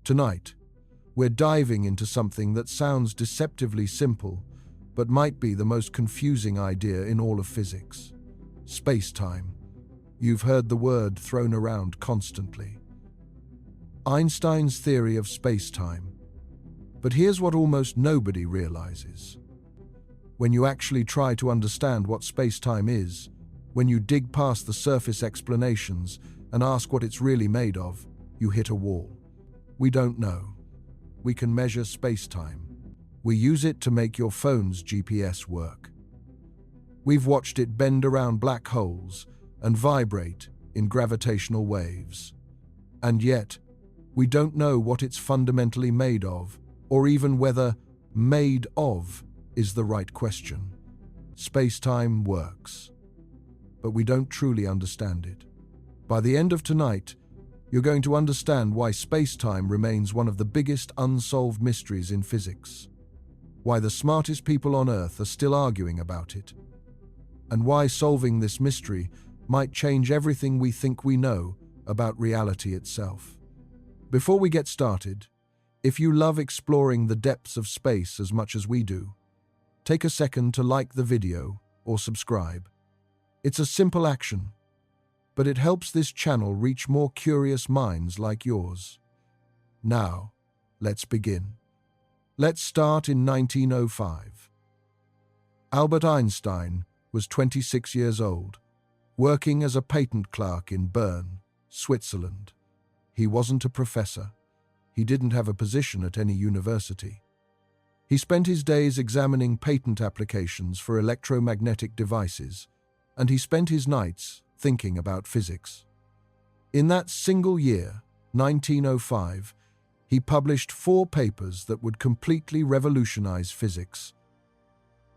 Tonight, we're diving into something that sounds deceptively simple, but might be the most confusing idea in all of physics. Space-time. You've heard the word thrown around constantly. Einstein's theory of space-time. But here's what almost nobody realizes. When you actually try to understand what space-time is, when you dig past the surface explanations and ask what it's really made of, you hit a wall. We don't know. We can measure space-time. We use it to make your phone's GPS work. We've watched it bend around black holes and vibrate in gravitational waves. And yet, we don't know what it's fundamentally made of, or even whether "made of" is the right question. Space-time works, but we don't truly understand it. By the end of tonight, you're going to understand why space-time remains one of the biggest unsolved mysteries in physics, why the smartest people on Earth are still arguing about it, and why solving this mystery might change everything we think we know about reality itself. Before we get started, if you love exploring the depths of space as much as we do, take a second to like the video or subscribe. It's a simple action, but it helps this channel reach more curious minds like yours. Now, let's begin. Let's start in 1905. Albert Einstein was 26 years old, working as a patent clerk in Bern, Switzerland. He wasn't a professor. He didn't have a position at any university. He spent his days examining patent applications for electromagnetic devices, and he spent his nights thinking about physics. In that single year, 1905, he published 4 papers that would completely revolutionize physics.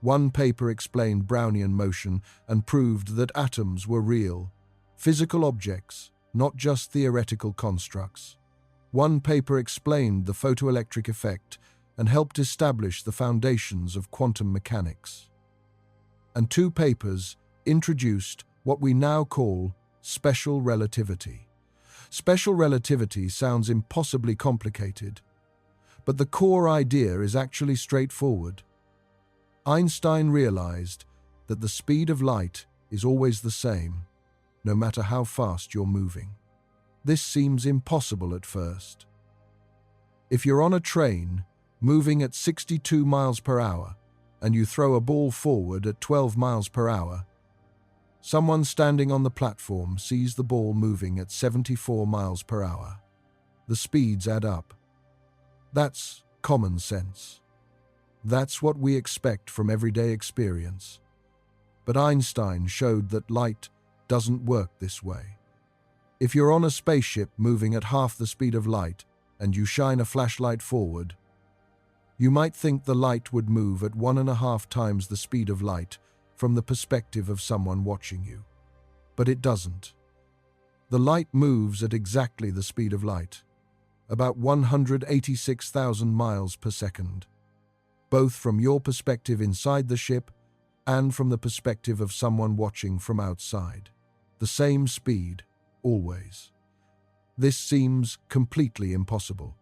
One paper explained Brownian motion and proved that atoms were real, physical objects, not just theoretical constructs. One paper explained the photoelectric effect and helped establish the foundations of quantum mechanics. And 2 papers introduced what we now call special relativity. Special relativity sounds impossibly complicated, but the core idea is actually straightforward. Einstein realized that the speed of light is always the same, no matter how fast you're moving. This seems impossible at first. If you're on a train moving at 62 miles per hour and you throw a ball forward at 12 miles per hour, someone standing on the platform sees the ball moving at 74 miles per hour. The speeds add up. That's common sense. That's what we expect from everyday experience. But Einstein showed that light doesn't work this way. If you're on a spaceship moving at half the speed of light and you shine a flashlight forward, you might think the light would move at 1.5 times the speed of light from the perspective of someone watching you. But it doesn't. The light moves at exactly the speed of light, about 186,000 miles per second, both from your perspective inside the ship and from the perspective of someone watching from outside. The same speed, always. This seems completely impossible.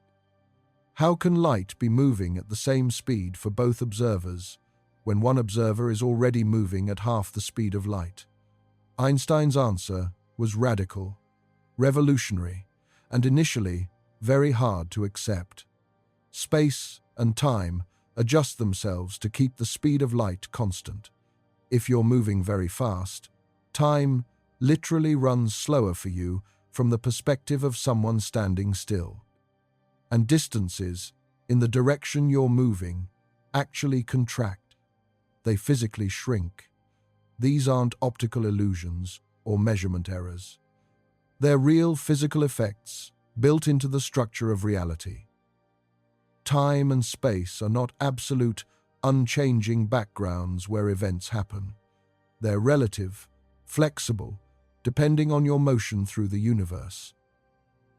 How can light be moving at the same speed for both observers when one observer is already moving at half the speed of light? Einstein's answer was radical, revolutionary, and initially very hard to accept. Space and time adjust themselves to keep the speed of light constant. If you're moving very fast, time literally runs slower for you from the perspective of someone standing still. And distances in the direction you're moving actually contract. They physically shrink. These aren't optical illusions or measurement errors. They're real physical effects built into the structure of reality. Time and space are not absolute, unchanging backgrounds where events happen. They're relative, flexible, depending on your motion through the universe.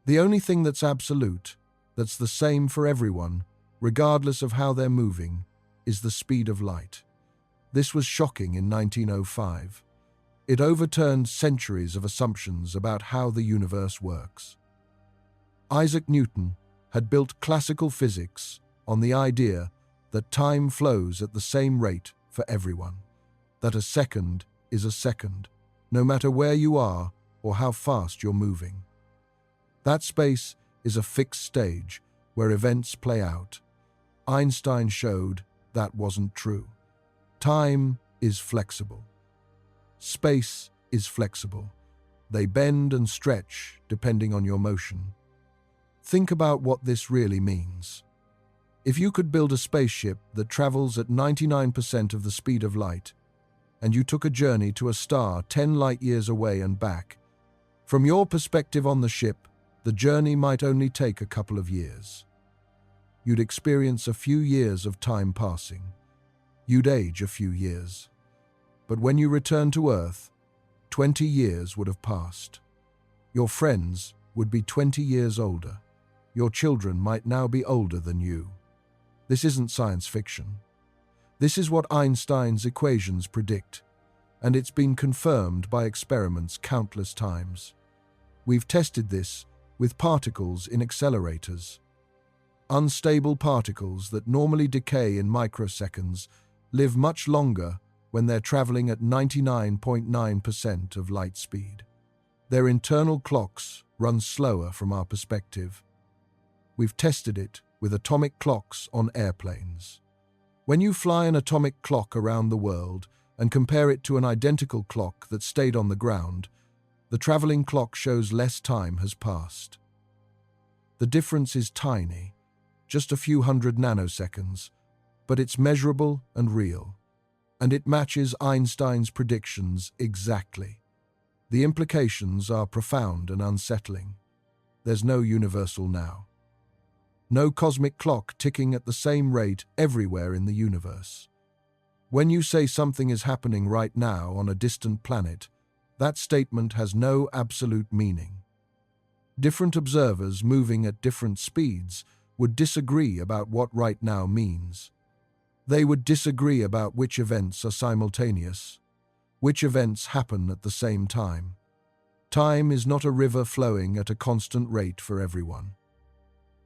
The only thing that's absolute, that's the same for everyone, regardless of how they're moving, is the speed of light. This was shocking in 1905. It overturned centuries of assumptions about how the universe works. Isaac Newton, had built classical physics on the idea that time flows at the same rate for everyone, that a second is a second, no matter where you are or how fast you're moving. That space is a fixed stage where events play out. Einstein showed that wasn't true. Time is flexible. Space is flexible. They bend and stretch depending on your motion. Think about what this really means. If you could build a spaceship that travels at 99% of the speed of light, and you took a journey to a star 10 light-years away and back, from your perspective on the ship, the journey might only take a couple of years. You'd experience a few years of time passing. You'd age a few years. But when you return to Earth, 20 years would have passed. Your friends would be 20 years older. Your children might now be older than you. This isn't science fiction. This is what Einstein's equations predict, and it's been confirmed by experiments countless times. We've tested this with particles in accelerators. Unstable particles that normally decay in microseconds live much longer when they're traveling at 99.9% of light speed. Their internal clocks run slower from our perspective. We've tested it with atomic clocks on airplanes. When you fly an atomic clock around the world and compare it to an identical clock that stayed on the ground, the traveling clock shows less time has passed. The difference is tiny, just a few hundred nanoseconds, but it's measurable and real, and it matches Einstein's predictions exactly. The implications are profound and unsettling. There's no universal now. No cosmic clock ticking at the same rate everywhere in the universe. When you say something is happening right now on a distant planet, that statement has no absolute meaning. Different observers moving at different speeds would disagree about what right now means. They would disagree about which events are simultaneous, which events happen at the same time. Time is not a river flowing at a constant rate for everyone.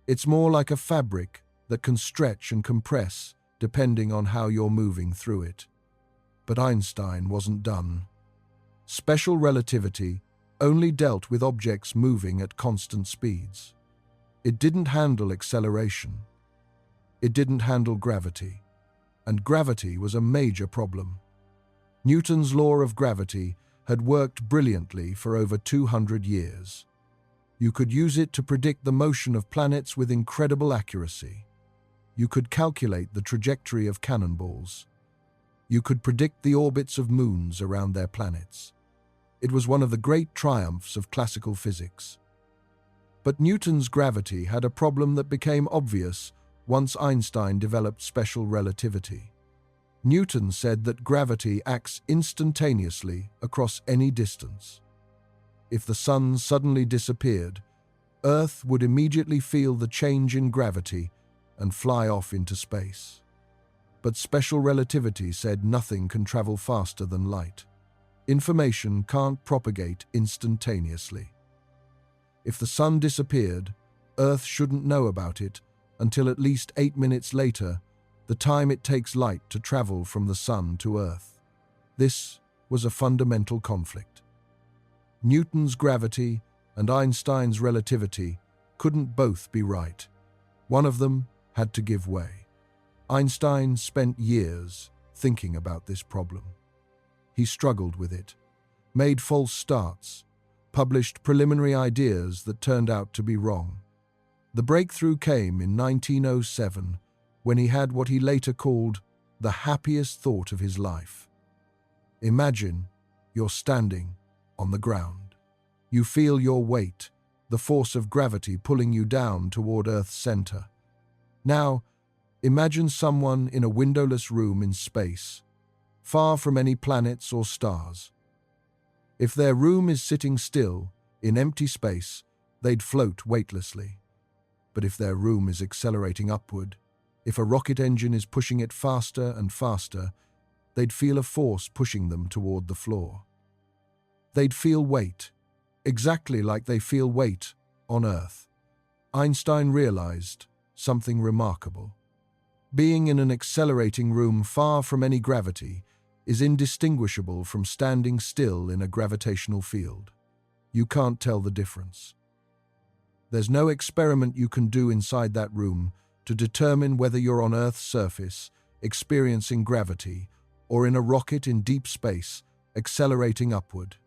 It's more like a fabric that can stretch and compress depending on how you're moving through it. But Einstein wasn't done. Special relativity only dealt with objects moving at constant speeds. It didn't handle acceleration. It didn't handle gravity. And gravity was a major problem. Newton's law of gravity had worked brilliantly for over 200 years. You could use it to predict the motion of planets with incredible accuracy. You could calculate the trajectory of cannonballs. You could predict the orbits of moons around their planets. It was one of the great triumphs of classical physics. But Newton's gravity had a problem that became obvious once Einstein developed special relativity. Newton said that gravity acts instantaneously across any distance. If the sun suddenly disappeared, Earth would immediately feel the change in gravity and fly off into space. But special relativity said nothing can travel faster than light. Information can't propagate instantaneously. If the sun disappeared, Earth shouldn't know about it until at least 8 minutes later, the time it takes light to travel from the sun to Earth. This was a fundamental conflict. Newton's gravity and Einstein's relativity couldn't both be right. One of them had to give way. Einstein spent years thinking about this problem. He struggled with it, made false starts, published preliminary ideas that turned out to be wrong. The breakthrough came in 1907 when he had what he later called the happiest thought of his life. Imagine you're standing on the ground. You feel your weight, the force of gravity pulling you down toward Earth's center. Now, imagine someone in a windowless room in space, far from any planets or stars. If their room is sitting still, in empty space, they'd float weightlessly. But if their room is accelerating upward, if a rocket engine is pushing it faster and faster, they'd feel a force pushing them toward the floor. They'd feel weight, exactly like they feel weight on Earth. Einstein realized something remarkable. Being in an accelerating room far from any gravity is indistinguishable from standing still in a gravitational field. You can't tell the difference. There's no experiment you can do inside that room to determine whether you're on Earth's surface, experiencing gravity, or in a rocket in deep space, accelerating upward.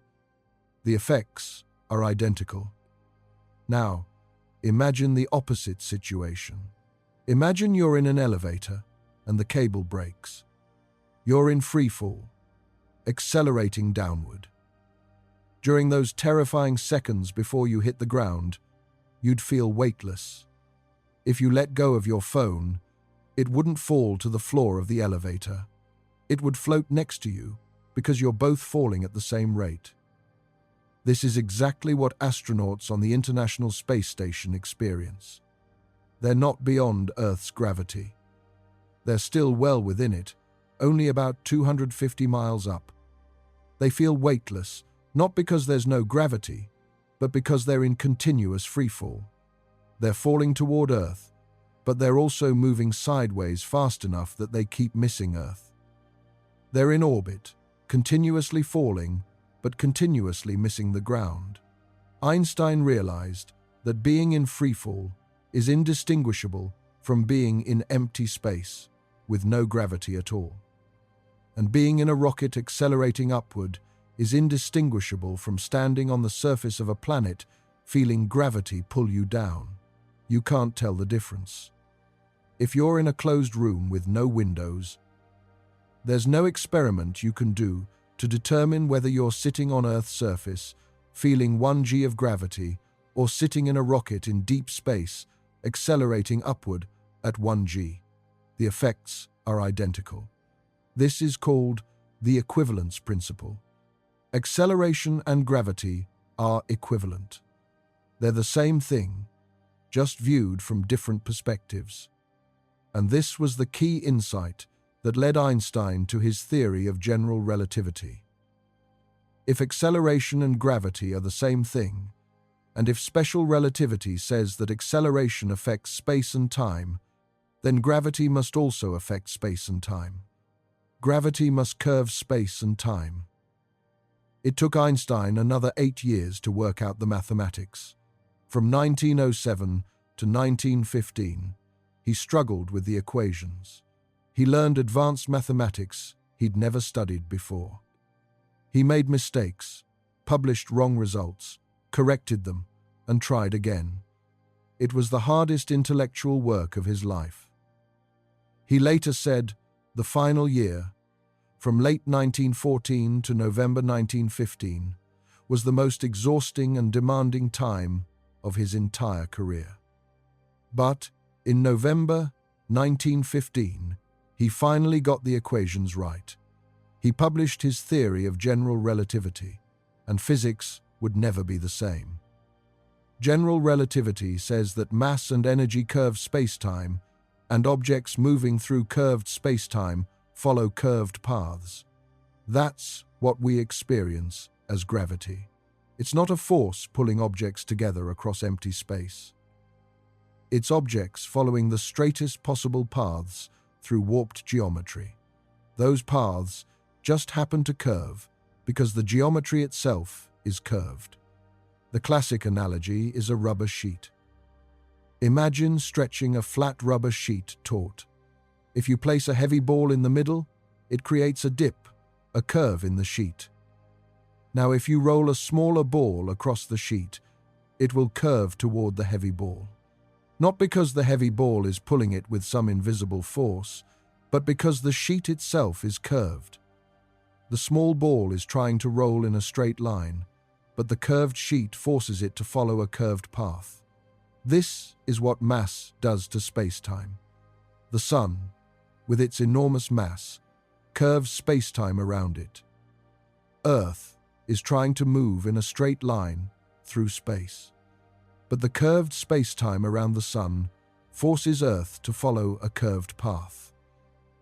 The effects are identical. Now, imagine the opposite situation. Imagine you're in an elevator and the cable breaks. You're in free fall, accelerating downward. During those terrifying seconds before you hit the ground, you'd feel weightless. If you let go of your phone, it wouldn't fall to the floor of the elevator. It would float next to you because you're both falling at the same rate. This is exactly what astronauts on the International Space Station experience. They're not beyond Earth's gravity. They're still well within it, only about 250 miles up. They feel weightless, not because there's no gravity, but because they're in continuous freefall. They're falling toward Earth, but they're also moving sideways fast enough that they keep missing Earth. They're in orbit, continuously falling, but continuously missing the ground. Einstein realized that being in freefall is indistinguishable from being in empty space, with no gravity at all. And being in a rocket accelerating upward is indistinguishable from standing on the surface of a planet feeling gravity pull you down. You can't tell the difference. If you're in a closed room with no windows, there's no experiment you can do to determine whether you're sitting on Earth's surface, feeling 1g of gravity, or sitting in a rocket in deep space, accelerating upward at 1g. The effects are identical. This is called the equivalence principle. Acceleration and gravity are equivalent. They're the same thing, just viewed from different perspectives. And this was the key insight that led Einstein to his theory of general relativity. If acceleration and gravity are the same thing, and if special relativity says that acceleration affects space and time, then gravity must also affect space and time. Gravity must curve space and time. It took Einstein another 8 years to work out the mathematics. From 1907 to 1915, he struggled with the equations. He learned advanced mathematics he'd never studied before. He made mistakes, published wrong results, corrected them, and tried again. It was the hardest intellectual work of his life. He later said, the final year, from late 1914 to November 1915, was the most exhausting and demanding time of his entire career. But in November 1915, he finally got the equations right. He published his theory of general relativity, and physics would never be the same. General relativity says that mass and energy curve spacetime, and objects moving through curved spacetime follow curved paths. That's what we experience as gravity. It's not a force pulling objects together across empty space. It's objects following the straightest possible paths through warped geometry. Those paths just happen to curve because the geometry itself is curved. The classic analogy is a rubber sheet. Imagine stretching a flat rubber sheet taut. If you place a heavy ball in the middle, it creates a dip, a curve in the sheet. Now, if you roll a smaller ball across the sheet, it will curve toward the heavy ball. Not because the heavy ball is pulling it with some invisible force, but because the sheet itself is curved. The small ball is trying to roll in a straight line, but the curved sheet forces it to follow a curved path. This is what mass does to space-time. The Sun, with its enormous mass, curves space-time around it. Earth is trying to move in a straight line through space. But the curved space-time around the Sun forces Earth to follow a curved path.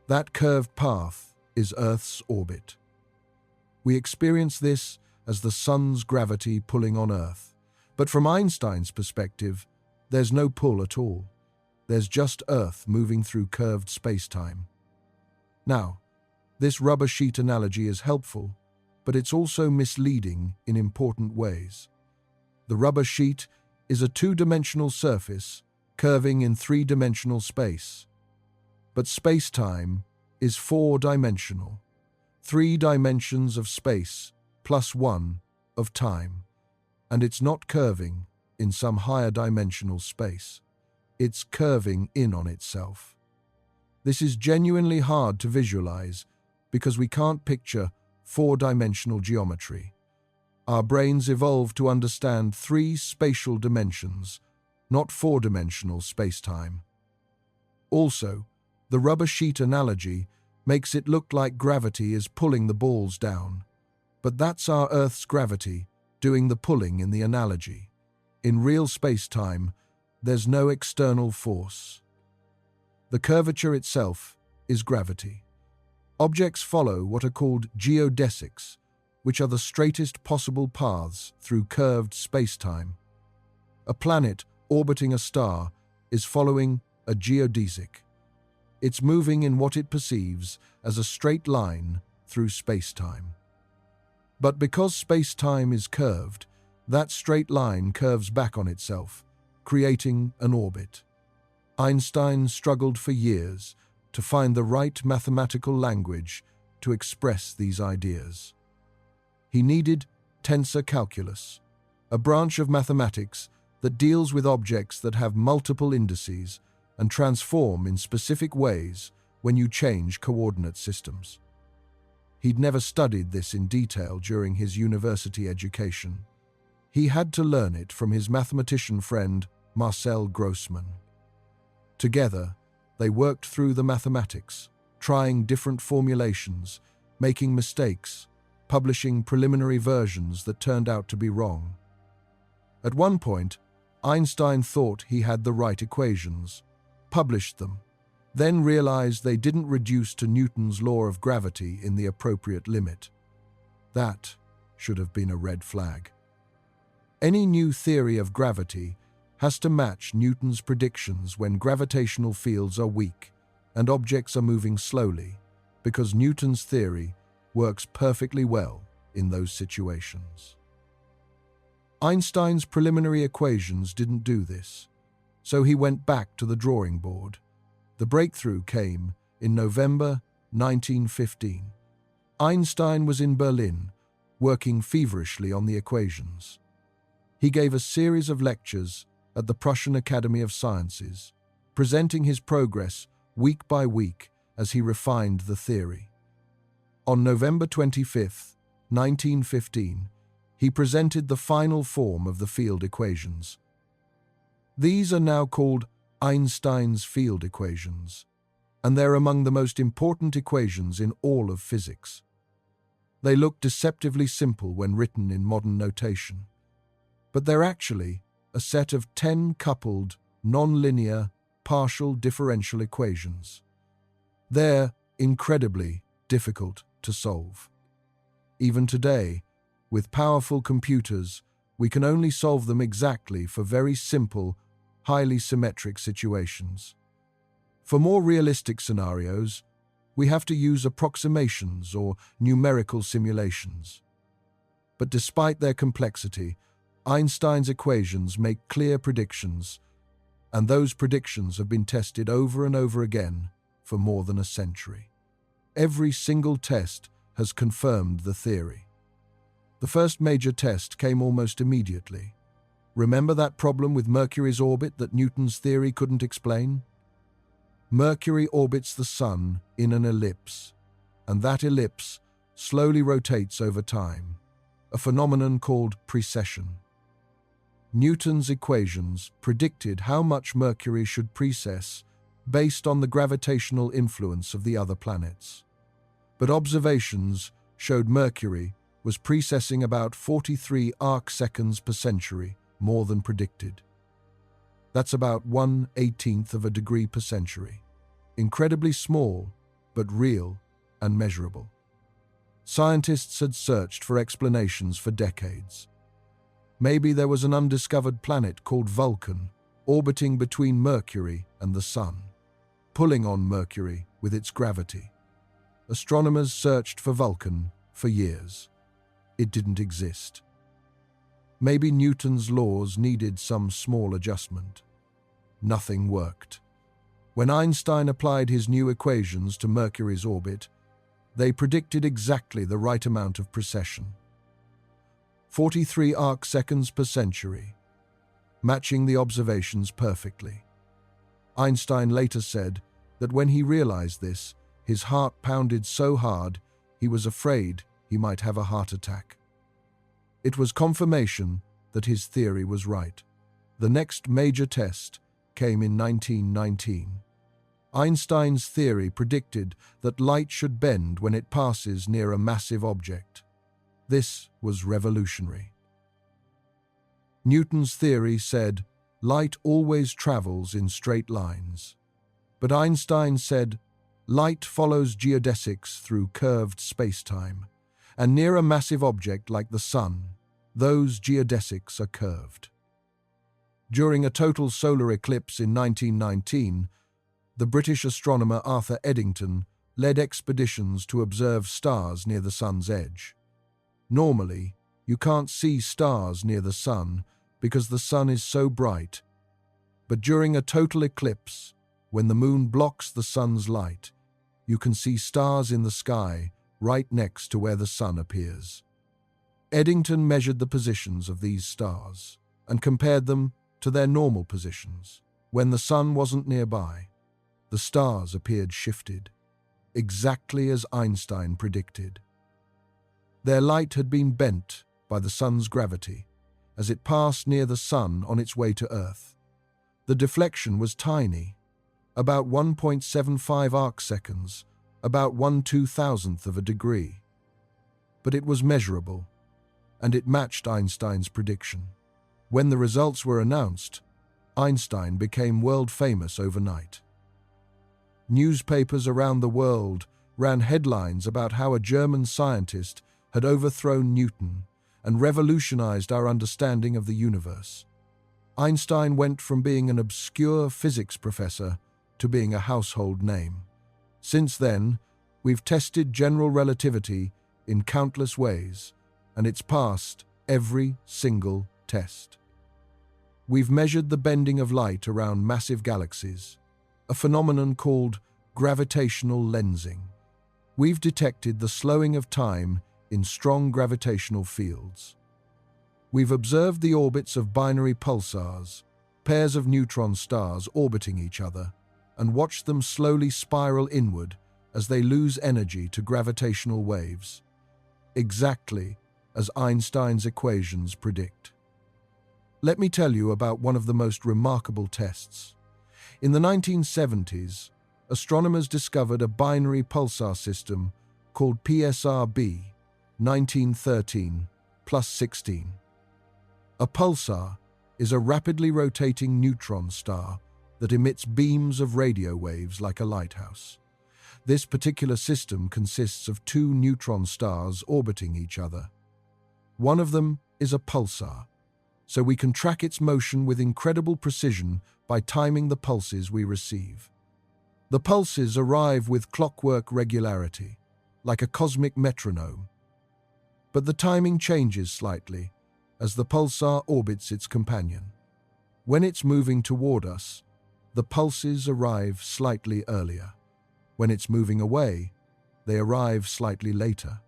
That curved path is Earth's orbit. We experience this as the Sun's gravity pulling on Earth. But from Einstein's perspective, There's no pull at all. There's just Earth moving through curved space-time. Now, this rubber sheet analogy is helpful, but it's also misleading in important ways. The rubber sheet is a two-dimensional surface curving in three-dimensional space. But space-time is four-dimensional, 3 dimensions of space plus 1 of time, and it's not curving in some higher dimensional space. It's curving in on itself. This is genuinely hard to visualize because we can't picture four-dimensional geometry. Our brains evolved to understand 3 spatial dimensions, not four-dimensional space-time. Also, the rubber sheet analogy makes it look like gravity is pulling the balls down, but that's our Earth's gravity doing the pulling in the analogy. In real space-time, there's no external force. The curvature itself is gravity. Objects follow what are called geodesics, which are the straightest possible paths through curved space-time. A planet orbiting a star is following a geodesic. It's moving in what it perceives as a straight line through space-time. But because space-time is curved, that straight line curves back on itself, creating an orbit. Einstein struggled for years to find the right mathematical language to express these ideas. He needed tensor calculus, a branch of mathematics that deals with objects that have multiple indices and transform in specific ways when you change coordinate systems. He'd never studied this in detail during his university education. He had to learn it from his mathematician friend, Marcel Grossman. Together, they worked through the mathematics, trying different formulations, making mistakes, publishing preliminary versions that turned out to be wrong. At one point, Einstein thought he had the right equations, published them, then realized they didn't reduce to Newton's law of gravity in the appropriate limit. That should have been a red flag. Any new theory of gravity has to match Newton's predictions when gravitational fields are weak and objects are moving slowly, because Newton's theory works perfectly well in those situations. Einstein's preliminary equations didn't do this, so he went back to the drawing board. The breakthrough came in November 1915. Einstein was in Berlin, working feverishly on the equations. He gave a series of lectures at the Prussian Academy of Sciences, presenting his progress week by week as he refined the theory. On November 25, 1915, he presented the final form of the field equations. These are now called Einstein's field equations, and they're among the most important equations in all of physics. They look deceptively simple when written in modern notation, but they're actually a set of 10 coupled, nonlinear, partial differential equations. They're incredibly difficult to solve. Even today, with powerful computers, we can only solve them exactly for very simple, highly symmetric situations. For more realistic scenarios, we have to use approximations or numerical simulations. But despite their complexity, Einstein's equations make clear predictions, and those predictions have been tested over and over again for more than a century. Every single test has confirmed the theory. The first major test came almost immediately. Remember that problem with Mercury's orbit that Newton's theory couldn't explain? Mercury orbits the Sun in an ellipse, and that ellipse slowly rotates over time, a phenomenon called precession. Newton's equations predicted how much Mercury should precess based on the gravitational influence of the other planets. But observations showed Mercury was precessing about 43 arc-seconds per century more than predicted. That's about 1/18 of a degree per century. Incredibly small, but real and measurable. Scientists had searched for explanations for decades. Maybe there was an undiscovered planet called Vulcan, orbiting between Mercury and the Sun, pulling on Mercury with its gravity. Astronomers searched for Vulcan for years. It didn't exist. Maybe Newton's laws needed some small adjustment. Nothing worked. When Einstein applied his new equations to Mercury's orbit, they predicted exactly the right amount of precession. 43 arc-seconds per century, matching the observations perfectly. Einstein later said that when he realized this, his heart pounded so hard he was afraid he might have a heart attack. It was confirmation that his theory was right. The next major test came in 1919. Einstein's theory predicted that light should bend when it passes near a massive object. This was revolutionary. Newton's theory said light always travels in straight lines. But Einstein said light follows geodesics through curved spacetime, and near a massive object like the Sun, those geodesics are curved. During a total solar eclipse in 1919, the British astronomer Arthur Eddington led expeditions to observe stars near the Sun's edge. Normally, you can't see stars near the Sun because the Sun is so bright. But during a total eclipse, when the Moon blocks the Sun's light, you can see stars in the sky right next to where the Sun appears. Eddington measured the positions of these stars and compared them to their normal positions. When the Sun wasn't nearby, the stars appeared shifted, exactly as Einstein predicted. Their light had been bent by the Sun's gravity as it passed near the Sun on its way to Earth. The deflection was tiny, about 1.75 arc-seconds, about 1/2000th of a degree. But it was measurable, and it matched Einstein's prediction. When the results were announced, Einstein became world famous overnight. Newspapers around the world ran headlines about how a German scientist had overthrown Newton and revolutionized our understanding of the universe. Einstein went from being an obscure physics professor to being a household name. Since then, we've tested general relativity in countless ways, and it's passed every single test. We've measured the bending of light around massive galaxies, a phenomenon called gravitational lensing. We've detected the slowing of time in strong gravitational fields. We've observed the orbits of binary pulsars, pairs of neutron stars orbiting each other, and watched them slowly spiral inward as they lose energy to gravitational waves, exactly as Einstein's equations predict. Let me tell you about one of the most remarkable tests. In the 1970s, astronomers discovered a binary pulsar system called PSRB 1913 plus 16. A pulsar is a rapidly rotating neutron star that emits beams of radio waves like a lighthouse. This particular system consists of two neutron stars orbiting each other. One of them is a pulsar, so we can track its motion with incredible precision by timing the pulses we receive. The pulses arrive with clockwork regularity, like a cosmic metronome. But the timing changes slightly as the pulsar orbits its companion. When it's moving toward us, the pulses arrive slightly earlier. When it's moving away, they arrive slightly later.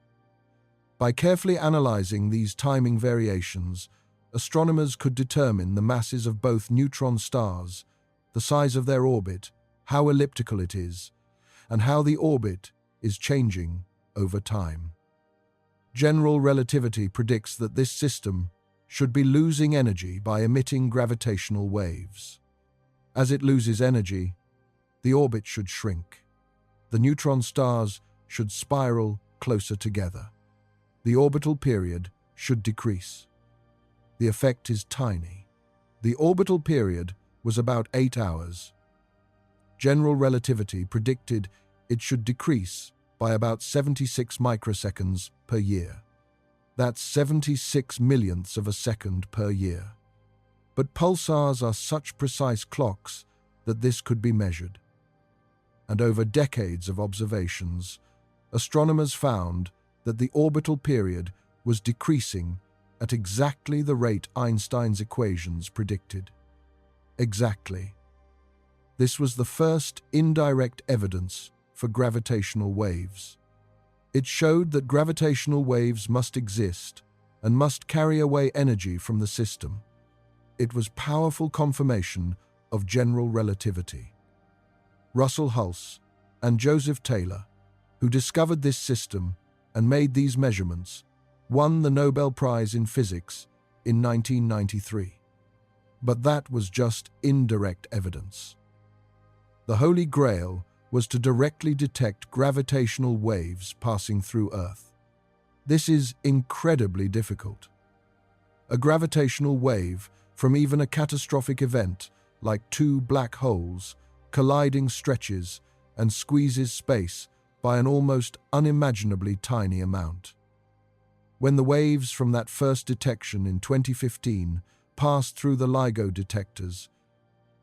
By carefully analyzing these timing variations, astronomers could determine the masses of both neutron stars, the size of their orbit, how elliptical it is, and how the orbit is changing over time. General relativity predicts that this system should be losing energy by emitting gravitational waves. As it loses energy, the orbit should shrink. The neutron stars should spiral closer together. The orbital period should decrease. The effect is tiny. The orbital period was about 8 hours. General relativity predicted it should decrease by about 76 microseconds per year. That's 76 millionths of a second per year. But pulsars are such precise clocks that this could be measured. And over decades of observations, astronomers found that the orbital period was decreasing at exactly the rate Einstein's equations predicted. Exactly. This was the first indirect evidence for gravitational waves. It showed that gravitational waves must exist and must carry away energy from the system. It was powerful confirmation of general relativity. Russell Hulse and Joseph Taylor, who discovered this system and made these measurements, won the Nobel Prize in Physics in 1993. But that was just indirect evidence. The Holy Grail was to directly detect gravitational waves passing through Earth. This is incredibly difficult. A gravitational wave from even a catastrophic event like two black holes colliding stretches and squeezes space by an almost unimaginably tiny amount. When the waves from that first detection in 2015 passed through the LIGO detectors,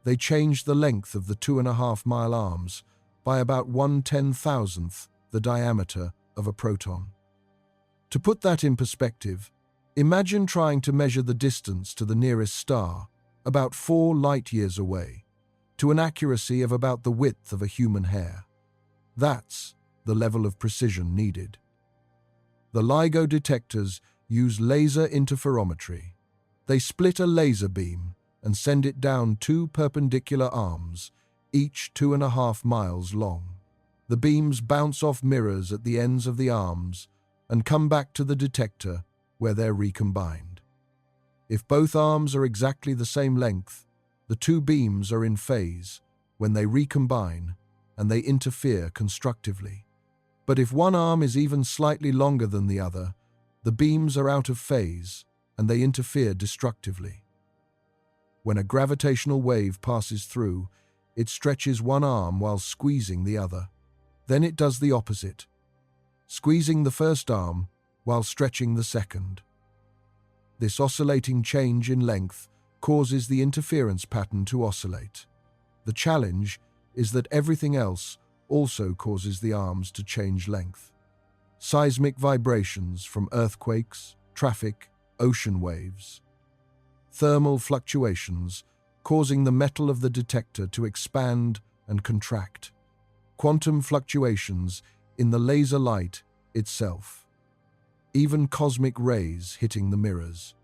they changed the length of the 2.5-mile arms by about 1/10,000th the diameter of a proton. To put that in perspective, imagine trying to measure the distance to the nearest star, about 4 light-years away, to an accuracy of about the width of a human hair. That's the level of precision needed. The LIGO detectors use laser interferometry. They split a laser beam and send it down 2 perpendicular arms, each 2.5 miles long. The beams bounce off mirrors at the ends of the arms and come back to the detector where they're recombined. If both arms are exactly the same length, the 2 beams are in phase when they recombine and they interfere constructively. But if one arm is even slightly longer than the other, the beams are out of phase and they interfere destructively. When a gravitational wave passes through, it stretches one arm while squeezing the other. Then it does the opposite, squeezing the first arm while stretching the second. This oscillating change in length causes the interference pattern to oscillate. The challenge is that everything else also causes the arms to change length. Seismic vibrations from earthquakes, traffic, ocean waves. Thermal fluctuations causing the metal of the detector to expand and contract. Quantum fluctuations in the laser light itself. Even cosmic rays hitting the mirrors.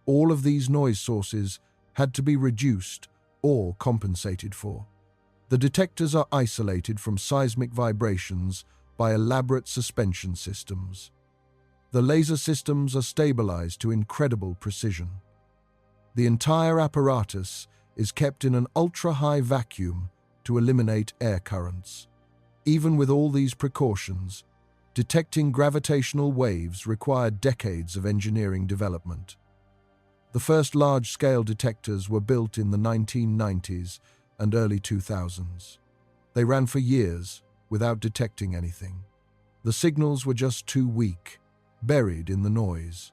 All of these noise sources had to be reduced or compensated for. The detectors are isolated from seismic vibrations by elaborate suspension systems. The laser systems are stabilized to incredible precision. The entire apparatus is kept in an ultra-high vacuum to eliminate air currents. Even with all these precautions, detecting gravitational waves required decades of engineering development. The first large-scale detectors were built in the 1990s and early 2000s. They ran for years without detecting anything. The signals were just too weak, buried in the noise.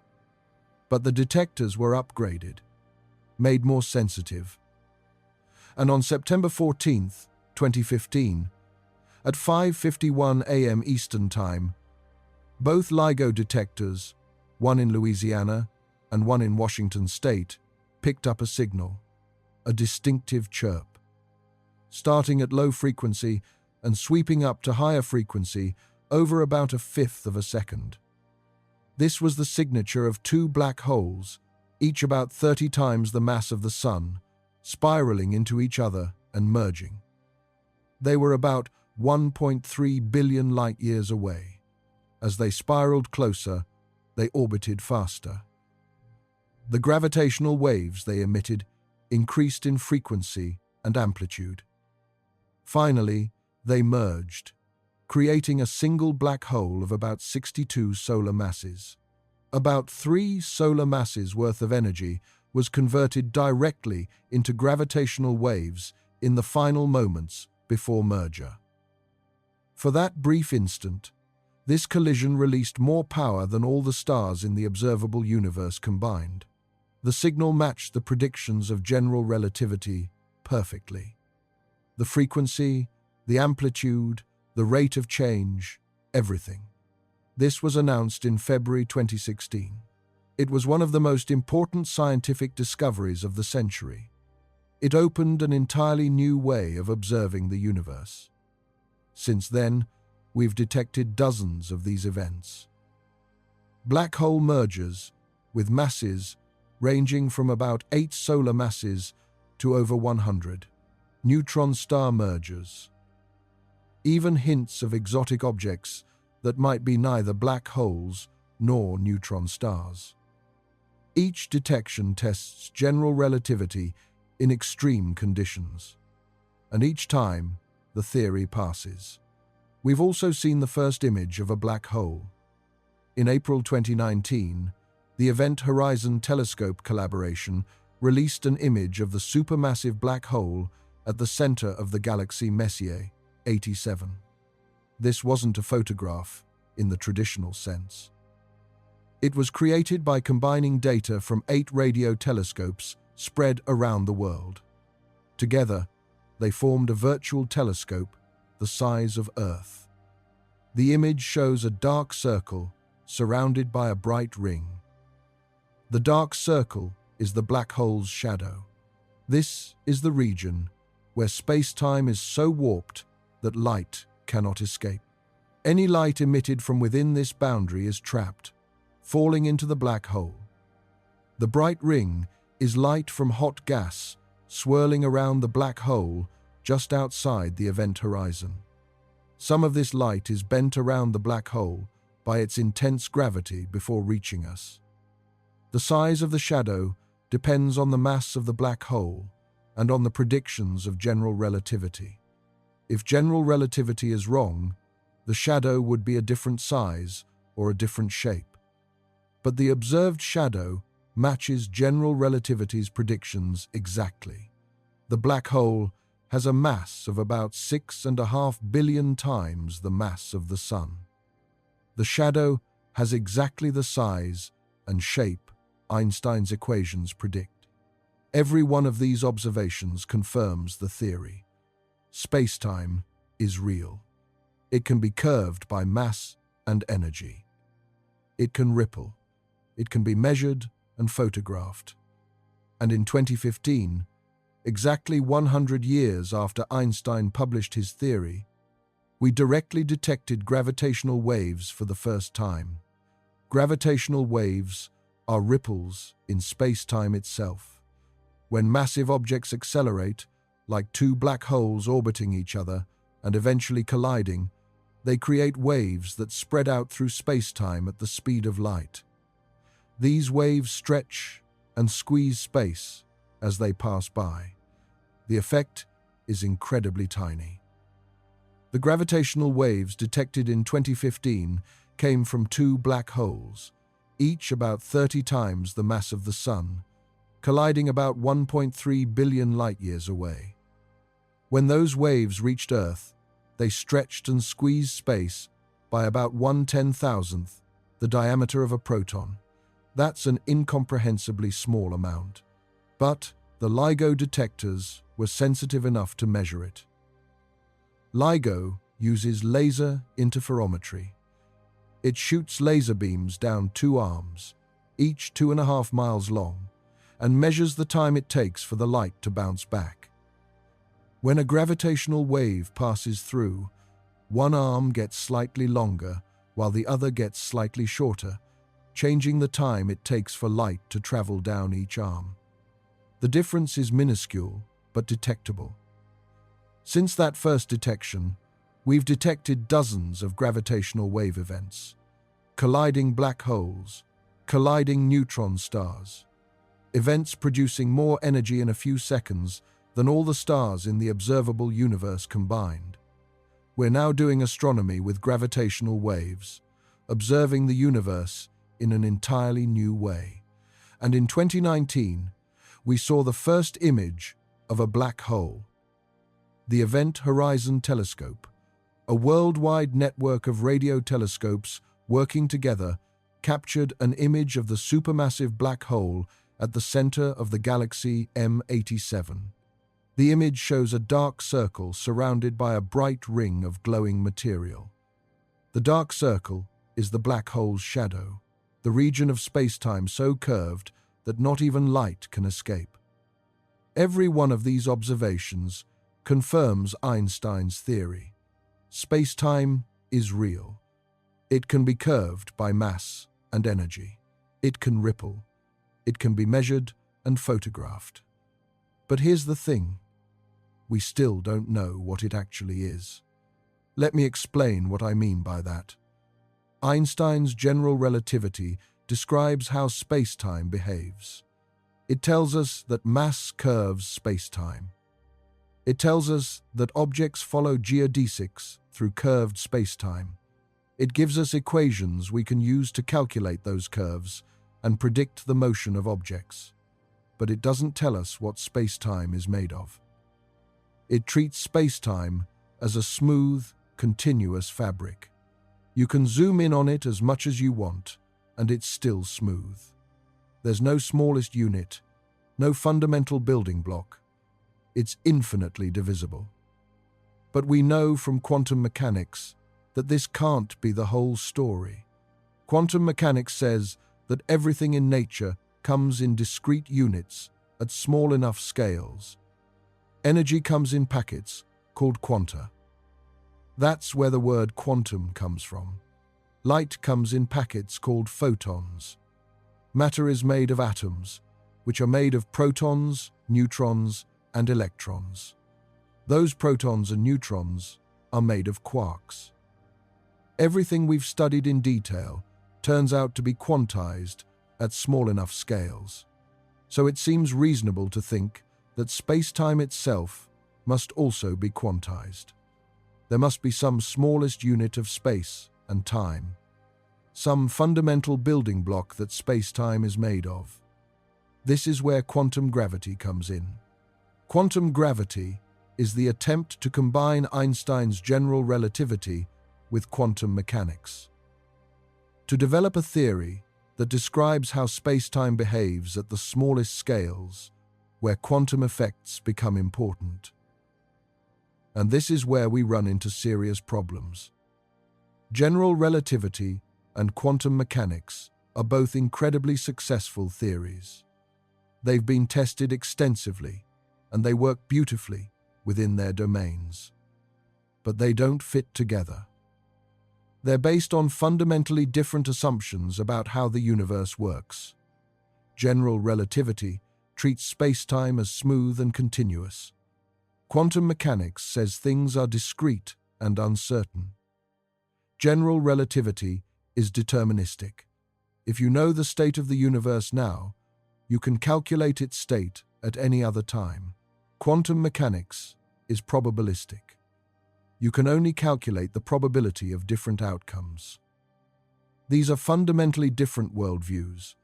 But the detectors were upgraded, made more sensitive. And on September 14, 2015, at 5:51 a.m. Eastern Time, both LIGO detectors, one in Louisiana and one in Washington State, picked up a signal, a distinctive chirp. Starting at low frequency and sweeping up to higher frequency over about 1/5 of a second. This was the signature of 2 black holes, each about 30 times the mass of the Sun, spiraling into each other and merging. They were about 1.3 billion light-years away. As they spiraled closer, they orbited faster. The gravitational waves they emitted increased in frequency and amplitude. Finally, they merged, creating a single black hole of about 62 solar masses. About 3 solar masses worth of energy was converted directly into gravitational waves in the final moments before merger. For that brief instant, this collision released more power than all the stars in the observable universe combined. The signal matched the predictions of general relativity perfectly. The frequency, the amplitude, the rate of change, everything. This was announced in February 2016. It was one of the most important scientific discoveries of the century. It opened an entirely new way of observing the universe. Since then, we've detected dozens of these events. Black hole mergers, with masses ranging from about 8 solar masses to over 100. Neutron star mergers. Even hints of exotic objects that might be neither black holes nor neutron stars. Each detection tests general relativity in extreme conditions, and each time the theory passes. We've also seen the first image of a black hole. In April 2019, the Event Horizon Telescope collaboration released an image of the supermassive black hole at the center of the galaxy Messier 87. This wasn't a photograph in the traditional sense. It was created by combining data from 8 radio telescopes spread around the world. Together, they formed a virtual telescope the size of Earth. The image shows a dark circle surrounded by a bright ring. The dark circle is the black hole's shadow. This is the region where space-time is so warped that light cannot escape. Any light emitted from within this boundary is trapped, falling into the black hole. The bright ring is light from hot gas swirling around the black hole just outside the event horizon. Some of this light is bent around the black hole by its intense gravity before reaching us. The size of the shadow depends on the mass of the black hole and on the predictions of general relativity. If general relativity is wrong, the shadow would be a different size or a different shape. But the observed shadow matches general relativity's predictions exactly. The black hole has a mass of about 6.5 billion times the mass of the Sun. The shadow has exactly the size and shape Einstein's equations predict. Every one of these observations confirms the theory. Space-time is real. It can be curved by mass and energy. It can ripple. It can be measured and photographed. And in 2015, exactly 100 years after Einstein published his theory, we directly detected gravitational waves for the first time. Gravitational waves are ripples in space-time itself. When massive objects accelerate, like 2 black holes orbiting each other and eventually colliding, they create waves that spread out through space-time at the speed of light. These waves stretch and squeeze space as they pass by. The effect is incredibly tiny. The gravitational waves detected in 2015 came from 2 black holes, each about 30 times the mass of the Sun, colliding about 1.3 billion light-years away. When those waves reached Earth, they stretched and squeezed space by about 1/10,000th the diameter of a proton. That's an incomprehensibly small amount. But the LIGO detectors were sensitive enough to measure it. LIGO uses laser interferometry. It shoots laser beams down 2 arms, each 2.5 miles long, and measures the time it takes for the light to bounce back. When a gravitational wave passes through, one arm gets slightly longer while the other gets slightly shorter, changing the time it takes for light to travel down each arm. The difference is minuscule but detectable. Since that first detection, we've detected dozens of gravitational wave events, colliding black holes, colliding neutron stars, events producing more energy in a few seconds than all the stars in the observable universe combined. We're now doing astronomy with gravitational waves, observing the universe in an entirely new way. And in 2019, we saw the first image of a black hole. The Event Horizon Telescope, a worldwide network of radio telescopes working together, captured an image of the supermassive black hole at the center of the galaxy M87. The image shows a dark circle surrounded by a bright ring of glowing material. The dark circle is the black hole's shadow, the region of spacetime so curved that not even light can escape. Every one of these observations confirms Einstein's theory. Spacetime is real. It can be curved by mass and energy. It can ripple. It can be measured and photographed. But here's the thing. We still don't know what it actually is. Let me explain what I mean by that. Einstein's general relativity describes how spacetime behaves. It tells us that mass curves spacetime. It tells us that objects follow geodesics through curved spacetime. It gives us equations we can use to calculate those curves and predict the motion of objects. But it doesn't tell us what spacetime is made of. It treats spacetime as a smooth, continuous fabric. You can zoom in on it as much as you want, and it's still smooth. There's no smallest unit, no fundamental building block. It's infinitely divisible. But we know from quantum mechanics that this can't be the whole story. Quantum mechanics says that everything in nature comes in discrete units at small enough scales. Energy comes in packets called quanta. That's where the word quantum comes from. Light comes in packets called photons. Matter is made of atoms, which are made of protons, neutrons, and electrons. Those protons and neutrons are made of quarks. Everything we've studied in detail turns out to be quantized at small enough scales. So it seems reasonable to think that spacetime itself must also be quantized. There must be some smallest unit of space and time, some fundamental building block that spacetime is made of. This is where quantum gravity comes in. Quantum gravity is the attempt to combine Einstein's general relativity with quantum mechanics. To develop a theory that describes how spacetime behaves at the smallest scales, where quantum effects become important. And this is where we run into serious problems. General relativity and quantum mechanics are both incredibly successful theories. They've been tested extensively, and they work beautifully within their domains. But they don't fit together. They're based on fundamentally different assumptions about how the universe works. General relativity treats spacetime as smooth and continuous. Quantum mechanics says things are discrete and uncertain. General relativity is deterministic. If you know the state of the universe now, you can calculate its state at any other time. Quantum mechanics is probabilistic. You can only calculate the probability of different outcomes. These are fundamentally different worldviews,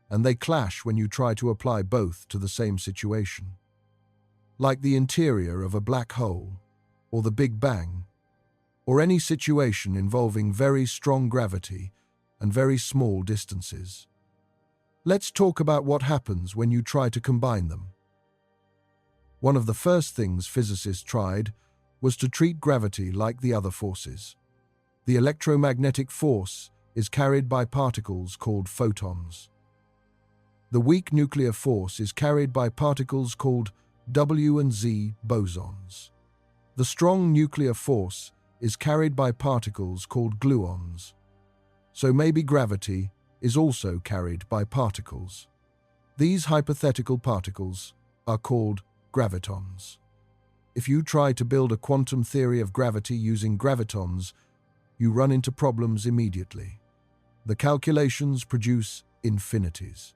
and they clash when you try to apply both to the same situation. Like the interior of a black hole, or the Big Bang, or any situation involving very strong gravity and very small distances. Let's talk about what happens when you try to combine them. One of the first things physicists tried was to treat gravity like the other forces. The electromagnetic force is carried by particles called photons. The weak nuclear force is carried by particles called W and Z bosons. The strong nuclear force is carried by particles called gluons. So maybe gravity is also carried by particles. These hypothetical particles are called gravitons. If you try to build a quantum theory of gravity using gravitons, you run into problems immediately. The calculations produce infinities.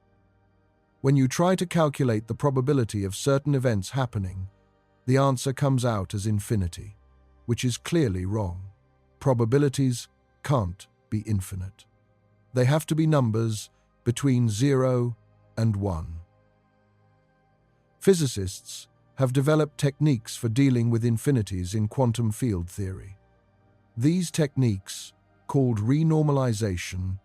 When you try to calculate the probability of certain events happening, the answer comes out as infinity, which is clearly wrong. Probabilities can't be infinite. They have to be numbers between 0 and 1. Physicists have developed techniques for dealing with infinities in quantum field theory. These techniques, called renormalization,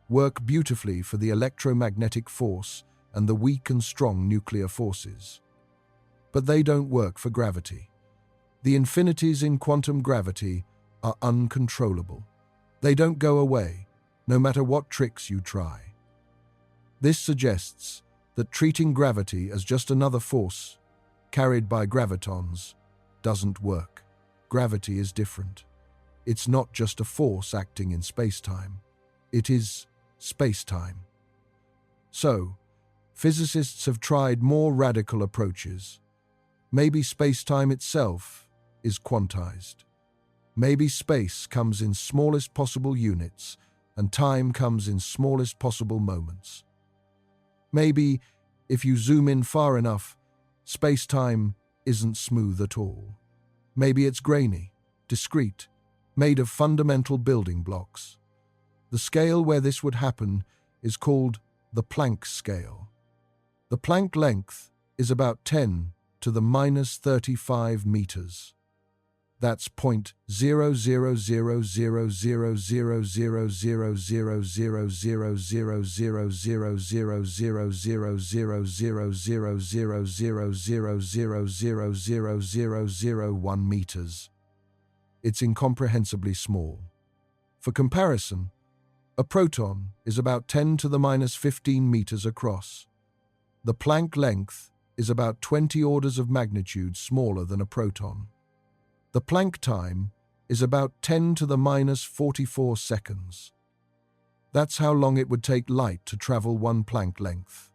work beautifully for the electromagnetic force and the weak and strong nuclear forces. But they don't work for gravity. The infinities in quantum gravity are uncontrollable. They don't go away, no matter what tricks you try. This suggests that treating gravity as just another force carried by gravitons doesn't work. Gravity is different. It's not just a force acting in space-time. It is space-time. So, physicists have tried more radical approaches. Maybe space-time itself is quantized. Maybe space comes in smallest possible units and time comes in smallest possible moments. Maybe, if you zoom in far enough, space-time isn't smooth at all. Maybe it's grainy, discrete, made of fundamental building blocks. The scale where this would happen is called the Planck scale. The Planck length is about 10 to the minus 35 meters. That's 0.0000000000000000000000000000000000000000000000000000000000000000000000000000000000000000000000000000000000000000000000000000000000000000000000000000000000000000000000000000000000000000000000000000000000000000000000000000000000000000000000000000000000000000000000000000000000000000000000000000000000000000000000000000000000000000000000000000000000000000000000000000000000 A proton is about 10 to the minus 15 meters across. The Planck length is about 20 orders of magnitude smaller than a proton. The Planck time is about 10 to the minus 44 seconds. That's how long it would take light to travel one Planck length.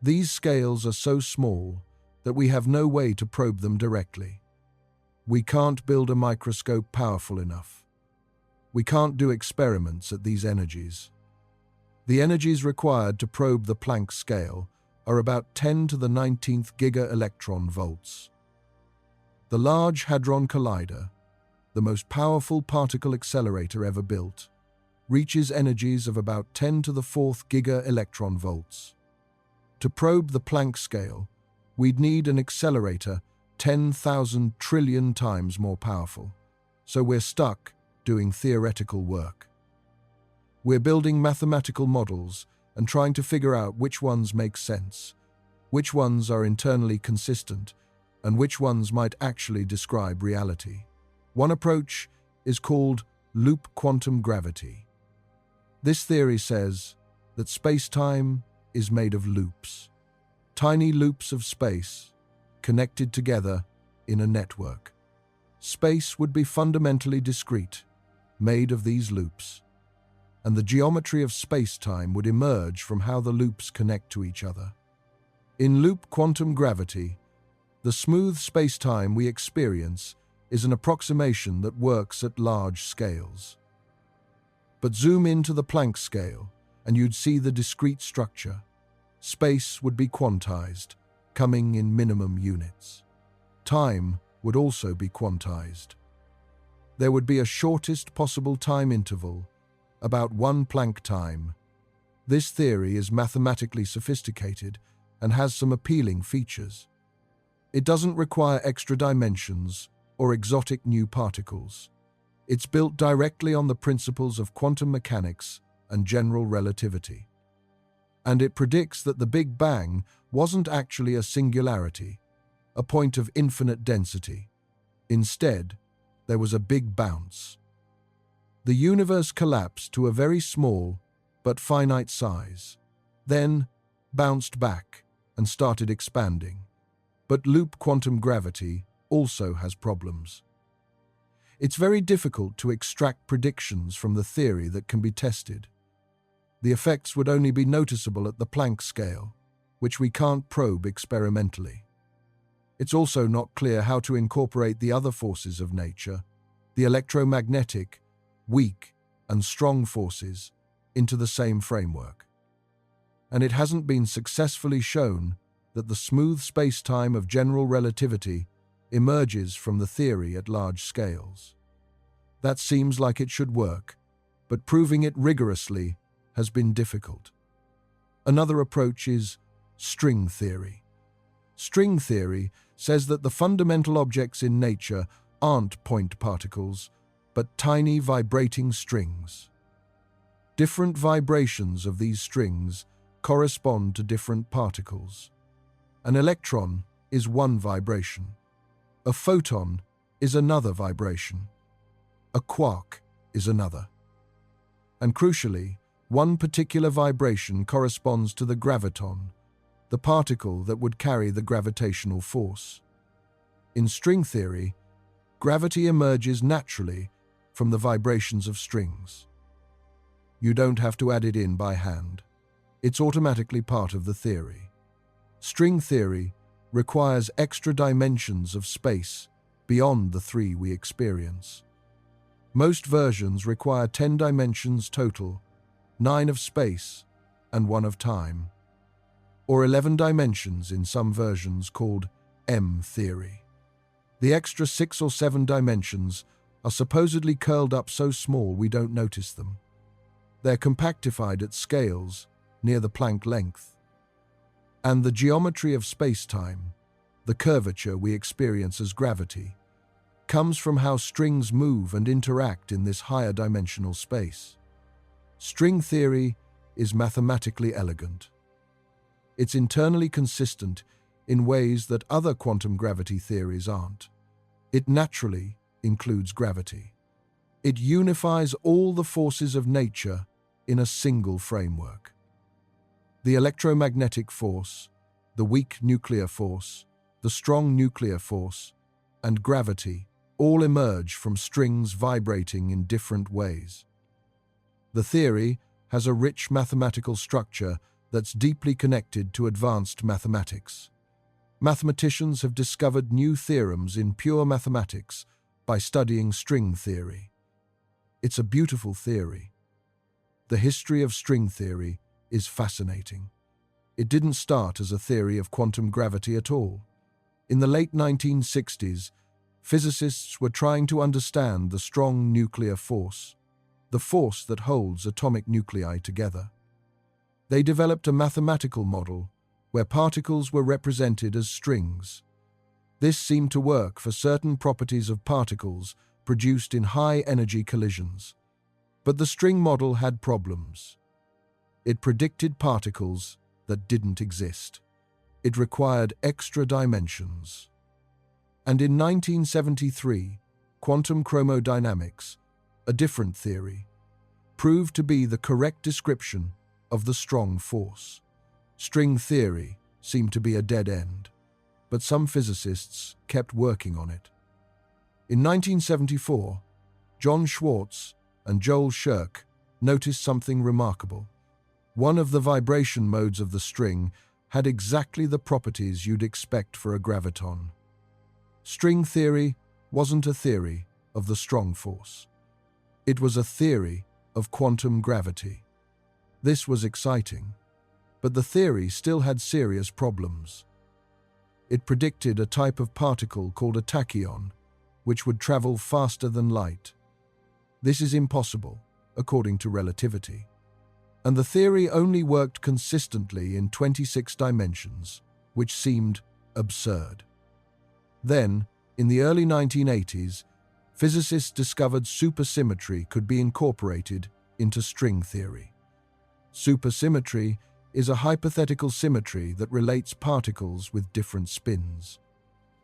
These scales are so small that we have no way to probe them directly. We can't build a microscope powerful enough. We can't do experiments at these energies. The energies required to probe the Planck scale are about 10 to the 19th giga-electron volts. The Large Hadron Collider, the most powerful particle accelerator ever built, reaches energies of about 10 to the 4th giga-electron volts. To probe the Planck scale, we'd need an accelerator 10,000 trillion times more powerful, so we're stuck doing theoretical work. We're building mathematical models and trying to figure out which ones make sense, which ones are internally consistent, and which ones might actually describe reality. One approach is called loop quantum gravity. This theory says that space-time is made of loops, tiny loops of space connected together in a network. Space would be fundamentally discrete, made of these loops, and the geometry of space-time would emerge from how the loops connect to each other. In loop quantum gravity, the smooth space-time we experience is an approximation that works at large scales. But zoom into the Planck scale, and you'd see the discrete structure. Space would be quantized, coming in minimum units. Time would also be quantized. There would be a shortest possible time interval, about 1 Planck time. This theory is mathematically sophisticated and has some appealing features. It doesn't require extra dimensions or exotic new particles. It's built directly on the principles of quantum mechanics and general relativity. And it predicts that the Big Bang wasn't actually a singularity, a point of infinite density. Instead, there was a big bounce. The universe collapsed to a very small but finite size, then bounced back and started expanding. But loop quantum gravity also has problems. It's very difficult to extract predictions from the theory that can be tested. The effects would only be noticeable at the Planck scale, which we can't probe experimentally. It's also not clear how to incorporate the other forces of nature, the electromagnetic, weak, and strong forces, into the same framework. And it hasn't been successfully shown that the smooth space-time of general relativity emerges from the theory at large scales. That seems like it should work, but proving it rigorously has been difficult. Another approach is string theory. String theory says that the fundamental objects in nature aren't point particles, but tiny vibrating strings. Different vibrations of these strings correspond to different particles. An electron is one vibration. A photon is another vibration. A quark is another. And crucially, one particular vibration corresponds to the graviton, the particle that would carry the gravitational force. In string theory, gravity emerges naturally from the vibrations of strings. You don't have to add it in by hand. It's automatically part of the theory. String theory requires extra dimensions of space beyond the 3 we experience. Most versions require 10 dimensions total, 9 of space and 1 of time, or 11 dimensions in some versions called M theory. The extra 6 or 7 dimensions are supposedly curled up so small we don't notice them. They're compactified at scales near the Planck length. And the geometry of spacetime, the curvature we experience as gravity, comes from how strings move and interact in this higher dimensional space. String theory is mathematically elegant. It's internally consistent in ways that other quantum gravity theories aren't. It naturally includes gravity. It unifies all the forces of nature in a single framework. The electromagnetic force, the weak nuclear force, the strong nuclear force, and gravity all emerge from strings vibrating in different ways. The theory has a rich mathematical structure that's deeply connected to advanced mathematics. Mathematicians have discovered new theorems in pure mathematics by studying string theory. It's a beautiful theory. The history of string theory is fascinating. It didn't start as a theory of quantum gravity at all. In the late 1960s, physicists were trying to understand the strong nuclear force, the force that holds atomic nuclei together. They developed a mathematical model where particles were represented as strings. This seemed to work for certain properties of particles produced in high-energy collisions. But the string model had problems. It predicted particles that didn't exist. It required extra dimensions. And in 1973, quantum chromodynamics, a different theory, proved to be the correct description of the strong force. String theory seemed to be a dead end, but some physicists kept working on it. In 1974, John Schwartz and Joel Shirk noticed something remarkable. One of the vibration modes of the string had exactly the properties you'd expect for a graviton. String theory wasn't a theory of the strong force. It was a theory of quantum gravity. This was exciting, but the theory still had serious problems. It predicted a type of particle called a tachyon, which would travel faster than light. This is impossible, according to relativity. And the theory only worked consistently in 26 dimensions, which seemed absurd. Then, in the early 1980s, physicists discovered supersymmetry could be incorporated into string theory. Supersymmetry is a hypothetical symmetry that relates particles with different spins.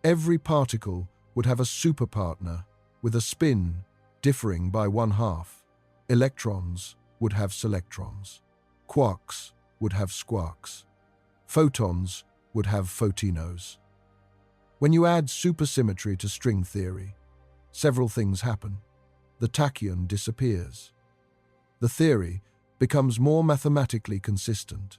Every particle would have a superpartner with a spin differing by 1/2. Electrons would have selectrons. Quarks would have squarks. Photons would have photinos. When you add supersymmetry to string theory, several things happen. The tachyon disappears. The theory becomes more mathematically consistent.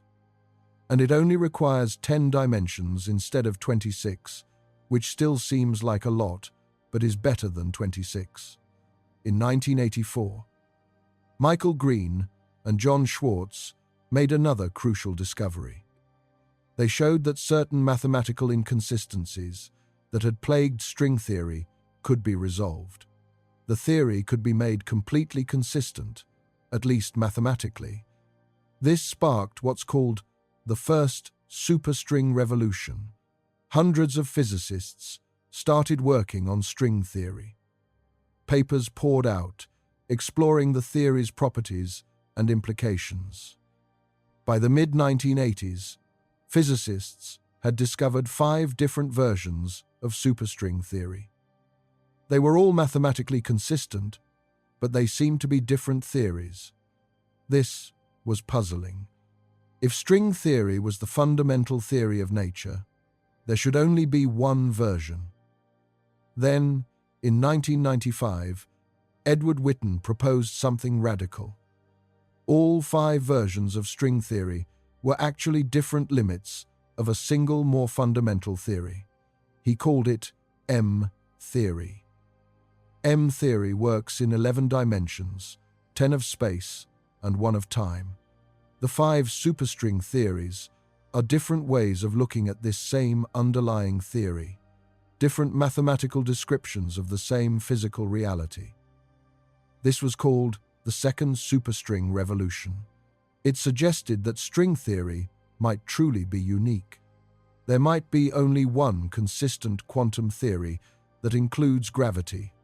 And it only requires 10 dimensions instead of 26, which still seems like a lot, but is better than 26. In 1984, Michael Green and John Schwartz made another crucial discovery. They showed that certain mathematical inconsistencies that had plagued string theory could be resolved. The theory could be made completely consistent, at least mathematically. This sparked what's called the first superstring revolution. Hundreds of physicists started working on string theory. Papers poured out, exploring the theory's properties and implications. By the mid-1980s, physicists had discovered 5 different versions of superstring theory. They were all mathematically consistent, but they seemed to be different theories. This was puzzling. If string theory was the fundamental theory of nature, there should only be one version. Then, in 1995, Edward Witten proposed something radical. All 5 versions of string theory were actually different limits of a single, more fundamental theory. He called it M-theory. M-theory works in 11 dimensions, 10 of space and 1 of time. The 5 superstring theories are different ways of looking at this same underlying theory, different mathematical descriptions of the same physical reality. This was called the second superstring revolution. It suggested that string theory might truly be unique. There might be only one consistent quantum theory that includes gravity.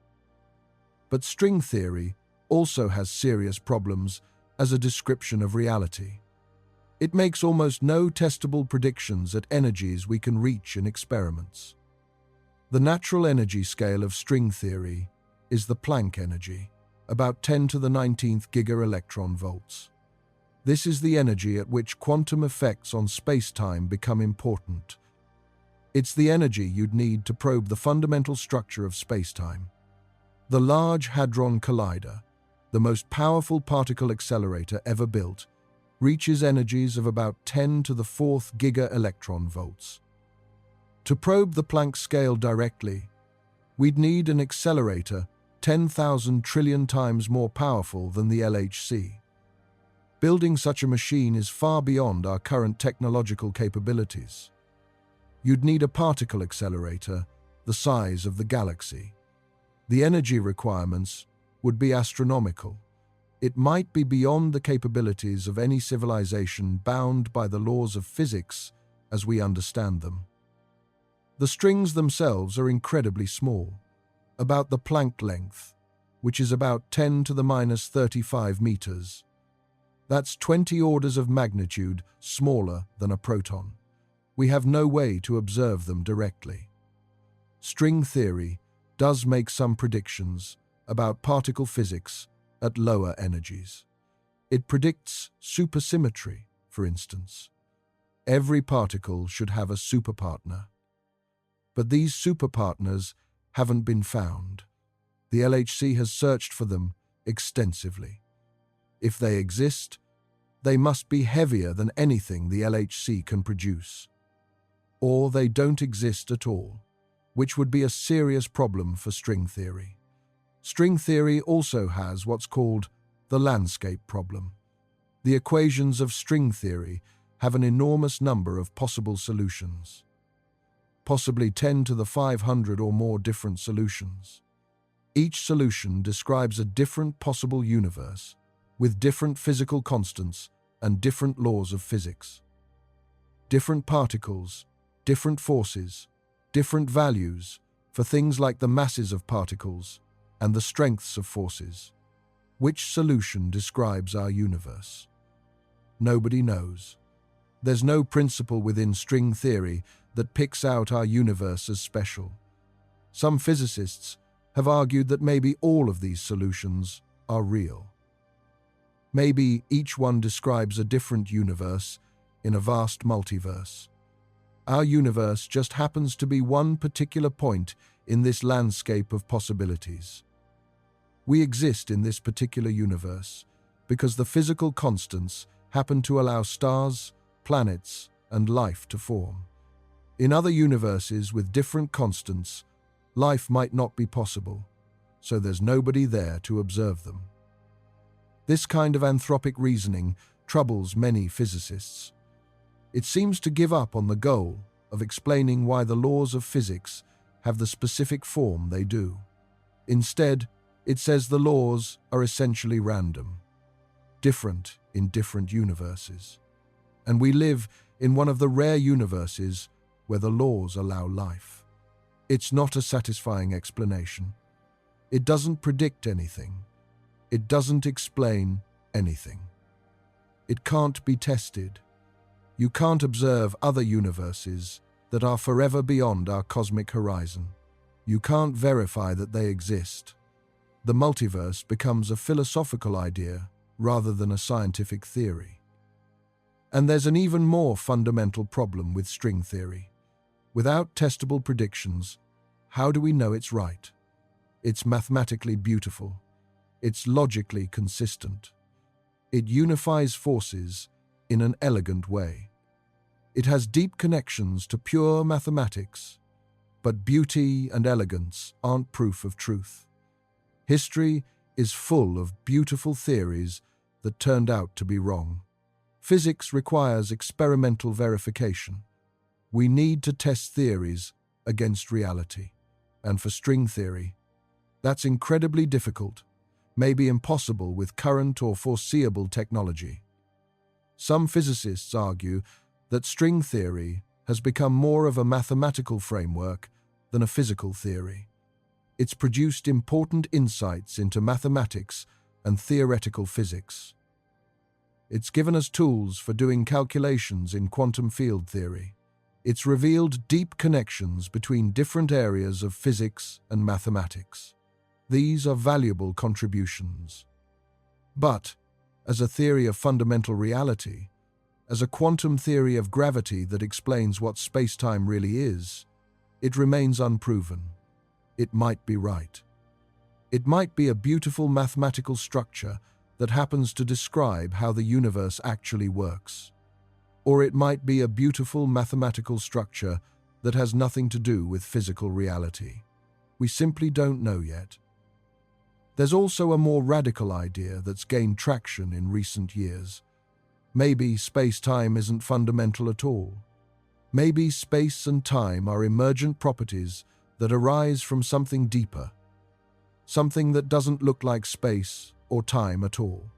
But string theory also has serious problems as a description of reality. It makes almost no testable predictions at energies we can reach in experiments. The natural energy scale of string theory is the Planck energy, about 10 to the 19th giga-electron volts. This is the energy at which quantum effects on spacetime become important. It's the energy you'd need to probe the fundamental structure of spacetime. The Large Hadron Collider, the most powerful particle accelerator ever built, reaches energies of about 10 to the 4th giga-electron volts. To probe the Planck scale directly, we'd need an accelerator 10,000 trillion times more powerful than the LHC. Building such a machine is far beyond our current technological capabilities. You'd need a particle accelerator the size of the galaxy. The energy requirements would be astronomical. It might be beyond the capabilities of any civilization bound by the laws of physics as we understand them. The strings themselves are incredibly small, about the Planck length, which is about 10 to the minus 35 meters. That's 20 orders of magnitude smaller than a proton. We have no way to observe them directly. String theory does make some predictions about particle physics at lower energies. It predicts supersymmetry, for instance. Every particle should have a superpartner. But these superpartners haven't been found. The LHC has searched for them extensively. If they exist, they must be heavier than anything the LHC can produce. Or they don't exist at all, which would be a serious problem for string theory. String theory also has what's called the landscape problem. The equations of string theory have an enormous number of possible solutions, possibly 10 to the 500 or more different solutions. Each solution describes a different possible universe with different physical constants and different laws of physics. Different particles, different forces, different values for things like the masses of particles and the strengths of forces. Which solution describes our universe? Nobody knows. There's no principle within string theory that picks out our universe as special. Some physicists have argued that maybe all of these solutions are real. Maybe each one describes a different universe in a vast multiverse. Our universe just happens to be one particular point in this landscape of possibilities. We exist in this particular universe because the physical constants happen to allow stars, planets, and life to form. In other universes with different constants, life might not be possible, so there's nobody there to observe them. This kind of anthropic reasoning troubles many physicists. It seems to give up on the goal of explaining why the laws of physics have the specific form they do. Instead, it says the laws are essentially random, different in different universes. And we live in one of the rare universes where the laws allow life. It's not a satisfying explanation. It doesn't predict anything. It doesn't explain anything. It can't be tested. You can't observe other universes that are forever beyond our cosmic horizon. You can't verify that they exist. The multiverse becomes a philosophical idea rather than a scientific theory. And there's an even more fundamental problem with string theory. Without testable predictions, how do we know it's right? It's mathematically beautiful. It's logically consistent. It unifies forces in an elegant way. It has deep connections to pure mathematics, but beauty and elegance aren't proof of truth. History is full of beautiful theories that turned out to be wrong. Physics requires experimental verification. We need to test theories against reality. And for string theory, that's incredibly difficult, maybe impossible with current or foreseeable technology. Some physicists argue that string theory has become more of a mathematical framework than a physical theory. It's produced important insights into mathematics and theoretical physics. It's given us tools for doing calculations in quantum field theory. It's revealed deep connections between different areas of physics and mathematics. These are valuable contributions. But, as a theory of fundamental reality, as a quantum theory of gravity that explains what spacetime really is, it remains unproven. It might be right. It might be a beautiful mathematical structure that happens to describe how the universe actually works. Or it might be a beautiful mathematical structure that has nothing to do with physical reality. We simply don't know yet. There's also a more radical idea that's gained traction in recent years. Maybe space-time isn't fundamental at all. Maybe space and time are emergent properties that arise from something deeper, something that doesn't look like space or time at all.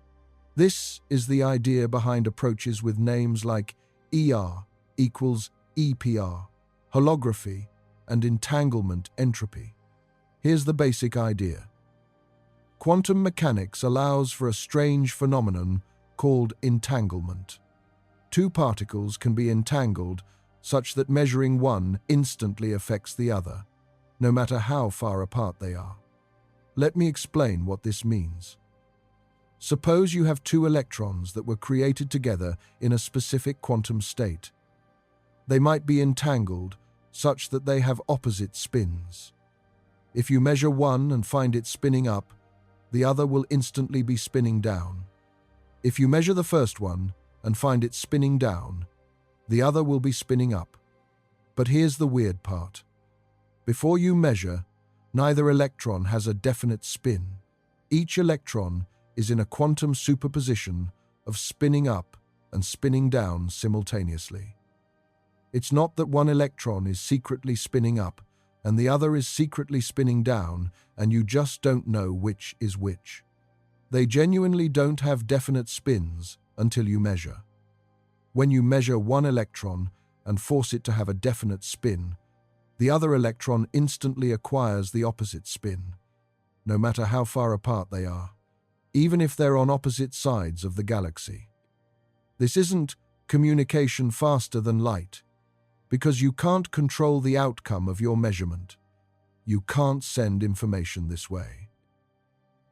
This is the idea behind approaches with names like ER equals EPR, holography, and entanglement entropy. Here's the basic idea. Quantum mechanics allows for a strange phenomenon called entanglement. Two particles can be entangled such that measuring one instantly affects the other, no matter how far apart they are. Let me explain what this means. Suppose you have two electrons that were created together in a specific quantum state. They might be entangled such that they have opposite spins. If you measure one and find it spinning up, the other will instantly be spinning down. If you measure the first one and find it spinning down, the other will be spinning up. But here's the weird part. Before you measure, neither electron has a definite spin. Each electron is in a quantum superposition of spinning up and spinning down simultaneously. It's not that one electron is secretly spinning up and the other is secretly spinning down, and you just don't know which is which. They genuinely don't have definite spins until you measure. When you measure one electron and force it to have a definite spin, the other electron instantly acquires the opposite spin, no matter how far apart they are, even if they're on opposite sides of the galaxy. This isn't communication faster than light, because you can't control the outcome of your measurement. You can't send information this way.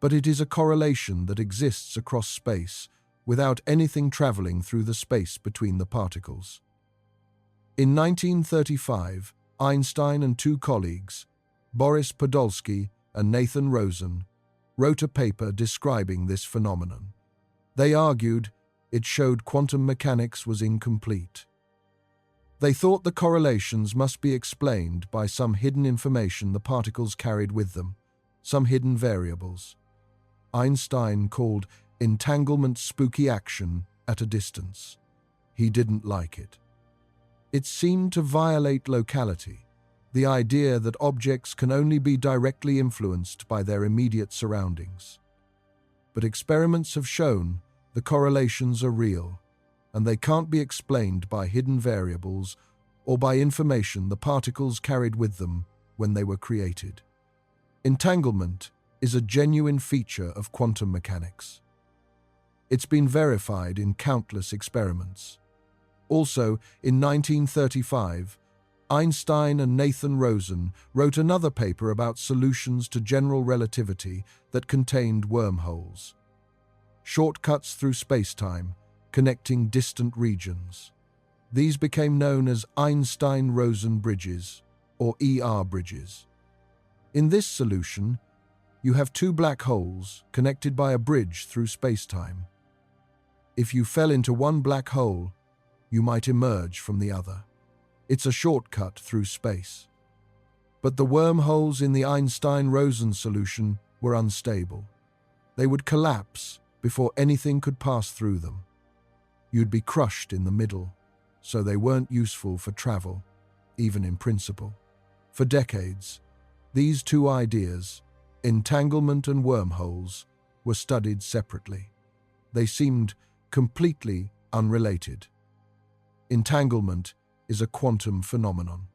But it is a correlation that exists across space without anything traveling through the space between the particles. In 1935, Einstein and two colleagues, Boris Podolsky and Nathan Rosen, wrote a paper describing this phenomenon. They argued it showed quantum mechanics was incomplete. They thought the correlations must be explained by some hidden information the particles carried with them, some hidden variables. Einstein called entanglement spooky action at a distance. He didn't like it. It seemed to violate locality, the idea that objects can only be directly influenced by their immediate surroundings. But experiments have shown the correlations are real, and they can't be explained by hidden variables or by information the particles carried with them when they were created. Entanglement is a genuine feature of quantum mechanics. It's been verified in countless experiments. Also, in 1935, Einstein and Nathan Rosen wrote another paper about solutions to general relativity that contained wormholes. Shortcuts through spacetime, connecting distant regions. These became known as Einstein-Rosen bridges, or ER bridges. In this solution, you have two black holes connected by a bridge through spacetime. If you fell into one black hole, you might emerge from the other. It's a shortcut through space. But the wormholes in the Einstein-Rosen solution were unstable. They would collapse before anything could pass through them. You'd be crushed in the middle, so they weren't useful for travel, even in principle. For decades, these two ideas, entanglement and wormholes, were studied separately. They seemed completely unrelated. Entanglement is a quantum phenomenon.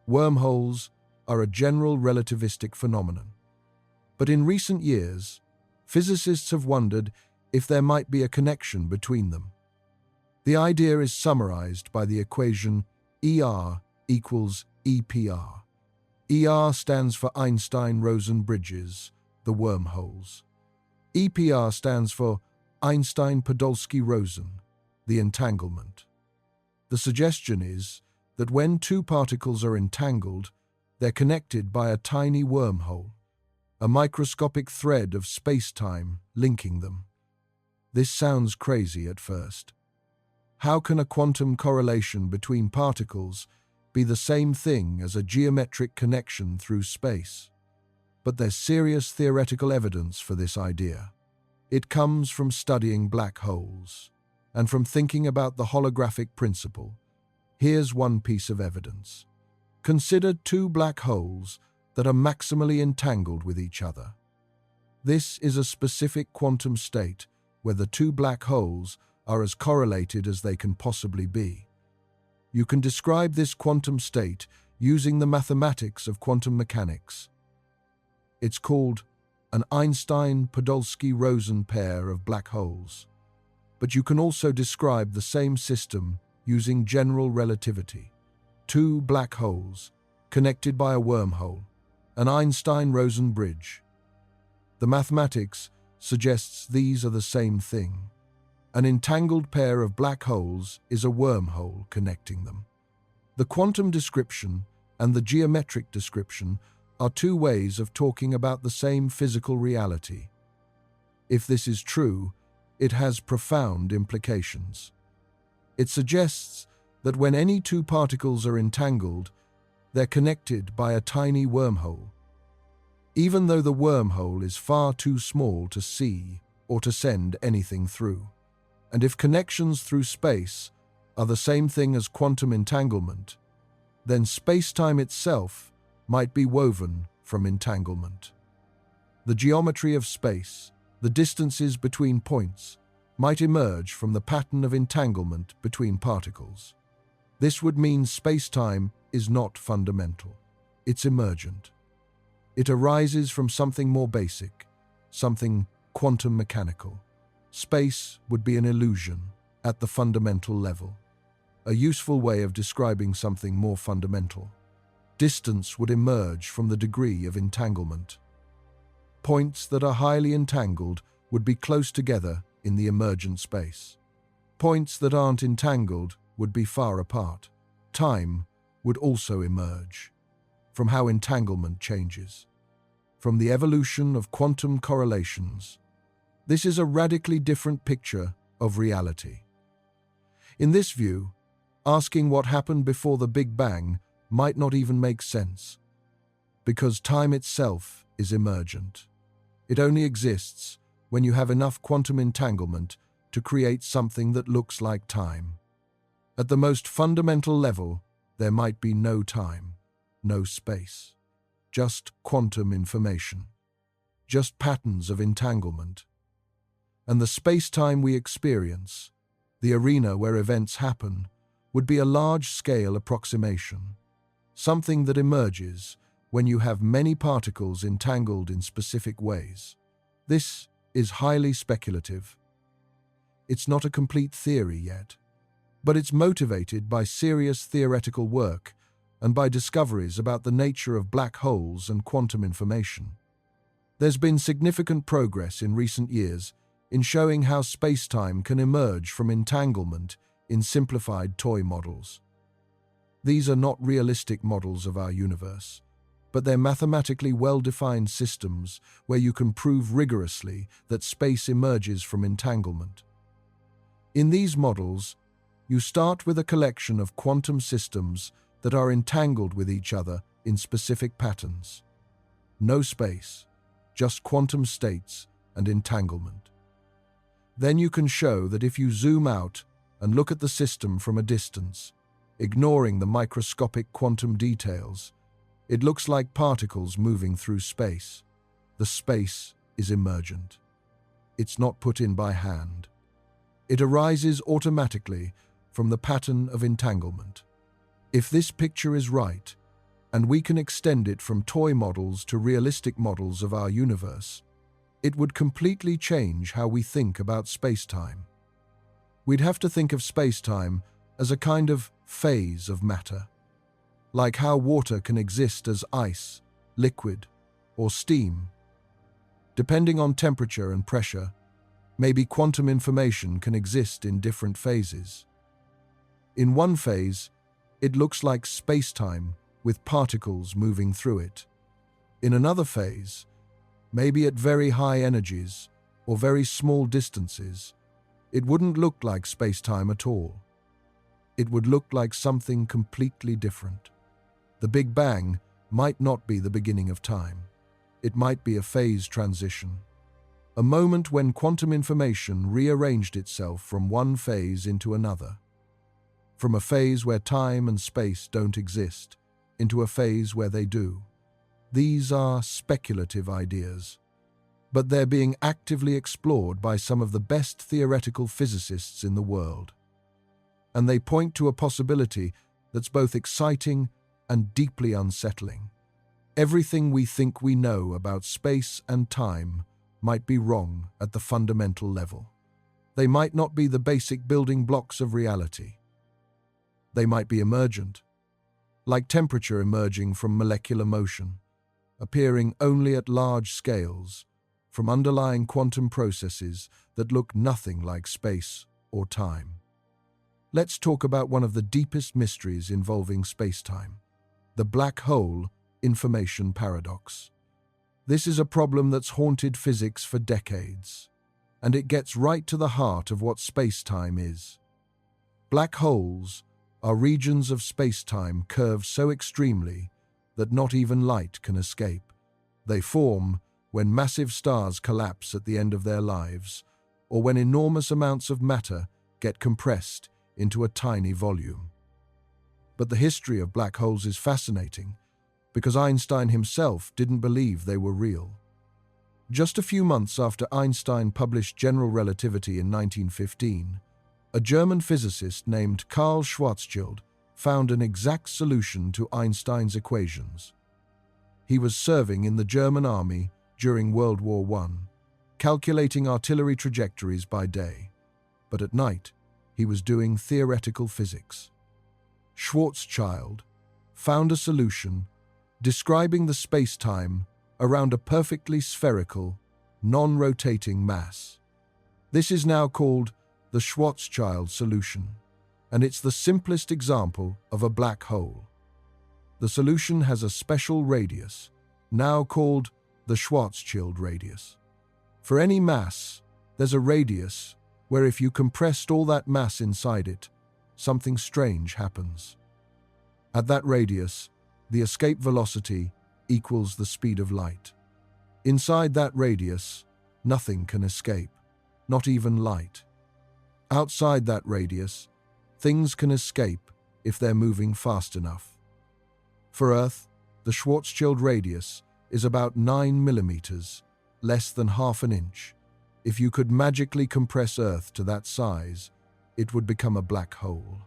Wormholes are a general relativistic phenomenon. But in recent years, physicists have wondered if there might be a connection between them. The idea is summarized by the equation ER equals EPR. ER stands for Einstein-Rosen bridges, the wormholes. EPR stands for Einstein-Podolsky-Rosen, the entanglement. The suggestion is that when two particles are entangled, they're connected by a tiny wormhole, a microscopic thread of space-time linking them. This sounds crazy at first. How can a quantum correlation between particles be the same thing as a geometric connection through space? But there's serious theoretical evidence for this idea. It comes from studying black holes and from thinking about the holographic principle. Here's one piece of evidence. Consider two black holes that are maximally entangled with each other. This is a specific quantum state where the two black holes are as correlated as they can possibly be. You can describe this quantum state using the mathematics of quantum mechanics. It's called an Einstein-Podolsky-Rosen pair of black holes. But you can also describe the same system using general relativity. Two black holes, connected by a wormhole, an Einstein-Rosen bridge. The mathematics suggests these are the same thing. An entangled pair of black holes is a wormhole connecting them. The quantum description and the geometric description are two ways of talking about the same physical reality. If this is true, it has profound implications. It suggests that when any two particles are entangled, they're connected by a tiny wormhole. Even though the wormhole is far too small to see or to send anything through. And if connections through space are the same thing as quantum entanglement, then space-time itself might be woven from entanglement. The geometry of space, the distances between points, might emerge from the pattern of entanglement between particles. This would mean space-time is not fundamental. It's emergent. It arises from something more basic, something quantum mechanical. Space would be an illusion at the fundamental level, a useful way of describing something more fundamental. Distance would emerge from the degree of entanglement. Points that are highly entangled would be close together in the emergent space. Points that aren't entangled would be far apart. Time would also emerge from how entanglement changes, from the evolution of quantum correlations. This is a radically different picture of reality. In this view, asking what happened before the Big Bang might not even make sense, because time itself is emergent. It only exists when you have enough quantum entanglement to create something that looks like time. At the most fundamental level, there might be no time, no space, just quantum information, just patterns of entanglement. And the space-time we experience, the arena where events happen, would be a large-scale approximation, something that emerges when you have many particles entangled in specific ways. This is highly speculative, It's not a complete theory yet, but it's motivated by serious theoretical work and by discoveries about the nature of black holes and quantum information. There's been significant progress in recent years in showing how spacetime can emerge from entanglement in simplified toy models. These are not realistic models of our universe, but they're mathematically well-defined systems where you can prove rigorously that space emerges from entanglement. In these models, you start with a collection of quantum systems that are entangled with each other in specific patterns. No space, just quantum states and entanglement. Then you can show that if you zoom out and look at the system from a distance, ignoring the microscopic quantum details, it looks like particles moving through space. The space is emergent. It's not put in by hand. It arises automatically from the pattern of entanglement. If this picture is right, and we can extend it from toy models to realistic models of our universe, it would completely change how we think about spacetime. We'd have to think of spacetime as a kind of phase of matter, like how water can exist as ice, liquid, or steam. Depending on temperature and pressure, maybe quantum information can exist in different phases. In one phase, it looks like spacetime with particles moving through it. In another phase, maybe at very high energies or very small distances, it wouldn't look like spacetime at all. It would look like something completely different. The Big Bang might not be the beginning of time. It might be a phase transition, a moment when quantum information rearranged itself from one phase into another, from a phase where time and space don't exist into a phase where they do. These are speculative ideas, but they're being actively explored by some of the best theoretical physicists in the world. And they point to a possibility that's both exciting and deeply unsettling. Everything we think we know about space and time might be wrong at the fundamental level. They might not be the basic building blocks of reality. They might be emergent, like temperature emerging from molecular motion, appearing only at large scales, from underlying quantum processes that look nothing like space or time. Let's talk about one of the deepest mysteries involving spacetime, the black hole information paradox. This is a problem that's haunted physics for decades, and it gets right to the heart of what spacetime is. Black holes are regions of spacetime curved so extremely that not even light can escape. They form when massive stars collapse at the end of their lives, or when enormous amounts of matter get compressed into a tiny volume. But the history of black holes is fascinating, because Einstein himself didn't believe they were real. Just a few months after Einstein published general relativity in 1915, a German physicist named Karl Schwarzschild found an exact solution to Einstein's equations. He was serving in the German army during World War I, calculating artillery trajectories by day, but at night he was doing theoretical physics. Schwarzschild found a solution describing the spacetime around a perfectly spherical, non-rotating mass. This is now called the Schwarzschild solution, and it's the simplest example of a black hole. The solution has a special radius, now called the Schwarzschild radius. For any mass, there's a radius where if you compressed all that mass inside it, something strange happens. At that radius, the escape velocity equals the speed of light. Inside that radius, nothing can escape, not even light. Outside that radius, things can escape if they're moving fast enough. For Earth, the Schwarzschild radius is about 9 millimeters, less than half an inch. If you could magically compress Earth to that size, it would become a black hole.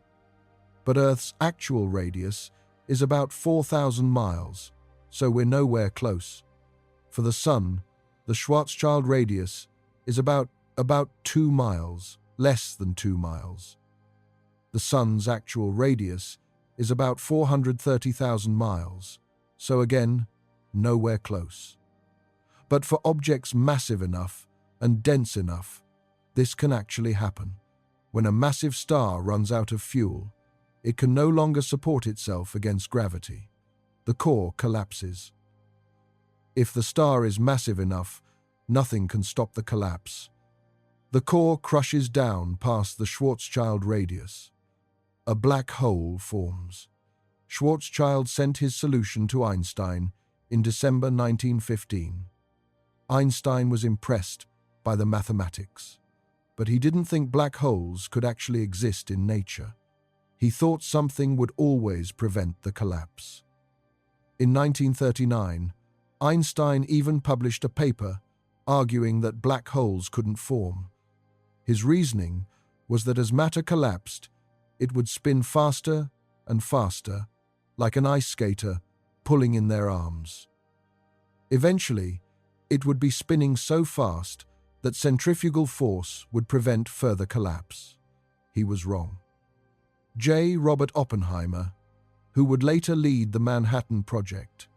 But Earth's actual radius is about 4,000 miles, so we're nowhere close. For the Sun, the Schwarzschild radius is about 2 miles, less than 2 miles. The Sun's actual radius is about 430,000 miles, so again, nowhere close. But for objects massive enough and dense enough, this can actually happen. When a massive star runs out of fuel, it can no longer support itself against gravity. The core collapses. If the star is massive enough, nothing can stop the collapse. The core crushes down past the Schwarzschild radius. A black hole forms. Schwarzschild sent his solution to Einstein in December 1915. Einstein was impressed by the mathematics, but he didn't think black holes could actually exist in nature. He thought something would always prevent the collapse. In 1939, Einstein even published a paper arguing that black holes couldn't form. His reasoning was that as matter collapsed, it would spin faster and faster, like an ice skater pulling in their arms. Eventually, it would be spinning so fast that centrifugal force would prevent further collapse. He was wrong. J. Robert Oppenheimer, who would later lead the Manhattan Project,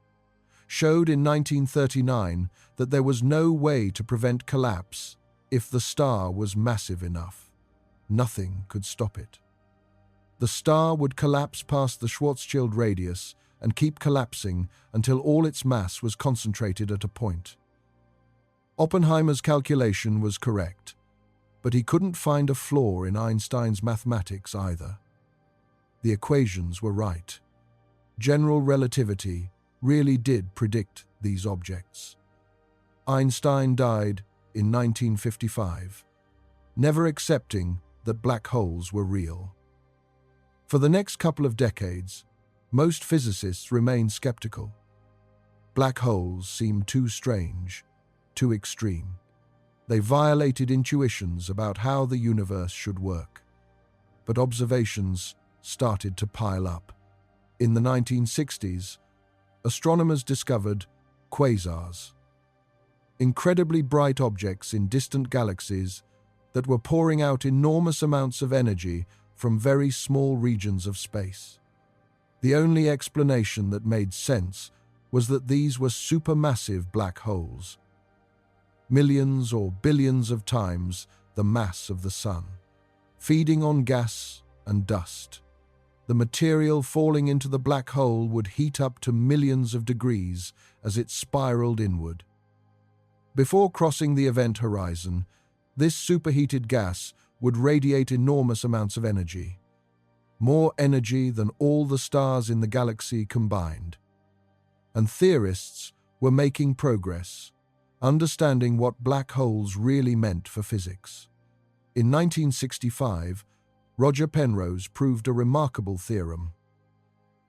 showed in 1939 that there was no way to prevent collapse if the star was massive enough. Nothing could stop it. The star would collapse past the Schwarzschild radius and keep collapsing until all its mass was concentrated at a point. Oppenheimer's calculation was correct, but he couldn't find a flaw in Einstein's mathematics either. The equations were right. General relativity really did predict these objects. Einstein died in 1955, never accepting that black holes were real. For the next couple of decades, most physicists remained skeptical. Black holes seemed too strange, too extreme. They violated intuitions about how the universe should work. But observations started to pile up. In the 1960s, astronomers discovered quasars, incredibly bright objects in distant galaxies that were pouring out enormous amounts of energy from very small regions of space. The only explanation that made sense was that these were supermassive black holes, millions or billions of times the mass of the Sun, feeding on gas and dust. The material falling into the black hole would heat up to millions of degrees as it spiraled inward. Before crossing the event horizon, this superheated gas would radiate enormous amounts of energy, more energy than all the stars in the galaxy combined. And theorists were making progress, understanding what black holes really meant for physics. In 1965, Roger Penrose proved a remarkable theorem.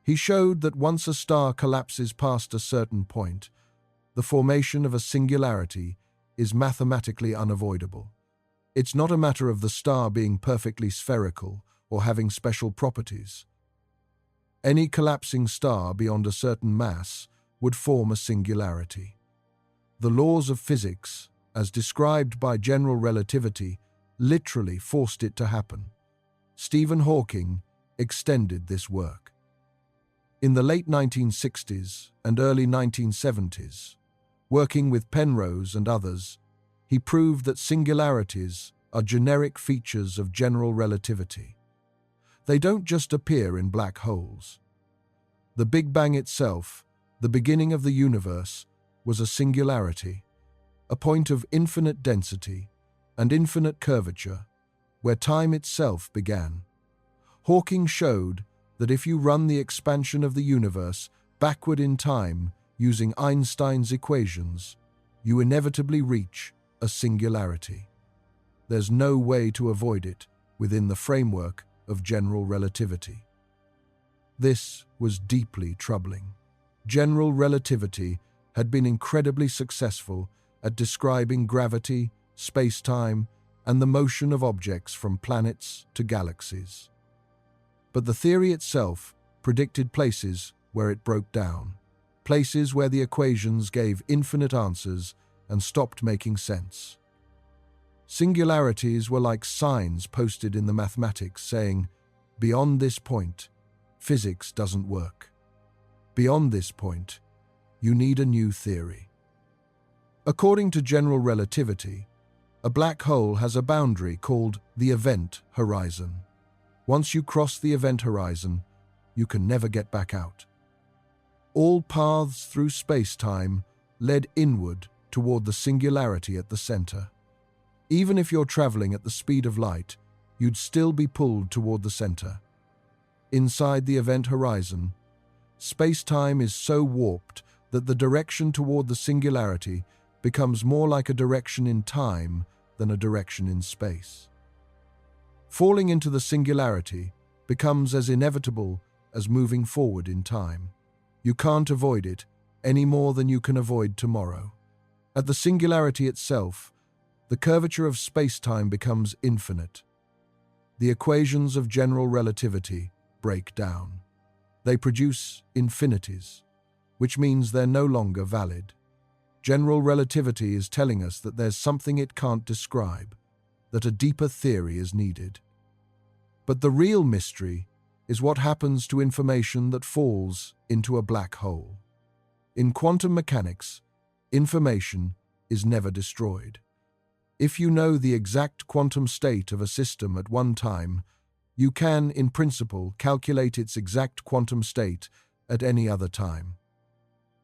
He showed that once a star collapses past a certain point, the formation of a singularity is mathematically unavoidable. It's not a matter of the star being perfectly spherical or having special properties. Any collapsing star beyond a certain mass would form a singularity. The laws of physics, as described by general relativity, literally forced it to happen. Stephen Hawking extended this work. In the late 1960s and early 1970s, working with Penrose and others, he proved that singularities are generic features of general relativity. They don't just appear in black holes. The Big Bang itself, the beginning of the universe, was a singularity, a point of infinite density and infinite curvature, where time itself began. Hawking showed that if you run the expansion of the universe backward in time using Einstein's equations, you inevitably reach a singularity. There's no way to avoid it within the framework of general relativity. This was deeply troubling. General relativity had been incredibly successful at describing gravity, space-time, and the motion of objects from planets to galaxies. But the theory itself predicted places where it broke down, places where the equations gave infinite answers and stopped making sense. Singularities were like signs posted in the mathematics saying, "Beyond this point, physics doesn't work. Beyond this point, you need a new theory." According to general relativity, a black hole has a boundary called the event horizon. Once you cross the event horizon, you can never get back out. All paths through space-time led inward toward the singularity at the center. Even if you're traveling at the speed of light, you'd still be pulled toward the center. Inside the event horizon, space-time is so warped that the direction toward the singularity becomes more like a direction in time than a direction in space. Falling into the singularity becomes as inevitable as moving forward in time. You can't avoid it any more than you can avoid tomorrow. At the singularity itself, the curvature of space-time becomes infinite. The equations of general relativity break down. They produce infinities, which means they're no longer valid. General relativity is telling us that there's something it can't describe, that a deeper theory is needed. But the real mystery is what happens to information that falls into a black hole. In quantum mechanics, information is never destroyed. If you know the exact quantum state of a system at one time, you can, in principle, calculate its exact quantum state at any other time.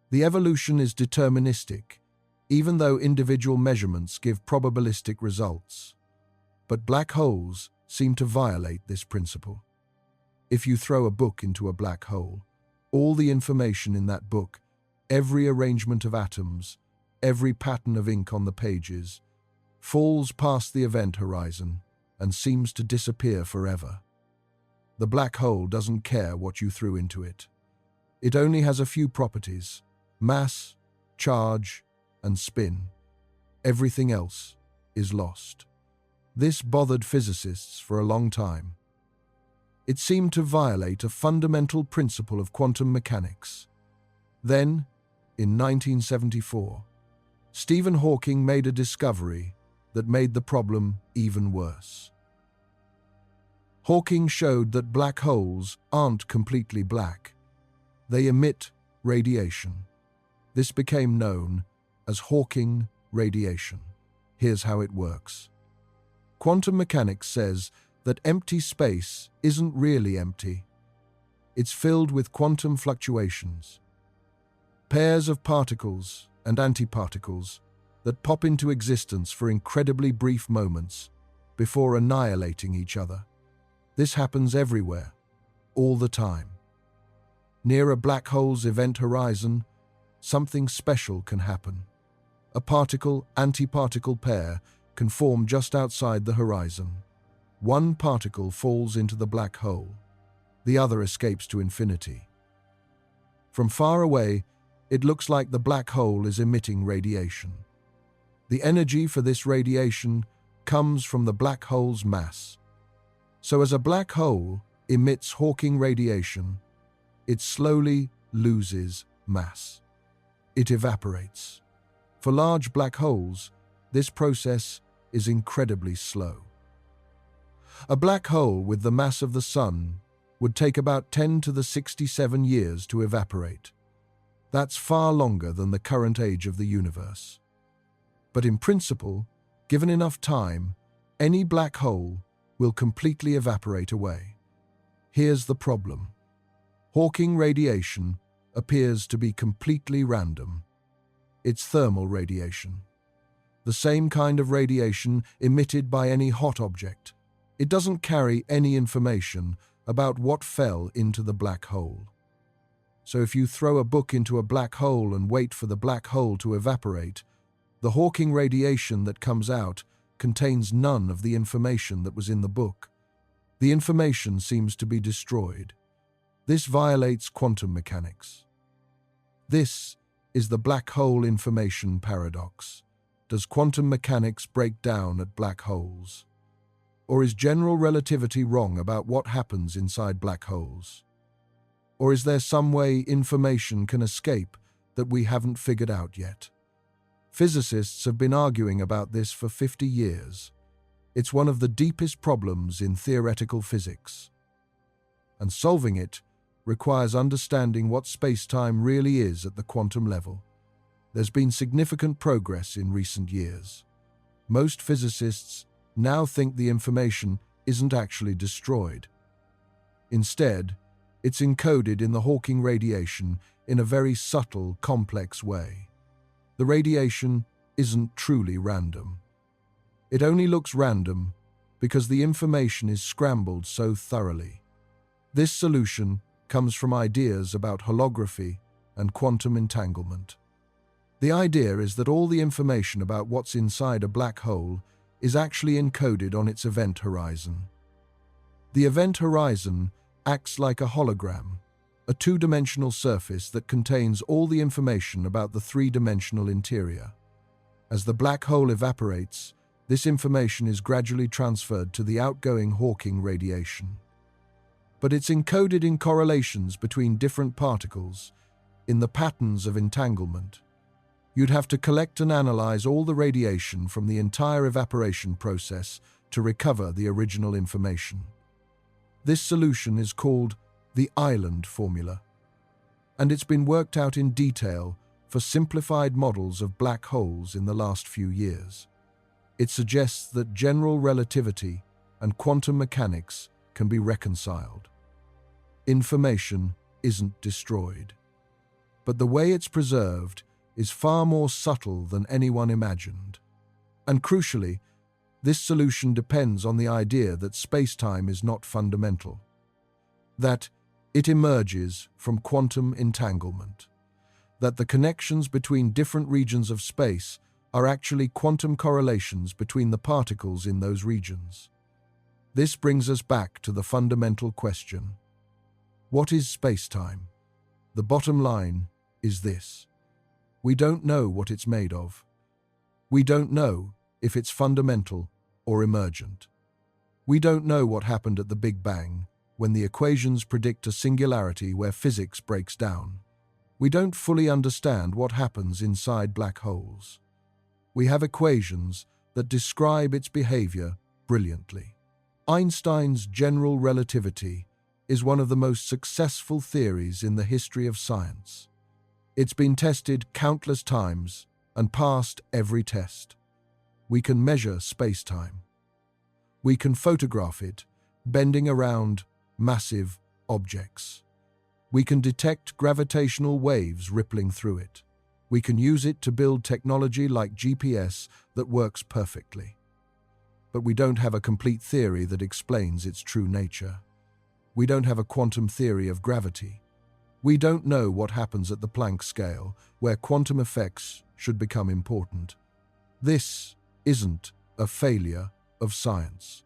The evolution is deterministic, even though individual measurements give probabilistic results. But black holes seem to violate this principle. If you throw a book into a black hole, all the information in that book, every arrangement of atoms, every pattern of ink on the pages, falls past the event horizon and seems to disappear forever. The black hole doesn't care what you threw into it. It only has a few properties: mass, charge, and spin. Everything else is lost. This bothered physicists for a long time. It seemed to violate a fundamental principle of quantum mechanics. Then, in 1974, Stephen Hawking made a discovery that made the problem even worse. Hawking showed that black holes aren't completely black. They emit radiation. This became known as Hawking radiation. Here's how it works. Quantum mechanics says that empty space isn't really empty. It's filled with quantum fluctuations. Pairs of particles and antiparticles that pop into existence for incredibly brief moments before annihilating each other. This happens everywhere, all the time. Near a black hole's event horizon, something special can happen. A particle-antiparticle pair can form just outside the horizon. One particle falls into the black hole. The other escapes to infinity. From far away, it looks like the black hole is emitting radiation. The energy for this radiation comes from the black hole's mass. So as a black hole emits Hawking radiation, it slowly loses mass. It evaporates. For large black holes, this process is incredibly slow. A black hole with the mass of the Sun would take about 10 to the 67 years to evaporate. That's far longer than the current age of the universe. But in principle, given enough time, any black hole will completely evaporate away. Here's the problem. Hawking radiation appears to be completely random. It's thermal radiation. The same kind of radiation emitted by any hot object. It doesn't carry any information about what fell into the black hole. So if you throw a book into a black hole and wait for the black hole to evaporate, the Hawking radiation that comes out contains none of the information that was in the book. The information seems to be destroyed. This violates quantum mechanics. This is the black hole information paradox. Does quantum mechanics break down at black holes? Or is general relativity wrong about what happens inside black holes? Or is there some way information can escape that we haven't figured out yet? Physicists have been arguing about this for 50 years. It's one of the deepest problems in theoretical physics. And solving it requires understanding what space-time really is at the quantum level. There's been significant progress in recent years. Most physicists now think the information isn't actually destroyed. Instead, it's encoded in the Hawking radiation in a very subtle, complex way. The radiation isn't truly random. It only looks random because the information is scrambled so thoroughly. This solution comes from ideas about holography and quantum entanglement. The idea is that all the information about what's inside a black hole is actually encoded on its event horizon. The event horizon acts like a hologram, a two-dimensional surface that contains all the information about the three-dimensional interior. As the black hole evaporates, this information is gradually transferred to the outgoing Hawking radiation. But it's encoded in correlations between different particles, in the patterns of entanglement. You'd have to collect and analyze all the radiation from the entire evaporation process to recover the original information. This solution is called the island formula, and it's been worked out in detail for simplified models of black holes in the last few years. It suggests that general relativity and quantum mechanics can be reconciled. Information isn't destroyed, but the way it's preserved is far more subtle than anyone imagined. And crucially, this solution depends on the idea that space-time is not fundamental, that it emerges from quantum entanglement, that the connections between different regions of space are actually quantum correlations between the particles in those regions. This brings us back to the fundamental question: what is space-time? The bottom line is this: we don't know what it's made of. We don't know if it's fundamental or emergent. We don't know what happened at the Big Bang, when the equations predict a singularity where physics breaks down. We don't fully understand what happens inside black holes. We have equations that describe its behavior brilliantly. Einstein's general relativity is one of the most successful theories in the history of science. It's been tested countless times and passed every test. We can measure space-time. We can photograph it, bending around massive objects. We can detect gravitational waves rippling through it. We can use it to build technology like GPS that works perfectly. But we don't have a complete theory that explains its true nature. We don't have a quantum theory of gravity. We don't know what happens at the Planck scale, where quantum effects should become important. This isn't a failure of science.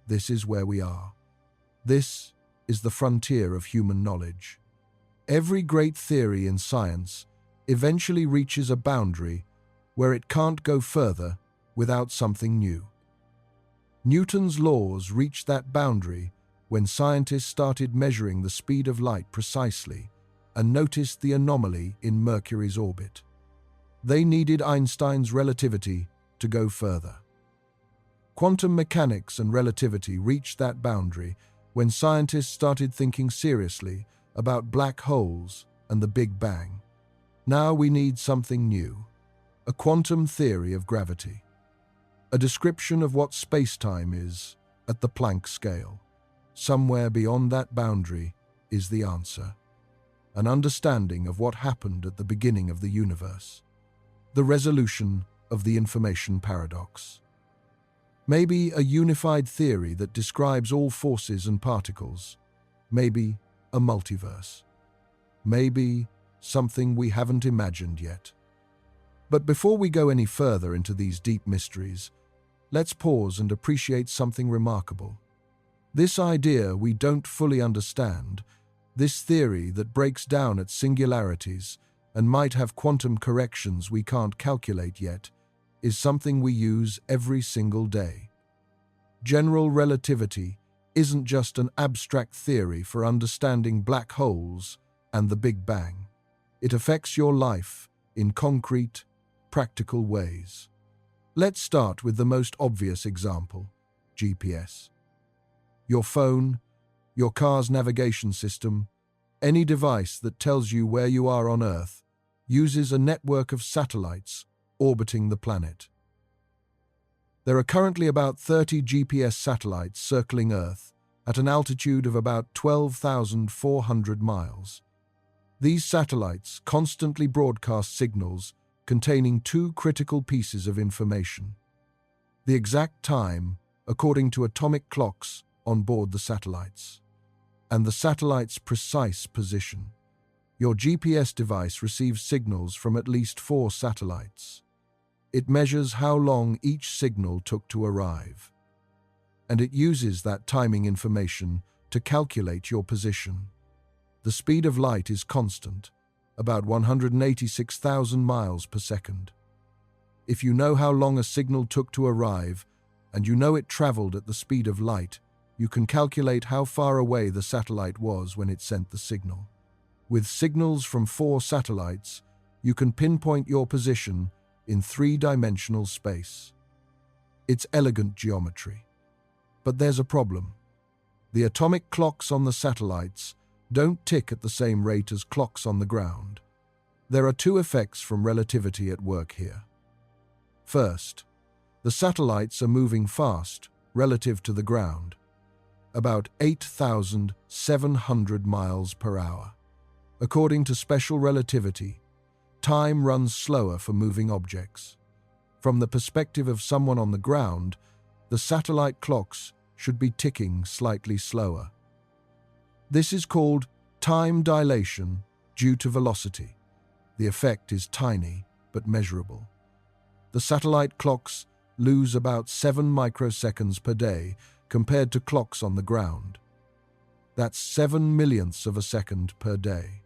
This is where we are. This is the frontier of human knowledge. Every great theory in science eventually reaches a boundary where it can't go further without something new. Newton's laws reached that boundary when scientists started measuring the speed of light precisely and noticed the anomaly in Mercury's orbit. They needed Einstein's relativity to go further. Quantum mechanics and relativity reached that boundary when scientists started thinking seriously about black holes and the Big Bang. Now we need something new, a quantum theory of gravity, a description of what space-time is at the Planck scale. Somewhere beyond that boundary is the answer, an understanding of what happened at the beginning of the universe, the resolution of the information paradox. Maybe a unified theory that describes all forces and particles, maybe a multiverse, maybe something we haven't imagined yet. But before we go any further into these deep mysteries, let's pause and appreciate something remarkable. This idea we don't fully understand, this theory that breaks down at singularities and might have quantum corrections we can't calculate yet, is something we use every single day. General relativity isn't just an abstract theory for understanding black holes and the Big Bang. It affects your life in concrete, practical ways. Let's start with the most obvious example, GPS. Your phone, your car's navigation system, any device that tells you where you are on Earth, uses a network of satellites orbiting the planet. There are currently about 30 GPS satellites circling Earth at an altitude of about 12,400 miles. These satellites constantly broadcast signals containing two critical pieces of information: the exact time, according to atomic clocks on board the satellites, and the satellite's precise position. Your GPS device receives signals from at least 4 satellites. It measures how long each signal took to arrive, and it uses that timing information to calculate your position. The speed of light is constant, about 186,000 miles per second. If you know how long a signal took to arrive, and you know it traveled at the speed of light, you can calculate how far away the satellite was when it sent the signal. With signals from 4 satellites, you can pinpoint your position in 3-dimensional space. It's elegant geometry. But there's a problem. The atomic clocks on the satellites don't tick at the same rate as clocks on the ground. There are 2 effects from relativity at work here. First, the satellites are moving fast relative to the ground, about 8,700 miles per hour. According to special relativity, time runs slower for moving objects. From the perspective of someone on the ground, the satellite clocks should be ticking slightly slower. This is called time dilation due to velocity. The effect is tiny but measurable. The satellite clocks lose about 7 microseconds per day compared to clocks on the ground. That's 7 millionths of a second per day.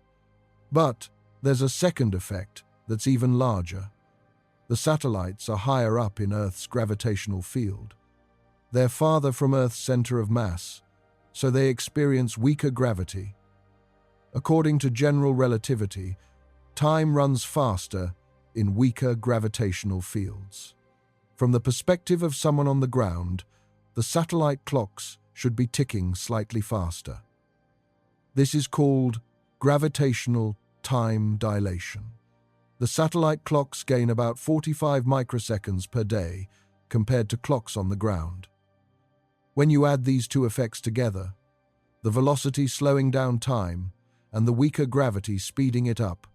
But there's a second effect that's even larger. The satellites are higher up in Earth's gravitational field. They're farther from Earth's center of mass, so they experience weaker gravity. According to general relativity, time runs faster in weaker gravitational fields. From the perspective of someone on the ground, the satellite clocks should be ticking slightly faster. This is called gravitational time dilation. The satellite clocks gain about 45 microseconds per day compared to clocks on the ground. When you add these 2 effects together, the velocity slowing down time and the weaker gravity speeding it up,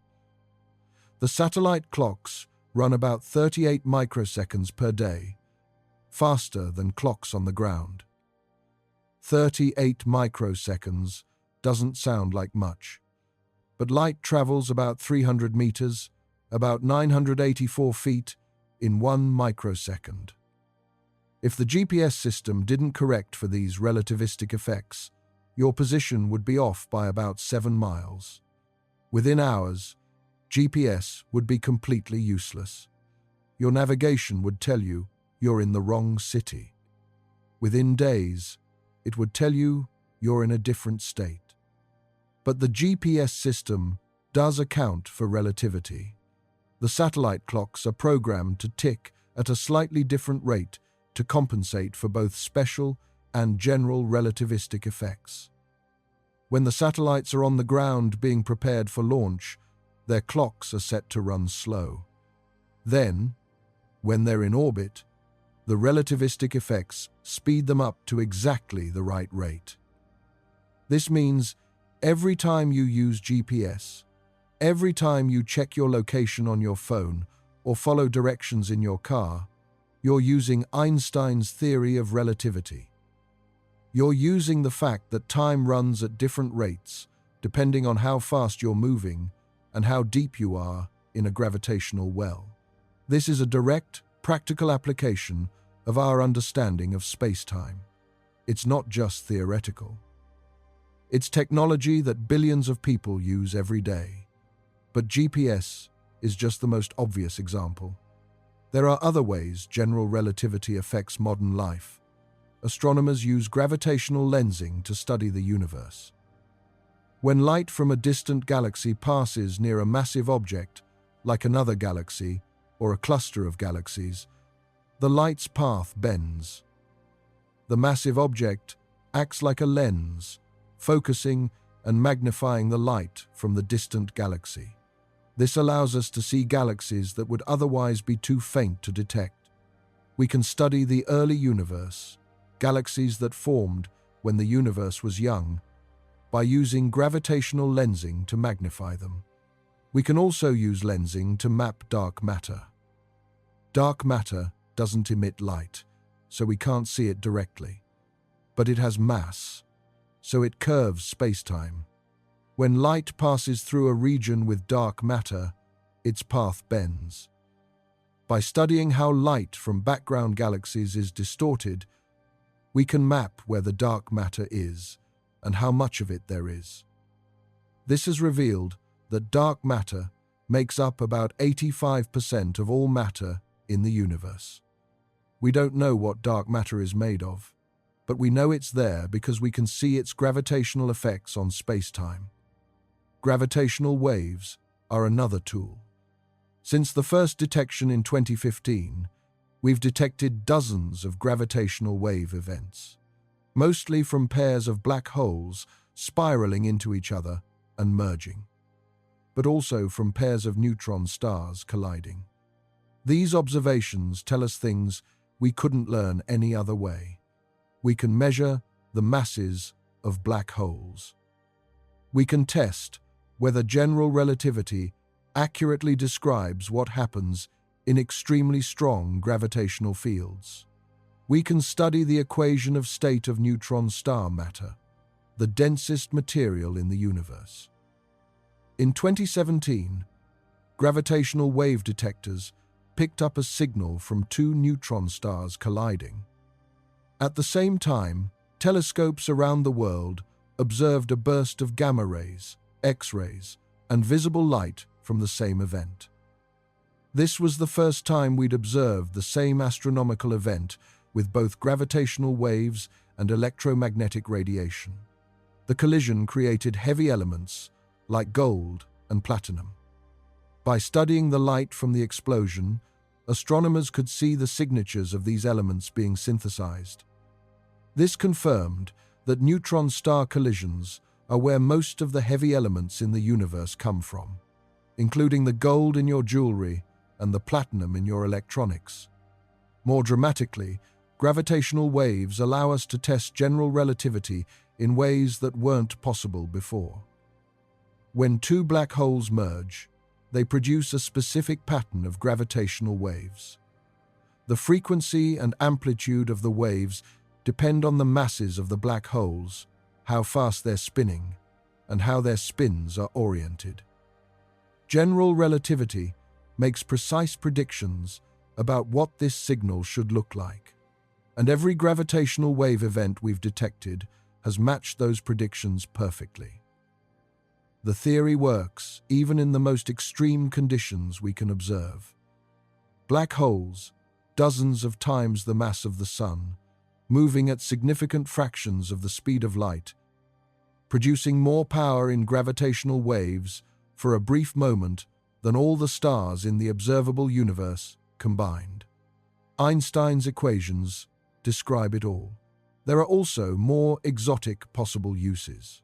the satellite clocks run about 38 microseconds per day, faster than clocks on the ground. 38 microseconds doesn't sound like much, but light travels about 300 meters, about 984 feet, in 1 microsecond. If the GPS system didn't correct for these relativistic effects, your position would be off by about 7 miles. Within hours, GPS would be completely useless. Your navigation would tell you you're in the wrong city. Within days, it would tell you you're in a different state. But the GPS system does account for relativity. The satellite clocks are programmed to tick at a slightly different rate to compensate for both special and general relativistic effects. When the satellites are on the ground being prepared for launch, their clocks are set to run slow. Then, when they're in orbit, the relativistic effects speed them up to exactly the right rate. This means every time you use GPS, every time you check your location on your phone or follow directions in your car, you're using Einstein's theory of relativity. You're using the fact that time runs at different rates depending on how fast you're moving and how deep you are in a gravitational well. This is a direct, practical application of our understanding of spacetime. It's not just theoretical. It's technology that billions of people use every day. But GPS is just the most obvious example. There are other ways general relativity affects modern life. Astronomers use gravitational lensing to study the universe. When light from a distant galaxy passes near a massive object, like another galaxy or a cluster of galaxies, the light's path bends. The massive object acts like a lens, focusing and magnifying the light from the distant galaxy. This allows us to see galaxies that would otherwise be too faint to detect. We can study the early universe, galaxies that formed when the universe was young, by using gravitational lensing to magnify them. We can also use lensing to map dark matter. Dark matter doesn't emit light, so we can't see it directly. But it has mass, so it curves space-time. When light passes through a region with dark matter, its path bends. By studying how light from background galaxies is distorted, we can map where the dark matter is and how much of it there is. This has revealed that dark matter makes up about 85% of all matter in the universe. We don't know what dark matter is made of, but we know it's there because we can see its gravitational effects on space-time. Gravitational waves are another tool. Since the first detection in 2015, we've detected dozens of gravitational wave events, mostly from pairs of black holes spiraling into each other and merging, but also from pairs of neutron stars colliding. These observations tell us things we couldn't learn any other way. We can measure the masses of black holes. We can test whether general relativity accurately describes what happens in extremely strong gravitational fields. We can study the equation of state of neutron star matter, the densest material in the universe. In 2017, gravitational wave detectors picked up a signal from two neutron stars colliding. At the same time, telescopes around the world observed a burst of gamma rays, X-rays, and visible light from the same event. This was the first time we'd observed the same astronomical event with both gravitational waves and electromagnetic radiation. The collision created heavy elements like gold and platinum. By studying the light from the explosion, astronomers could see the signatures of these elements being synthesized. This confirmed that neutron star collisions are where most of the heavy elements in the universe come from, including the gold in your jewelry and the platinum in your electronics. More dramatically, gravitational waves allow us to test general relativity in ways that weren't possible before. When two black holes merge, they produce a specific pattern of gravitational waves. The frequency and amplitude of the waves depend on the masses of the black holes, how fast they're spinning, and how their spins are oriented. General relativity makes precise predictions about what this signal should look like, and every gravitational wave event we've detected has matched those predictions perfectly. The theory works even in the most extreme conditions we can observe. Black holes, dozens of times the mass of the Sun, moving at significant fractions of the speed of light, producing more power in gravitational waves for a brief moment than all the stars in the observable universe combined. Einstein's equations describe it all. There are also more exotic possible uses.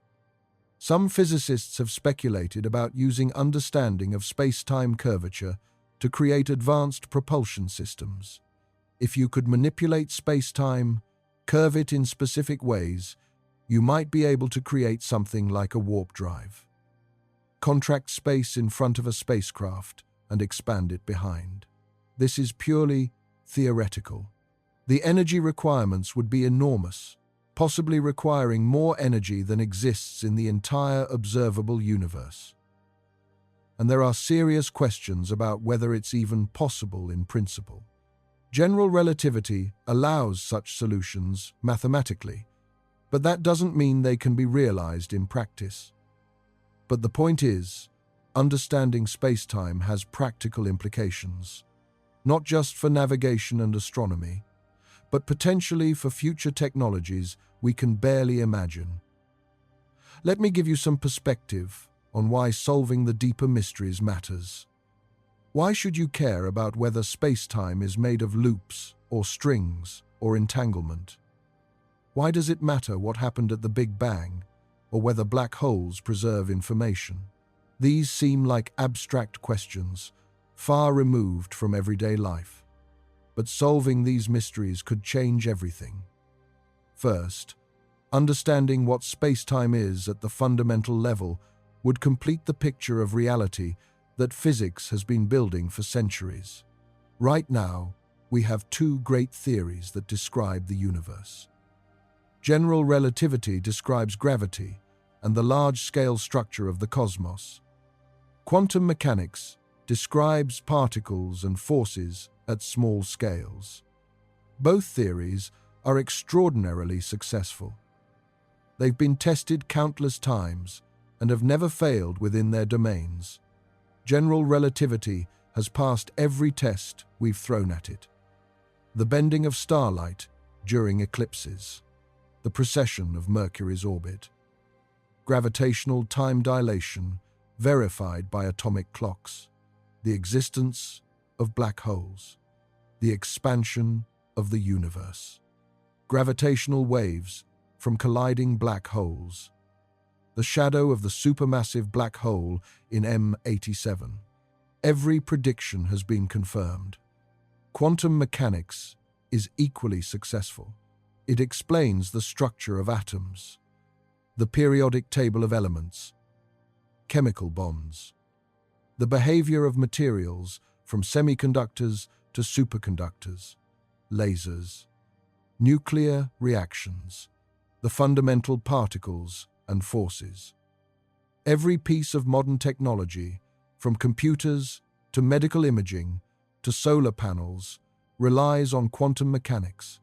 Some physicists have speculated about using understanding of space-time curvature to create advanced propulsion systems. If you could manipulate space-time, curve it in specific ways, you might be able to create something like a warp drive. Contract space in front of a spacecraft and expand it behind. This is purely theoretical. The energy requirements would be enormous, possibly requiring more energy than exists in the entire observable universe. And there are serious questions about whether it's even possible in principle. General relativity allows such solutions mathematically, but that doesn't mean they can be realized in practice. But the point is, understanding space-time has practical implications, not just for navigation and astronomy, but potentially for future technologies we can barely imagine. Let me give you some perspective on why solving the deeper mysteries matters. Why should you care about whether space-time is made of loops or strings or entanglement? Why does it matter what happened at the Big Bang or whether black holes preserve information? These seem like abstract questions, far removed from everyday life. But solving these mysteries could change everything. First, understanding what space-time is at the fundamental level would complete the picture of reality that physics has been building for centuries. Right now, we have two great theories that describe the universe. General relativity describes gravity and the large-scale structure of the cosmos. Quantum mechanics describes particles and forces at small scales. Both theories are extraordinarily successful. They've been tested countless times and have never failed within their domains. General relativity has passed every test we've thrown at it. The bending of starlight during eclipses, the precession of Mercury's orbit, gravitational time dilation verified by atomic clocks, the existence of black holes, the expansion of the universe, gravitational waves from colliding black holes, the shadow of the supermassive black hole in M87. Every prediction has been confirmed. Quantum mechanics is equally successful. It explains the structure of atoms, the periodic table of elements, chemical bonds, the behavior of materials from semiconductors to superconductors, lasers, nuclear reactions, the fundamental particles and forces. Every piece of modern technology, from computers to medical imaging to solar panels, relies on quantum mechanics.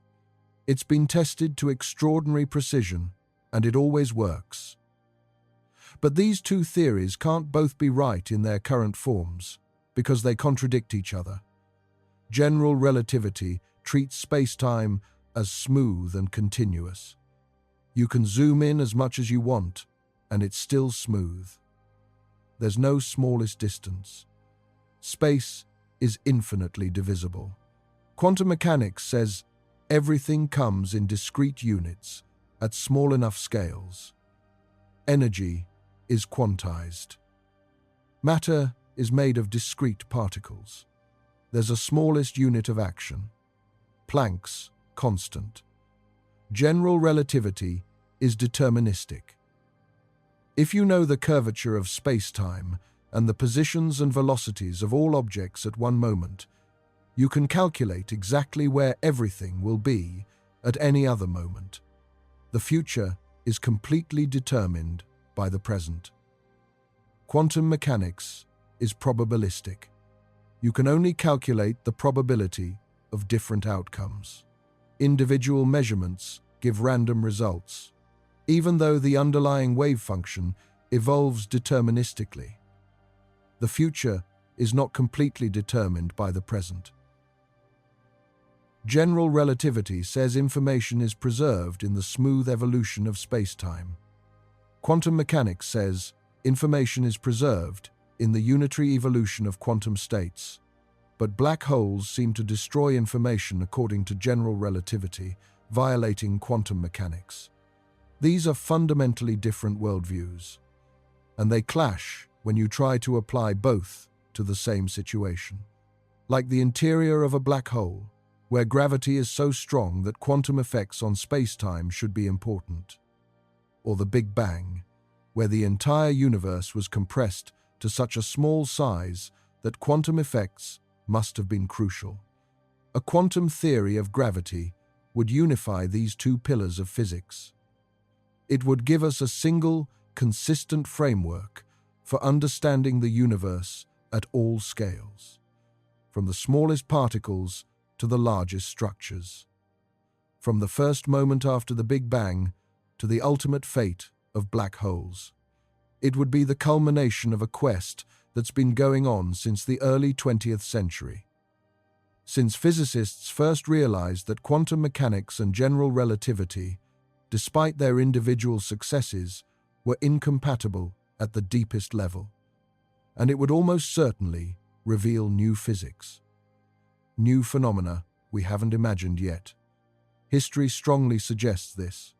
It's been tested to extraordinary precision, and it always works. But these two theories can't both be right in their current forms, because they contradict each other. General relativity treats space-time as smooth and continuous. You can zoom in as much as you want, and it's still smooth. There's no smallest distance. Space is infinitely divisible. Quantum mechanics says everything comes in discrete units at small enough scales. Energy is quantized. Matter is made of discrete particles. There's a smallest unit of action, Planck's constant. General relativity is deterministic. If you know the curvature of space-time and the positions and velocities of all objects at one moment, you can calculate exactly where everything will be at any other moment. The future is completely determined by the present. Quantum mechanics is probabilistic. You can only calculate the probability of different outcomes. Individual measurements give random results, even though the underlying wave function evolves deterministically. The future is not completely determined by the present. General relativity says information is preserved in the smooth evolution of space-time. Quantum mechanics says information is preserved in the unitary evolution of quantum states. But black holes seem to destroy information according to general relativity, violating quantum mechanics. These are fundamentally different worldviews, and they clash when you try to apply both to the same situation. Like the interior of a black hole, where gravity is so strong that quantum effects on space-time should be important. Or the Big Bang, where the entire universe was compressed to such a small size that quantum effects must have been crucial. A quantum theory of gravity would unify these two pillars of physics. It would give us a single, consistent framework for understanding the universe at all scales, from the smallest particles to the largest structures, from the first moment after the Big Bang to the ultimate fate of black holes. It would be the culmination of a quest that's been going on since the early 20th century. Since physicists first realized that quantum mechanics and general relativity, despite their individual successes, were incompatible at the deepest level. And it would almost certainly reveal new physics, new phenomena we haven't imagined yet. History strongly suggests this.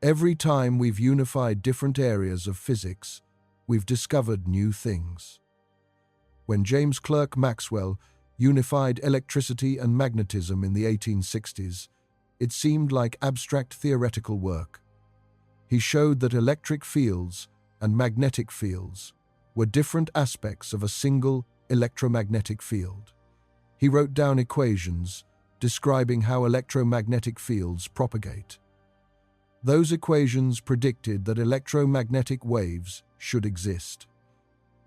Every time we've unified different areas of physics, we've discovered new things. When James Clerk Maxwell unified electricity and magnetism in the 1860s, it seemed like abstract theoretical work. He showed that electric fields and magnetic fields were different aspects of a single electromagnetic field. He wrote down equations describing how electromagnetic fields propagate. Those equations predicted that electromagnetic waves should exist.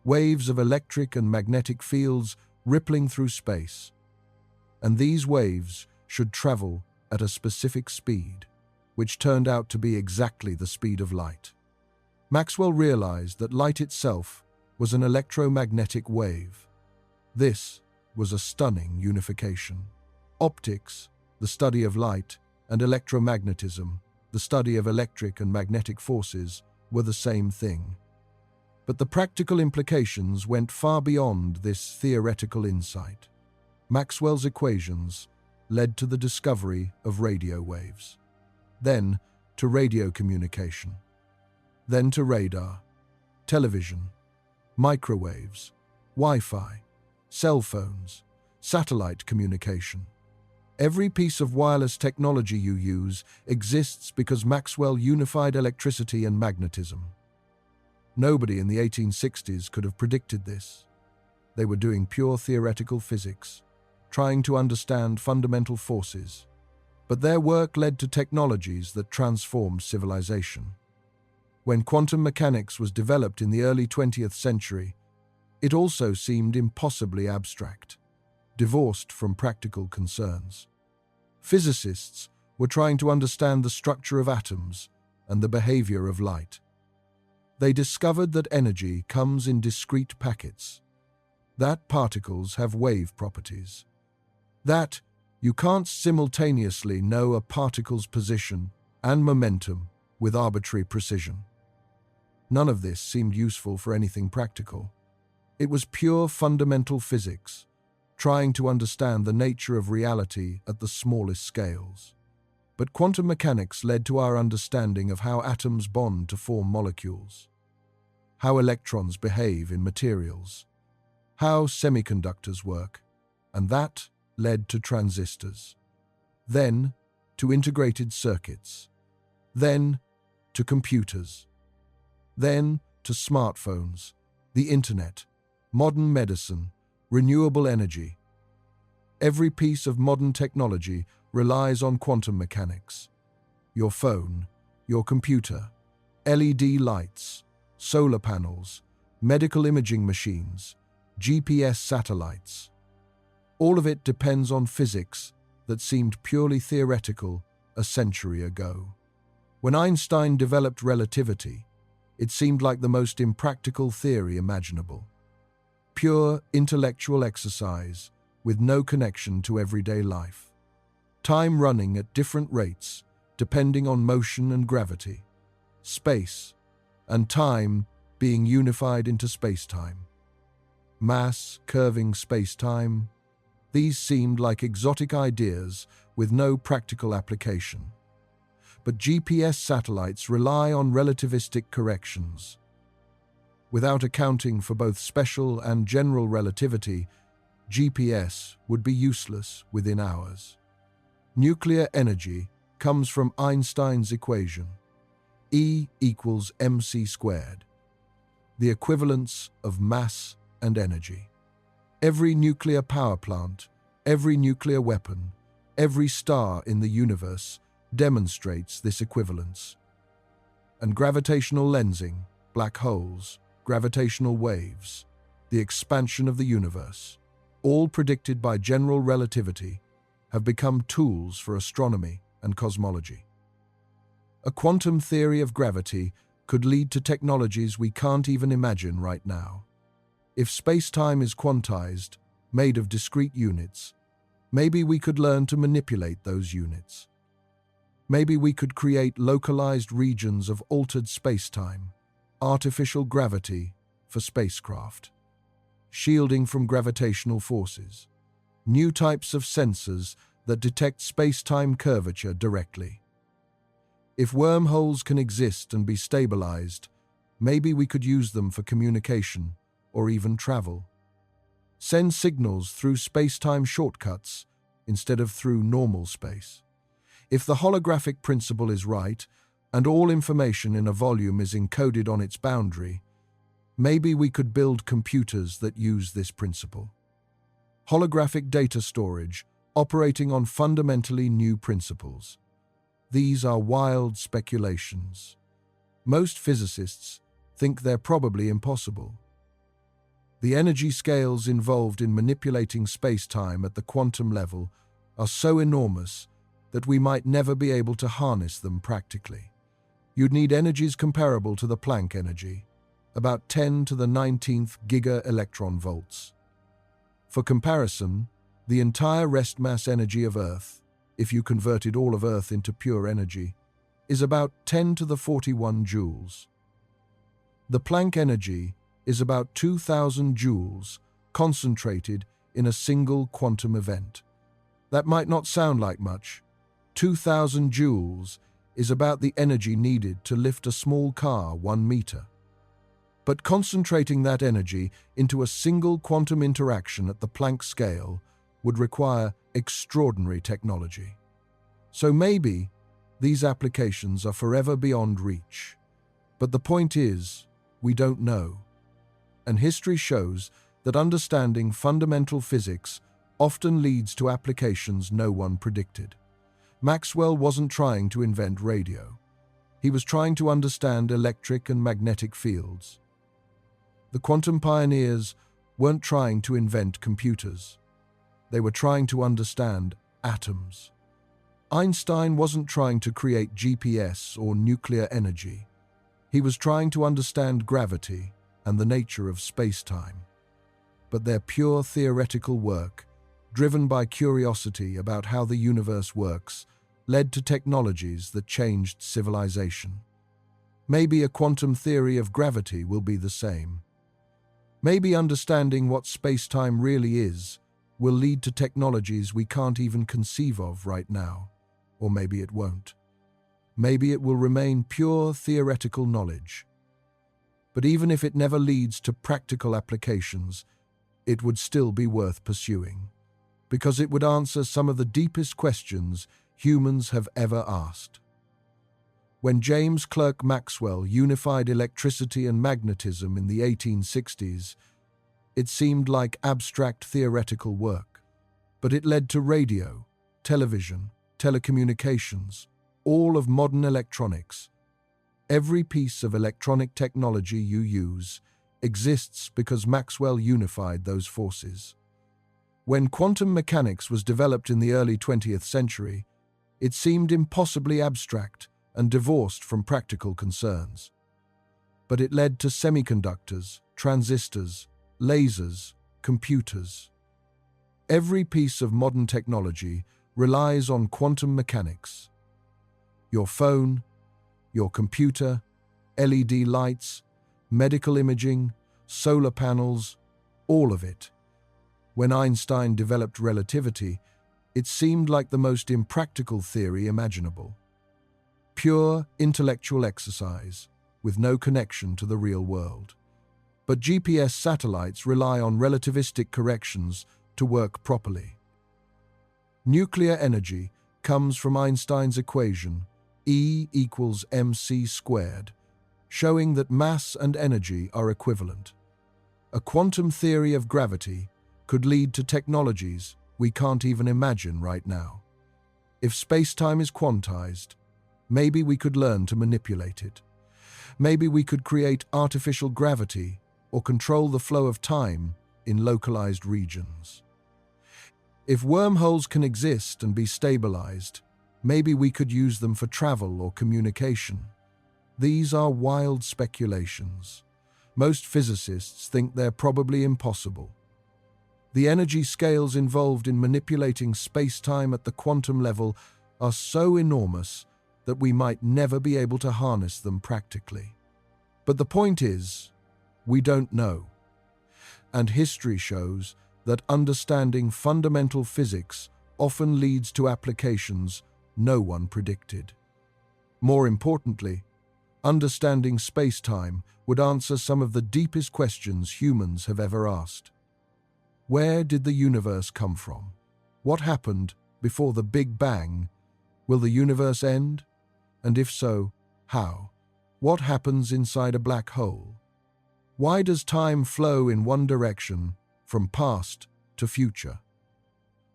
Waves of electric and magnetic fields rippling through space. And these waves should travel at a specific speed, which turned out to be exactly the speed of light. Maxwell realized that light itself was an electromagnetic wave. This was a stunning unification. Optics, the study of light, and electromagnetism, the study of electric and magnetic forces, were the same thing. But the practical implications went far beyond this theoretical insight. Maxwell's equations led to the discovery of radio waves, then to radio communication, then to radar, television, microwaves, Wi-Fi, cell phones, satellite communication. Every piece of wireless technology you use exists because Maxwell unified electricity and magnetism. Nobody in the 1860s could have predicted this. They were doing pure theoretical physics, trying to understand fundamental forces. But their work led to technologies that transformed civilization. When quantum mechanics was developed in the early 20th century, it also seemed impossibly abstract, divorced from practical concerns. Physicists were trying to understand the structure of atoms and the behavior of light. They discovered that energy comes in discrete packets, that particles have wave properties, that you can't simultaneously know a particle's position and momentum with arbitrary precision. None of this seemed useful for anything practical. It was pure fundamental physics, trying to understand the nature of reality at the smallest scales. But quantum mechanics led to our understanding of how atoms bond to form molecules, how electrons behave in materials, how semiconductors work, and that led to transistors, then to integrated circuits, then to computers, then to smartphones, the internet, modern medicine, renewable energy. Every piece of modern technology relies on quantum mechanics. Your phone, your computer, LED lights, solar panels, medical imaging machines, GPS satellites. All of it depends on physics that seemed purely theoretical a century ago. When Einstein developed relativity, it seemed like the most impractical theory imaginable. Pure intellectual exercise with no connection to everyday life. Time running at different rates depending on motion and gravity. Space and time being unified into spacetime. Mass curving spacetime. These seemed like exotic ideas with no practical application. But GPS satellites rely on relativistic corrections. Without accounting for both special and general relativity, GPS would be useless within hours. Nuclear energy comes from Einstein's equation, E equals mc squared, the equivalence of mass and energy. Every nuclear power plant, every nuclear weapon, every star in the universe demonstrates this equivalence. And gravitational lensing, black holes, gravitational waves, the expansion of the universe, all predicted by general relativity, have become tools for astronomy and cosmology. A quantum theory of gravity could lead to technologies we can't even imagine right now. If space-time is quantized, made of discrete units, maybe we could learn to manipulate those units. Maybe we could create localized regions of altered space-time, artificial gravity for spacecraft. shielding from gravitational forces. New types of sensors that detect space-time curvature directly. If wormholes can exist and be stabilized, maybe we could use them for communication or even travel. Send signals through space-time shortcuts instead of through normal space. If the holographic principle is right, and all information in a volume is encoded on its boundary, maybe we could build computers that use this principle. Holographic data storage operating on fundamentally new principles. These are wild speculations. Most physicists think they're probably impossible. The energy scales involved in manipulating space-time at the quantum level are so enormous that we might never be able to harness them practically. You'd need energies comparable to the Planck energy, about 10 to the 19th giga-electron volts. For comparison, the entire rest mass energy of Earth, if you converted all of Earth into pure energy, is about 10 to the 41 joules. The Planck energy is about 2,000 joules concentrated in a single quantum event. That might not sound like much. 2,000 joules is about the energy needed to lift a small car 1 meter. But concentrating that energy into a single quantum interaction at the Planck scale would require extraordinary technology. So maybe these applications are forever beyond reach. But the point is, we don't know. And history shows that understanding fundamental physics often leads to applications no one predicted. Maxwell wasn't trying to invent radio. He was trying to understand electric and magnetic fields. The quantum pioneers weren't trying to invent computers. They were trying to understand atoms. Einstein wasn't trying to create GPS or nuclear energy. He was trying to understand gravity and the nature of space-time. But their pure theoretical work, driven by curiosity about how the universe works, led to technologies that changed civilization. Maybe a quantum theory of gravity will be the same. Maybe understanding what space-time really is will lead to technologies we can't even conceive of right now. Or maybe it won't. Maybe it will remain pure theoretical knowledge. But even if it never leads to practical applications, it would still be worth pursuing, because it would answer some of the deepest questions humans have ever asked. When James Clerk Maxwell unified electricity and magnetism in the 1860s, it seemed like abstract theoretical work. But it led to radio, television, telecommunications, all of modern electronics. Every piece of electronic technology you use exists because Maxwell unified those forces. When quantum mechanics was developed in the early 20th century, it seemed impossibly abstract and divorced from practical concerns. But it led to semiconductors, transistors, lasers, computers. Every piece of modern technology relies on quantum mechanics. Your phone, your computer, LED lights, medical imaging, solar panels, all of it. When Einstein developed relativity, it seemed like the most impractical theory imaginable. Pure intellectual exercise, with no connection to the real world. But GPS satellites rely on relativistic corrections to work properly. Nuclear energy comes from Einstein's equation, E equals mc squared, showing that mass and energy are equivalent. A quantum theory of gravity could lead to technologies we can't even imagine right now. If space-time is quantized, maybe we could learn to manipulate it. Maybe we could create artificial gravity or control the flow of time in localized regions. If wormholes can exist and be stabilized, maybe we could use them for travel or communication. These are wild speculations. Most physicists think they're probably impossible. The energy scales involved in manipulating space-time at the quantum level are so enormous that we might never be able to harness them practically. But the point is, we don't know. And history shows that understanding fundamental physics often leads to applications no one predicted. More importantly, understanding space-time would answer some of the deepest questions humans have ever asked. Where did the universe come from? What happened before the Big Bang? Will the universe end? And if so, how? What happens inside a black hole? Why does time flow in one direction, from past to future?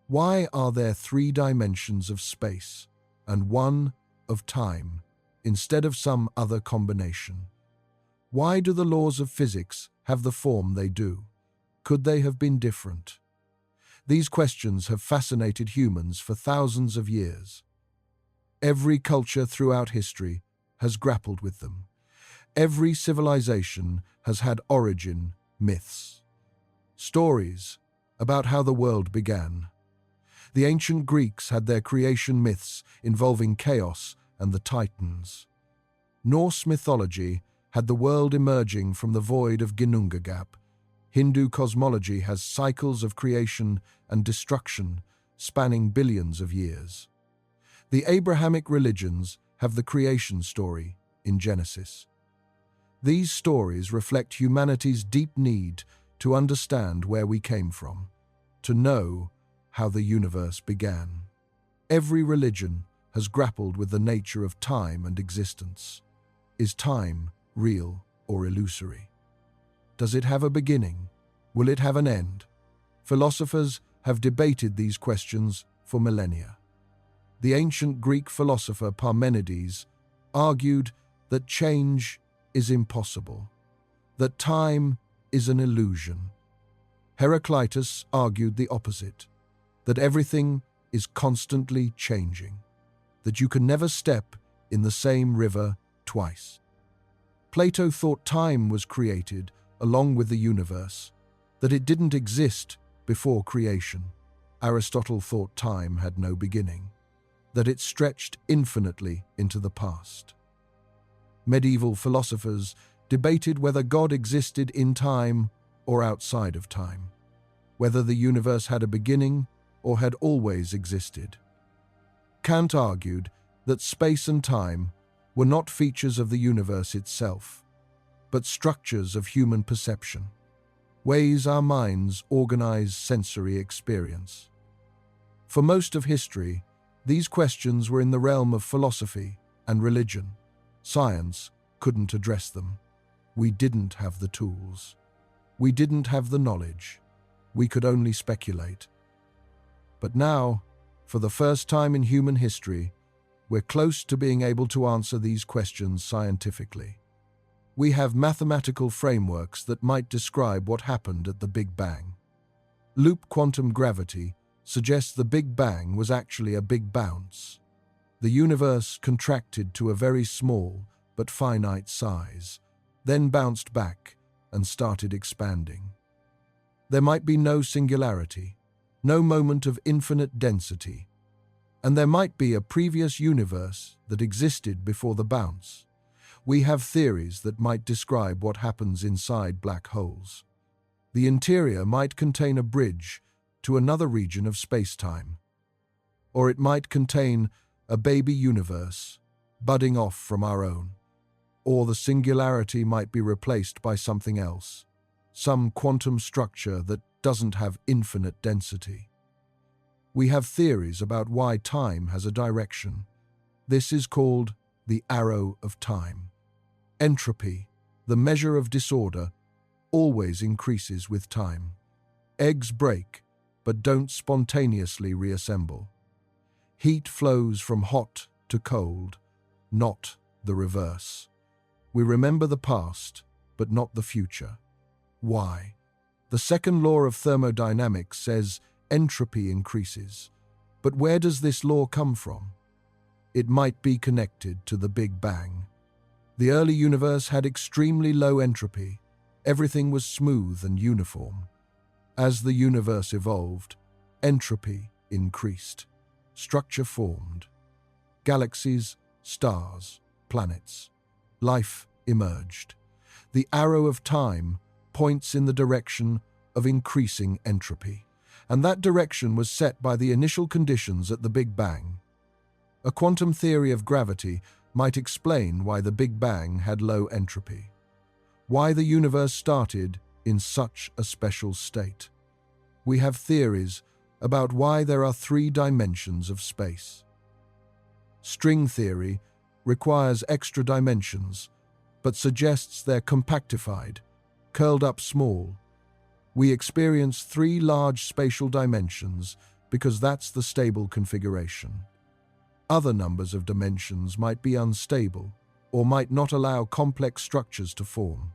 Why are there 3 dimensions of space and 1 of time instead of some other combination? Why do the laws of physics have the form they do? Could they have been different? These questions have fascinated humans for thousands of years. Every culture throughout history has grappled with them. Every civilization has had origin myths, stories about how the world began. The ancient Greeks had their creation myths involving chaos and the Titans. Norse mythology had the world emerging from the void of Ginnungagap. Hindu cosmology has cycles of creation and destruction spanning billions of years. The Abrahamic religions have the creation story in Genesis. These stories reflect humanity's deep need to understand where we came from, to know how the universe began. Every religion has grappled with the nature of time and existence. Is time real or illusory? Does it have a beginning? Will it have an end? Philosophers have debated these questions for millennia. The ancient Greek philosopher Parmenides argued that change is impossible, that time is an illusion. Heraclitus argued the opposite, that everything is constantly changing, that you can never step in the same river twice. Plato thought time was created along with the universe, that it didn't exist before creation. Aristotle thought time had no beginning, that it stretched infinitely into the past. Medieval philosophers debated whether God existed in time or outside of time, whether the universe had a beginning or had always existed. Kant argued that space and time were not features of the universe itself, but structures of human perception, ways our minds organize sensory experience. For most of history, these questions were in the realm of philosophy and religion. Science couldn't address them. We didn't have the tools. We didn't have the knowledge. We could only speculate. But now, for the first time in human history, we're close to being able to answer these questions scientifically. We have mathematical frameworks that might describe what happened at the Big Bang. Loop quantum gravity suggests the Big Bang was actually a big bounce. The universe contracted to a very small but finite size, then bounced back and started expanding. There might be no singularity, no moment of infinite density, and there might be a previous universe that existed before the bounce. We have theories that might describe what happens inside black holes. The interior might contain a bridge to another region of space-time, or it might contain a baby universe budding off from our own, or the singularity might be replaced by something else, some quantum structure that doesn't have infinite density. We have theories about why time has a direction. This is called the arrow of time. Entropy, the measure of disorder, always increases with time. Eggs break, but don't spontaneously reassemble. Heat flows from hot to cold, not the reverse. We remember the past, but not the future. Why? The second law of thermodynamics says entropy increases. But where does this law come from? It might be connected to the Big Bang. The early universe had extremely low entropy. Everything was smooth and uniform. As the universe evolved, entropy increased. Structure formed. Galaxies, stars, planets. Life emerged. The arrow of time points in the direction of increasing entropy, and that direction was set by the initial conditions at the Big Bang. A quantum theory of gravity might explain why the Big Bang had low entropy, why the universe started in such a special state. We have theories about why there are 3 dimensions of space. String theory requires extra dimensions, but suggests they're compactified, curled up small. We experience 3 large spatial dimensions because that's the stable configuration. Other numbers of dimensions might be unstable or might not allow complex structures to form.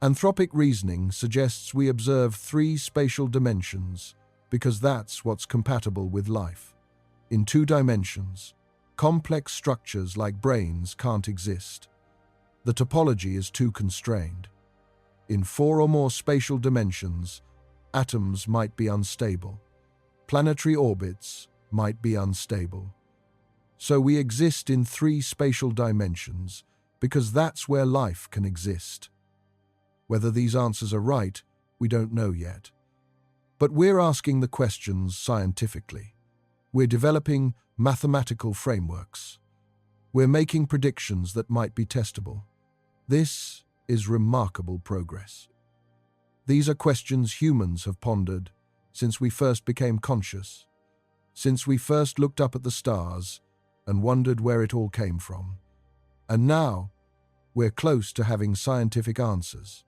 Anthropic reasoning suggests we observe 3 spatial dimensions because that's what's compatible with life. In 2 dimensions, complex structures like brains can't exist. The topology is too constrained. In 4 or more spatial dimensions, atoms might be unstable. Planetary orbits might be unstable. So we exist in 3 spatial dimensions because that's where life can exist. Whether these answers are right, we don't know yet. But we're asking the questions scientifically. We're developing mathematical frameworks. We're making predictions that might be testable. This is remarkable progress. These are questions humans have pondered since we first became conscious, since we first looked up at the stars and wondered where it all came from. And now, we're close to having scientific answers.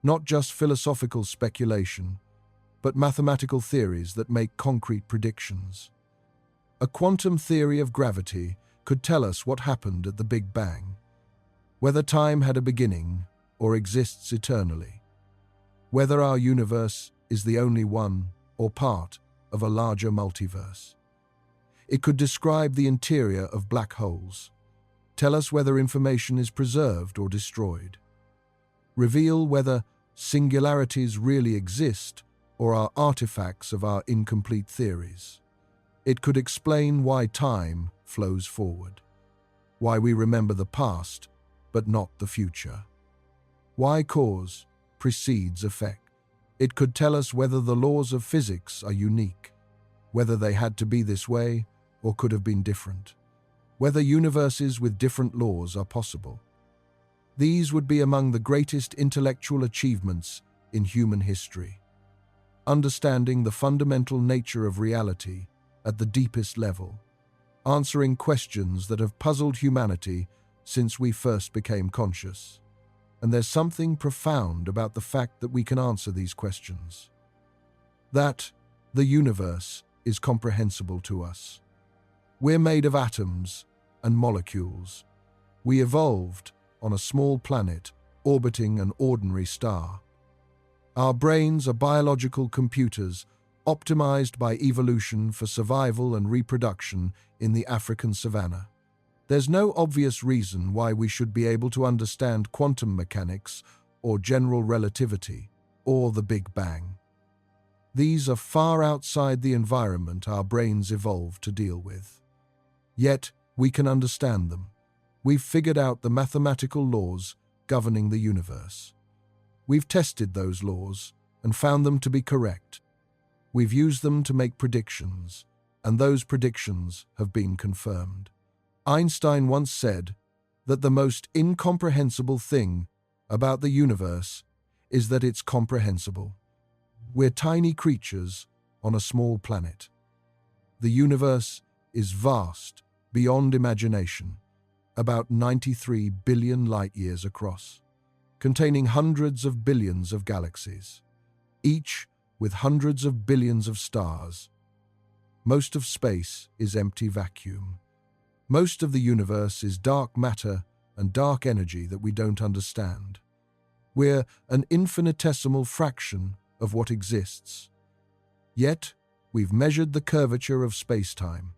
Not just philosophical speculation, but mathematical theories that make concrete predictions. A quantum theory of gravity could tell us what happened at the Big Bang, whether time had a beginning or exists eternally, whether our universe is the only one or part of a larger multiverse. It could describe the interior of black holes, tell us whether information is preserved or destroyed, reveal whether singularities really exist or are artifacts of our incomplete theories. It could explain why time flows forward, why we remember the past but not the future, why cause precedes effect. It could tell us whether the laws of physics are unique, whether they had to be this way or could have been different, whether universes with different laws are possible. These would be among the greatest intellectual achievements in human history. Understanding the fundamental nature of reality at the deepest level, answering questions that have puzzled humanity since we first became conscious. And there's something profound about the fact that we can answer these questions. That the universe is comprehensible to us. We're made of atoms and molecules. We evolved on a small planet orbiting an ordinary star. Our brains are biological computers optimized by evolution for survival and reproduction in the African savanna. There's no obvious reason why we should be able to understand quantum mechanics or general relativity or the Big Bang. These are far outside the environment our brains evolved to deal with. Yet, we can understand them. We've figured out the mathematical laws governing the universe. We've tested those laws and found them to be correct. We've used them to make predictions, and those predictions have been confirmed. Einstein once said that the most incomprehensible thing about the universe is that it's comprehensible. We're tiny creatures on a small planet. The universe is vast, beyond imagination, about 93 billion light-years across, containing hundreds of billions of galaxies, each with hundreds of billions of stars. Most of space is empty vacuum. Most of the universe is dark matter and dark energy that we don't understand. We're an infinitesimal fraction of what exists. Yet, we've measured the curvature of spacetime.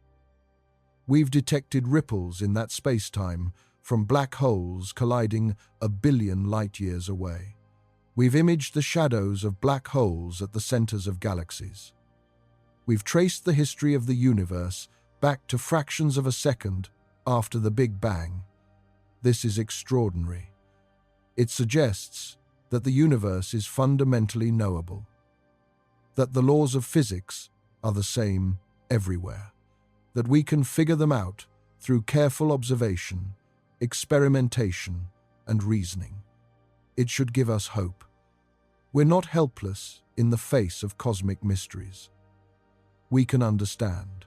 We've detected ripples in that spacetime from black holes colliding a billion light-years away. We've imaged the shadows of black holes at the centers of galaxies. We've traced the history of the universe back to fractions of a second after the Big Bang. This is extraordinary. It suggests that the universe is fundamentally knowable, that the laws of physics are the same everywhere, that we can figure them out through careful observation, experimentation, and reasoning. It should give us hope. We're not helpless in the face of cosmic mysteries. We can understand.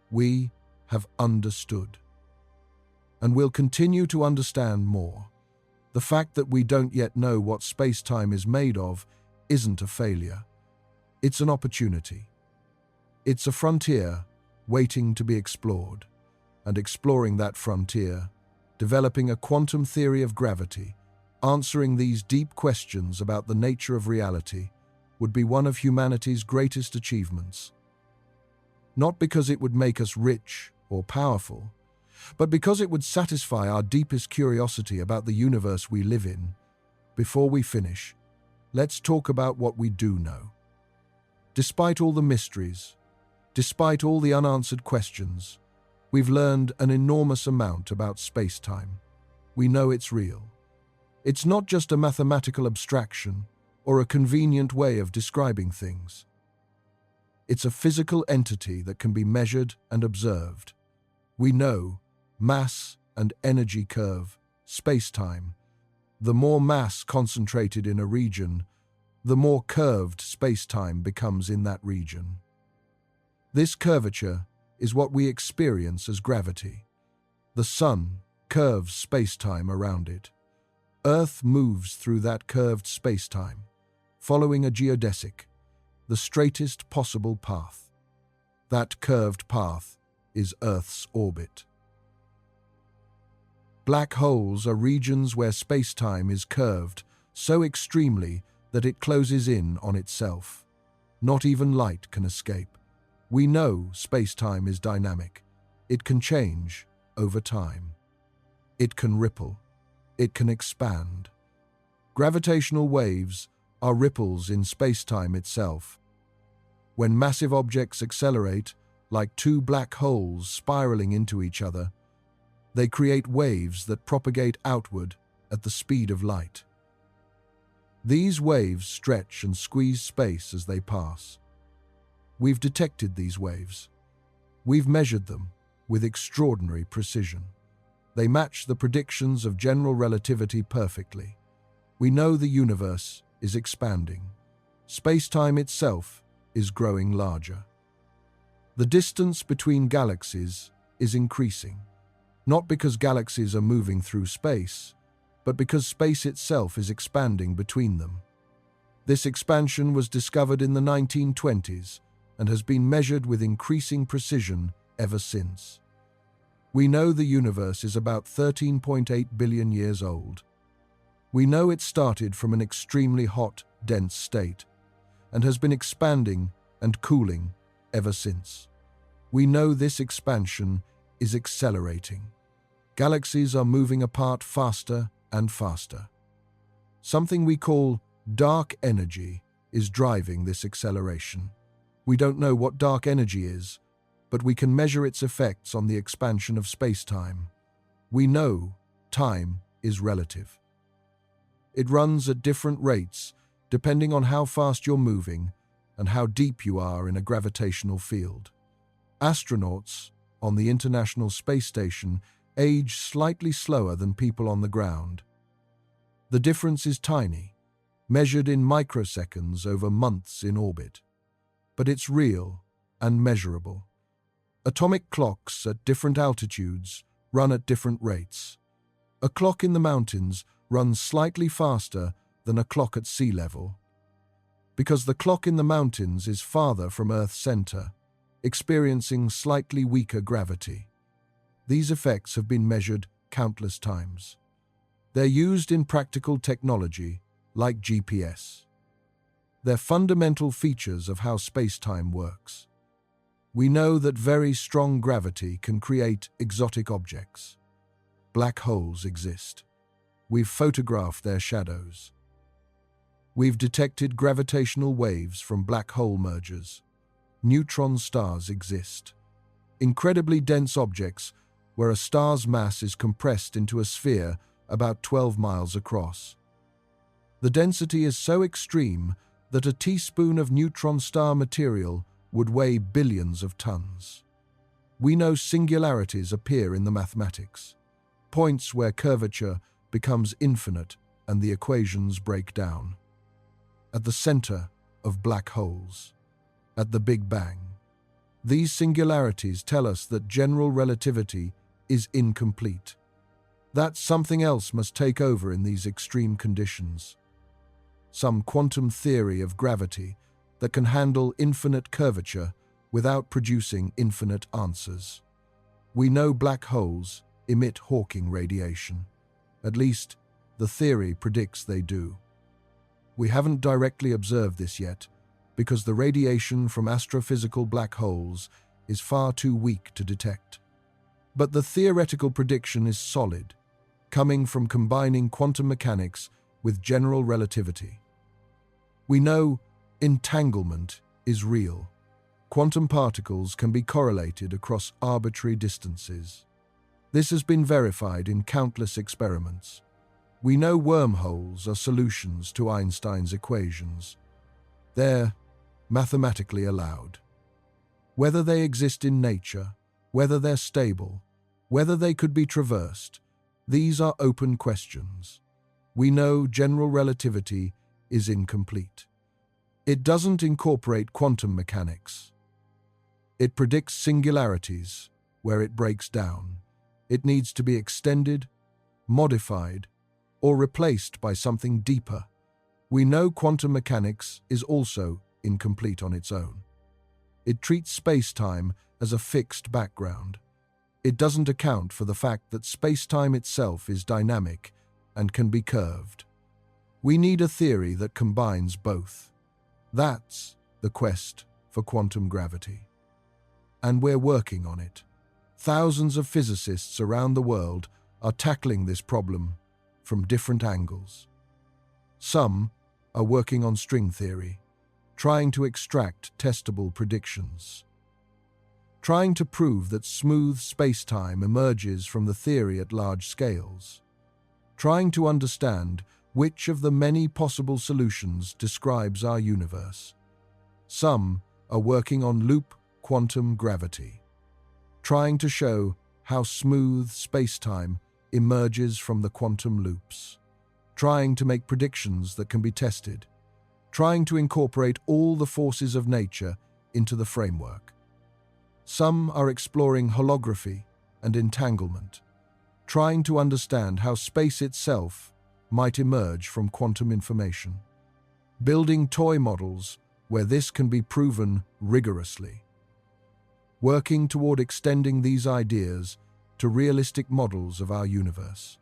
We have understood. And we'll continue to understand more. The fact that we don't yet know what space-time is made of isn't a failure. It's an opportunity. It's a frontier waiting to be explored. And exploring that frontier, developing a quantum theory of gravity, answering these deep questions about the nature of reality, would be one of humanity's greatest achievements. Not because it would make us rich or powerful, but because it would satisfy our deepest curiosity about the universe we live in. Before we finish, let's talk about what we do know. Despite all the mysteries, despite all the unanswered questions, we've learned an enormous amount about space-time. We know it's real. It's not just a mathematical abstraction or a convenient way of describing things. It's a physical entity that can be measured and observed. We know mass and energy curve, space-time. The more mass concentrated in a region, the more curved space-time becomes in that region. This curvature is what we experience as gravity. The sun curves space-time around it. Earth moves through that curved space-time, following a geodesic, the straightest possible path. That curved path is Earth's orbit. Black holes are regions where space-time is curved so extremely that it closes in on itself. Not even light can escape. We know space-time is dynamic. It can change over time. It can ripple. It can expand. Gravitational waves are ripples in space-time itself. When massive objects accelerate, like two black holes spiraling into each other, they create waves that propagate outward at the speed of light. These waves stretch and squeeze space as they pass. We've detected these waves. We've measured them with extraordinary precision. They match the predictions of general relativity perfectly. We know the universe is expanding. Space-time itself is growing larger. The distance between galaxies is increasing, not because galaxies are moving through space, but because space itself is expanding between them. This expansion was discovered in the 1920s and has been measured with increasing precision ever since. We know the universe is about 13.8 billion years old. We know it started from an extremely hot, dense state and has been expanding and cooling ever since. We know this expansion is accelerating. Galaxies are moving apart faster and faster. Something we call dark energy is driving this acceleration. We don't know what dark energy is, but we can measure its effects on the expansion of space-time. We know time is relative. It runs at different rates depending on how fast you're moving and how deep you are in a gravitational field. Astronauts on the International Space Station age slightly slower than people on the ground. The difference is tiny, measured in microseconds over months in orbit. But it's real and measurable. Atomic clocks at different altitudes run at different rates. A clock in the mountains runs slightly faster than a clock at sea level, because the clock in the mountains is farther from Earth's center, experiencing slightly weaker gravity. These effects have been measured countless times. They're used in practical technology, like GPS. They're fundamental features of how space-time works. We know that very strong gravity can create exotic objects. Black holes exist. We've photographed their shadows. We've detected gravitational waves from black hole mergers. Neutron stars exist. Incredibly dense objects where a star's mass is compressed into a sphere about 12 miles across. The density is so extreme that a teaspoon of neutron star material would weigh billions of tons. We know singularities appear in the mathematics, points where curvature becomes infinite and the equations break down. At the center of black holes, at the Big Bang, these singularities tell us that general relativity is incomplete, that something else must take over in these extreme conditions. Some quantum theory of gravity that can handle infinite curvature without producing infinite answers. We know black holes emit Hawking radiation. At least, the theory predicts they do. We haven't directly observed this yet, because the radiation from astrophysical black holes is far too weak to detect. But the theoretical prediction is solid, coming from combining quantum mechanics with general relativity. We know entanglement is real. Quantum particles can be correlated across arbitrary distances. This has been verified in countless experiments. We know wormholes are solutions to Einstein's equations. They're mathematically allowed. Whether they exist in nature, whether they're stable, whether they could be traversed, these are open questions. We know general relativity is incomplete. It doesn't incorporate quantum mechanics. It predicts singularities where it breaks down. It needs to be extended, modified, or replaced by something deeper. We know quantum mechanics is also incomplete on its own. It treats spacetime as a fixed background. It doesn't account for the fact that spacetime itself is dynamic and can be curved. We need a theory that combines both. That's the quest for quantum gravity. And we're working on it. Thousands of physicists around the world are tackling this problem from different angles. Some are working on string theory, trying to extract testable predictions, trying to prove that smooth spacetime emerges from the theory at large scales, trying to understand which of the many possible solutions describes our universe. Some are working on loop quantum gravity, trying to show how smooth spacetime emerges from the quantum loops, trying to make predictions that can be tested, trying to incorporate all the forces of nature into the framework. Some are exploring holography and entanglement, trying to understand how space itself might emerge from quantum information, building toy models where this can be proven rigorously, working toward extending these ideas to realistic models of our universe.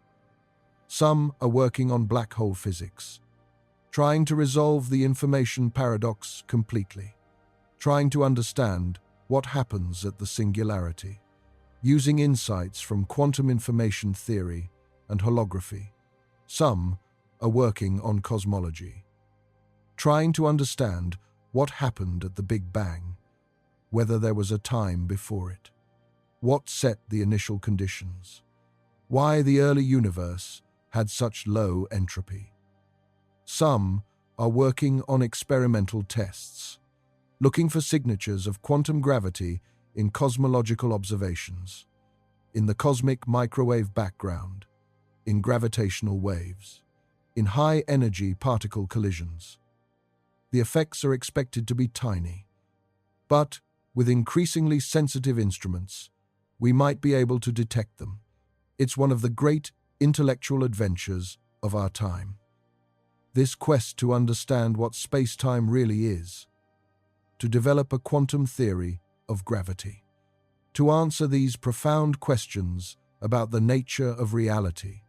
Some are working on black hole physics, trying to resolve the information paradox completely, trying to understand what happens at the singularity, using insights from quantum information theory and holography. Some are working on cosmology, trying to understand what happened at the Big Bang, whether there was a time before it, what set the initial conditions, why the early universe had such low entropy. Some are working on experimental tests, looking for signatures of quantum gravity in cosmological observations, in the cosmic microwave background, in gravitational waves, in high-energy particle collisions. The effects are expected to be tiny, but with increasingly sensitive instruments, we might be able to detect them. It's one of the great intellectual adventures of our time. This quest to understand what space-time really is, to develop a quantum theory of gravity, to answer these profound questions about the nature of reality.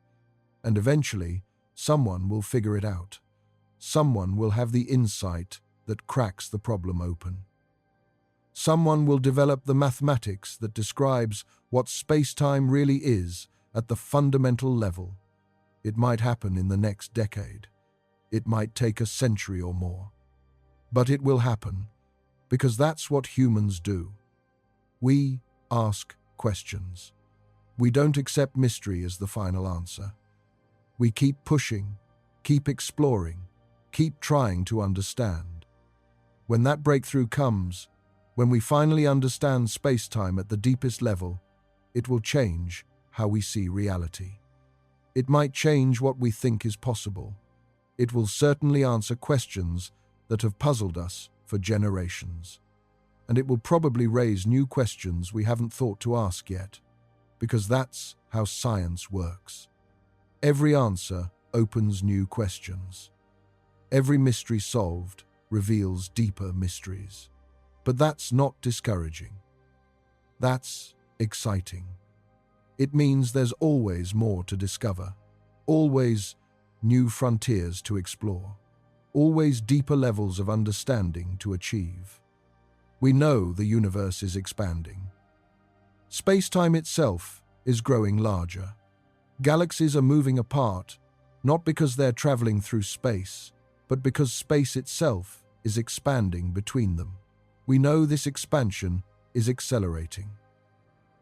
And eventually, someone will figure it out. Someone will have the insight that cracks the problem open. Someone will develop the mathematics that describes what space-time really is at the fundamental level. It might happen in the next decade. It might take a century or more. But it will happen, because that's what humans do. We ask questions. We don't accept mystery as the final answer. We keep pushing, Keep exploring. Keep trying to understand. When that breakthrough comes, when we finally understand space-time at the deepest level, it will change how we see reality. It might change what we think is possible. It will certainly answer questions that have puzzled us for generations. And it will probably raise new questions we haven't thought to ask yet, because that's how science works. Every answer opens new questions. Every mystery solved reveals deeper mysteries. But that's not discouraging. That's exciting. It means there's always more to discover, always new frontiers to explore, always deeper levels of understanding to achieve. We know the universe is expanding. Space-time itself is growing larger. Galaxies are moving apart, not because they're traveling through space, but because space itself is expanding between them. We know this expansion is accelerating.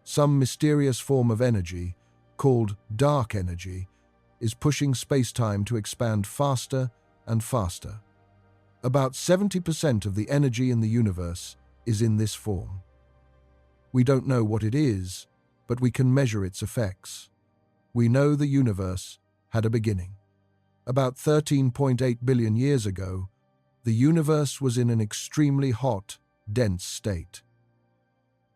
Some mysterious form of energy, called dark energy, is pushing space-time to expand faster and faster. About 70% of the energy in the universe is in this form. We don't know what it is, but we can measure its effects. We know the universe had a beginning. About 13.8 billion years ago, the universe was in an extremely hot, dense state.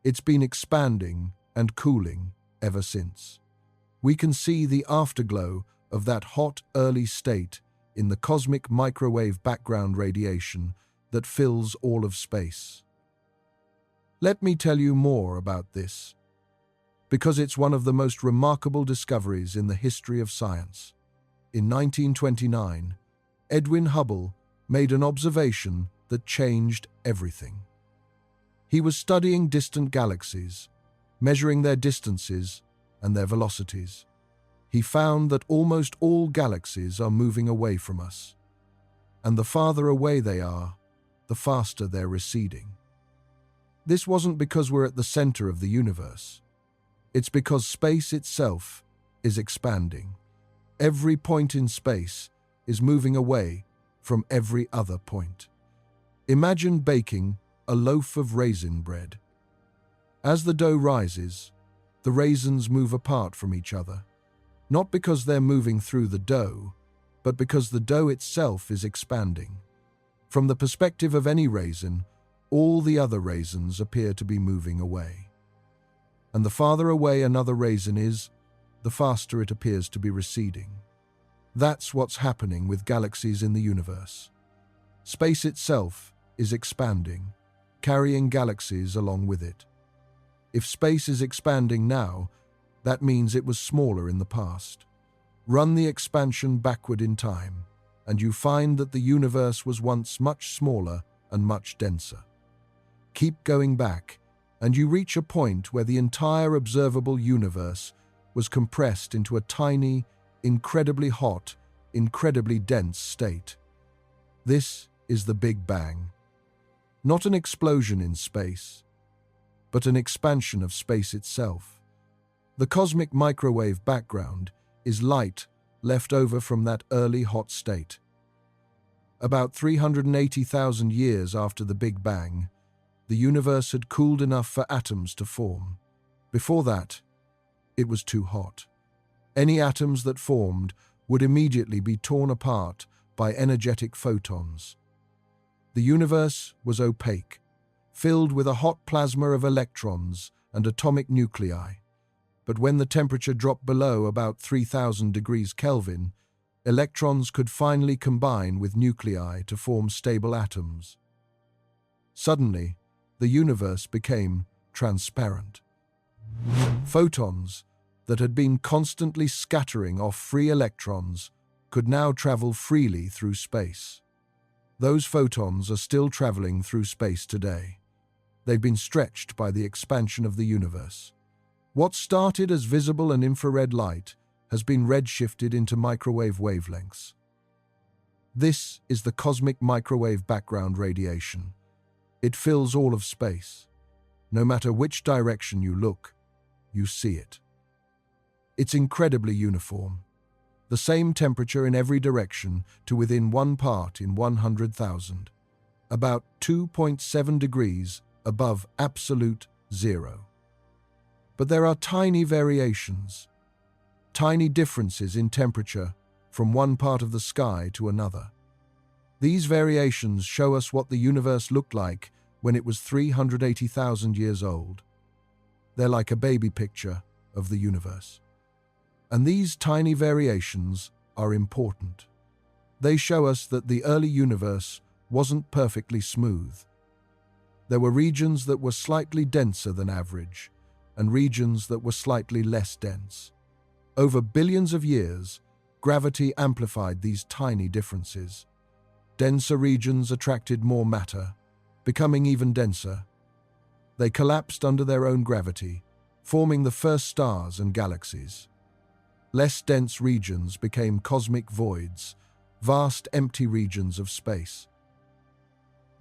It's been expanding and cooling ever since. We can see the afterglow of that hot, early state in the cosmic microwave background radiation that fills all of space. Let me tell you more about this, because it's one of the most remarkable discoveries in the history of science. In 1929, Edwin Hubble made an observation that changed everything. He was studying distant galaxies, measuring their distances and their velocities. He found that almost all galaxies are moving away from us, and the farther away they are, the faster they're receding. This wasn't because we're at the center of the universe. It's because space itself is expanding. Every point in space is moving away from every other point. Imagine baking a loaf of raisin bread. As the dough rises, the raisins move apart from each other, not because they're moving through the dough, but because the dough itself is expanding. From the perspective of any raisin, all the other raisins appear to be moving away. And the farther away another raisin is, the faster it appears to be receding. That's what's happening with galaxies in the universe. Space itself is expanding, carrying galaxies along with it. If space is expanding now, that means it was smaller in the past. Run the expansion backward in time, and you find that the universe was once much smaller and much denser. Keep going back, and you reach a point where the entire observable universe was compressed into a tiny, incredibly hot, incredibly dense state. This is the Big Bang. Not an explosion in space, but an expansion of space itself. The cosmic microwave background is light left over from that early hot state. About 380,000 years after the Big Bang, the universe had cooled enough for atoms to form. Before that, it was too hot. Any atoms that formed would immediately be torn apart by energetic photons. The universe was opaque, filled with a hot plasma of electrons and atomic nuclei. But when the temperature dropped below about 3,000 degrees Kelvin, electrons could finally combine with nuclei to form stable atoms. Suddenly, the universe became transparent. Photons that had been constantly scattering off free electrons could now travel freely through space. Those photons are still traveling through space today. They've been stretched by the expansion of the universe. What started as visible and infrared light has been redshifted into microwave wavelengths. This is the cosmic microwave background radiation. It fills all of space. No matter which direction you look, you see it. It's incredibly uniform. the same temperature in every direction to within 1 part in 100,000, about 2.7 degrees above absolute zero. But there are tiny variations, tiny differences in temperature from one part of the sky to another. These variations show us what the universe looked like when it was 380,000 years old. They're like a baby picture of the universe. And these tiny variations are important. They show us that the early universe wasn't perfectly smooth. There were regions that were slightly denser than average, and regions that were slightly less dense. Over billions of years, gravity amplified these tiny differences. Denser regions attracted more matter, becoming even denser. They collapsed under their own gravity, forming the first stars and galaxies. Less dense regions became cosmic voids, vast empty regions of space.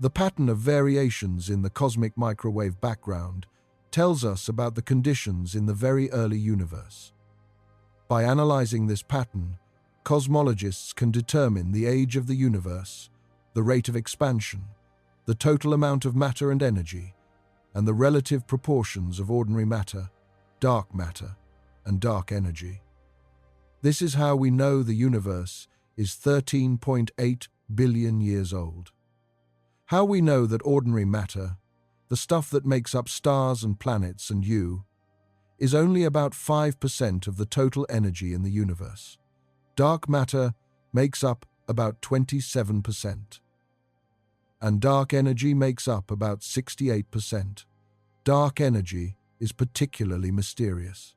The pattern of variations in the cosmic microwave background tells us about the conditions in the very early universe. By analyzing this pattern, cosmologists can determine the age of the universe, the rate of expansion, the total amount of matter and energy, and the relative proportions of ordinary matter, and dark energy. This is how we know the universe is 13.8 billion years old. How we know that ordinary matter, the stuff that makes up stars and planets and you, is only about 5% of the total energy in the universe. Dark matter makes up about 27%. And dark energy makes up about 68%. Dark energy is particularly mysterious.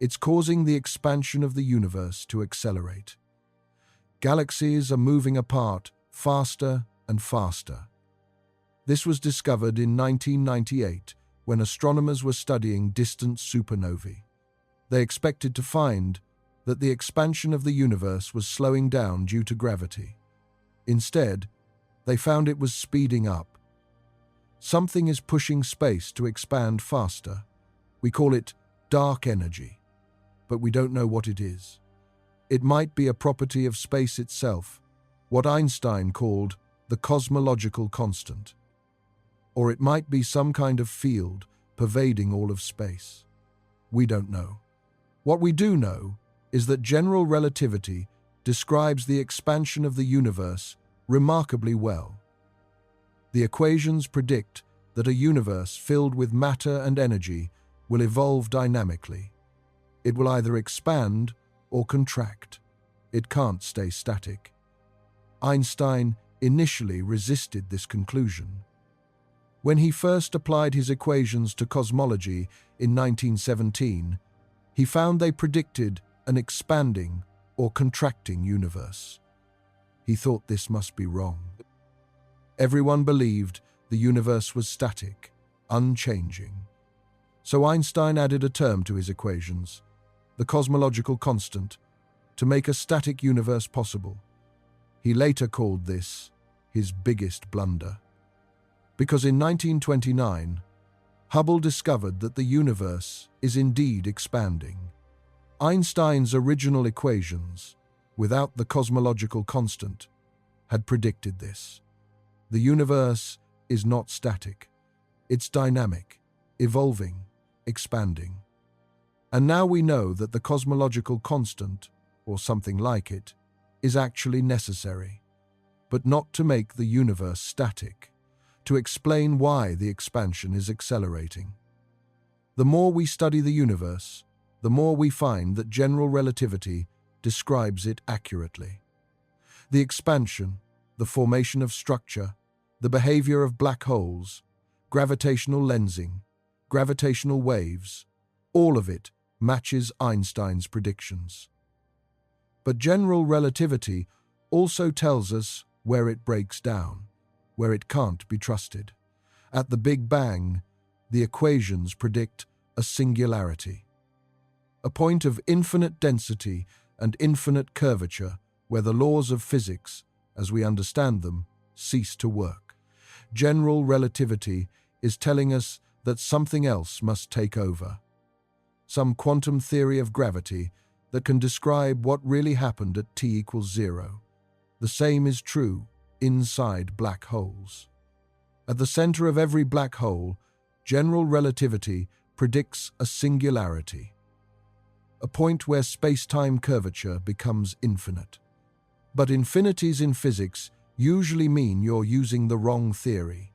It's causing the expansion of the universe to accelerate. Galaxies are moving apart faster and faster. This was discovered in 1998 when astronomers were studying distant supernovae. They expected to find that the expansion of the universe was slowing down due to gravity. Instead, they found it was speeding up. Something is pushing space to expand faster. We call it dark energy, but we don't know what it is. It might be a property of space itself, what Einstein called the cosmological constant. Or it might be some kind of field pervading all of space. We don't know. What we do know is that general relativity describes the expansion of the universe remarkably well. The equations predict that a universe filled with matter and energy will evolve dynamically. It will either expand or contract. It can't stay static. Einstein initially resisted this conclusion. When he first applied his equations to cosmology in 1917, he found they predicted an expanding or contracting universe. He thought this must be wrong. Everyone believed the universe was static, unchanging. So Einstein added a term to his equations, the cosmological constant, to make a static universe possible. He later called this his biggest blunder. Because in 1929, Hubble discovered that the universe is indeed expanding. Einstein's original equations, without the cosmological constant, had predicted this. The universe is not static. It's dynamic, evolving, expanding. And now we know that the cosmological constant, or something like it, is actually necessary, but not to make the universe static, to explain why the expansion is accelerating. The more we study the universe, the more we find that general relativity describes it accurately. The expansion, the formation of structure, the behavior of black holes, gravitational lensing, gravitational waves, all of it matches Einstein's predictions. But general relativity also tells us where it breaks down, where it can't be trusted. At the Big Bang, the equations predict a singularity, a point of infinite density and infinite curvature where the laws of physics, as we understand them, cease to work. General relativity is telling us that something else must take over. Some quantum theory of gravity that can describe what really happened at t=0. The same is true inside black holes. At the center of every black hole, general relativity predicts a singularity, a point where space-time curvature becomes infinite. But infinities in physics usually mean you're using the wrong theory.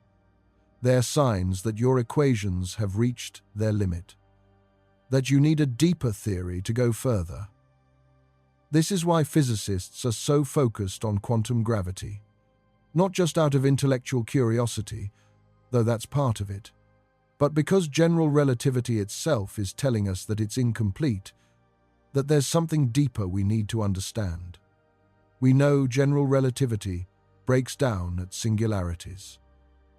They're signs that your equations have reached their limit, that you need a deeper theory to go further. This is why physicists are so focused on quantum gravity, not just out of intellectual curiosity, though that's part of it, but because general relativity itself is telling us that it's incomplete, that there's something deeper we need to understand. We know general relativity breaks down at singularities,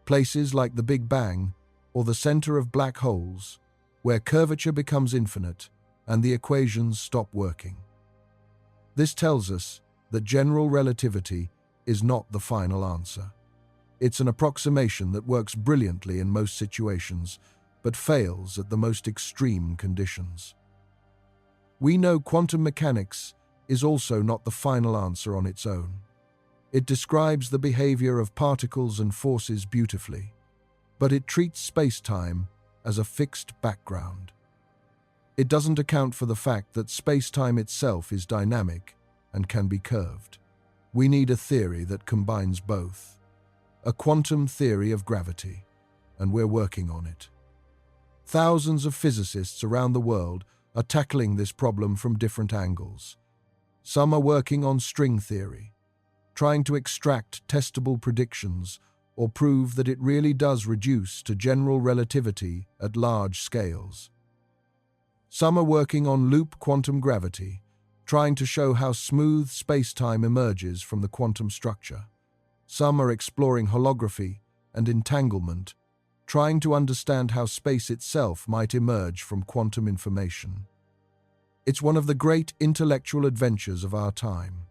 places like the Big Bang or the center of black holes, where curvature becomes infinite and the equations stop working. This tells us that general relativity is not the final answer. It's an approximation that works brilliantly in most situations, but fails at the most extreme conditions. We know quantum mechanics is also not the final answer on its own. It describes the behavior of particles and forces beautifully, but it treats space-time as a fixed background. It doesn't account for the fact that space-time itself is dynamic and can be curved. We need a theory that combines both, a quantum theory of gravity, and we're working on it. Thousands of physicists around the world are tackling this problem from different angles. Some are working on string theory, trying to extract testable predictions or prove that it really does reduce to general relativity at large scales. Some are working on loop quantum gravity, trying to show how smooth space-time emerges from the quantum structure. Some are exploring holography and entanglement, trying to understand how space itself might emerge from quantum information. It's one of the great intellectual adventures of our time,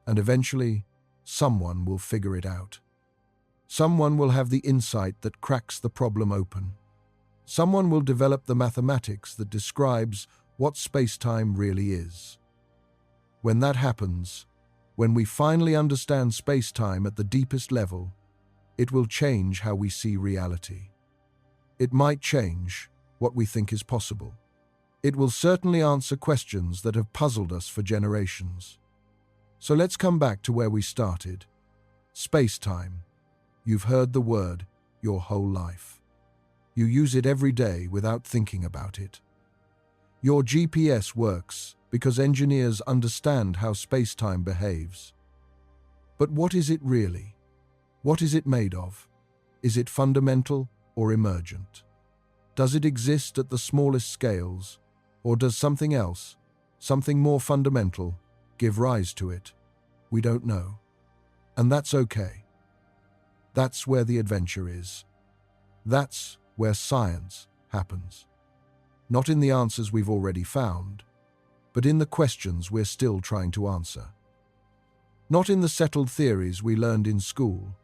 and eventually, someone will figure it out. Someone will have the insight that cracks the problem open. Someone will develop the mathematics that describes what space-time really is. When that happens, when we finally understand space-time at the deepest level, it will change how we see reality. It might change what we think is possible. It will certainly answer questions that have puzzled us for generations. So let's come back to where we started. Space-time. You've heard the word your whole life. You use it every day without thinking about it. Your GPS works because engineers understand how space-time behaves. But what is it really? What is it made of? Is it fundamental or emergent? Does it exist at the smallest scales, or does something else, something more fundamental, give rise to it? We don't know. And that's okay. That's where the adventure is. That's where science happens. Not in the answers we've already found, but in the questions we're still trying to answer. Not in the settled theories we learned in school,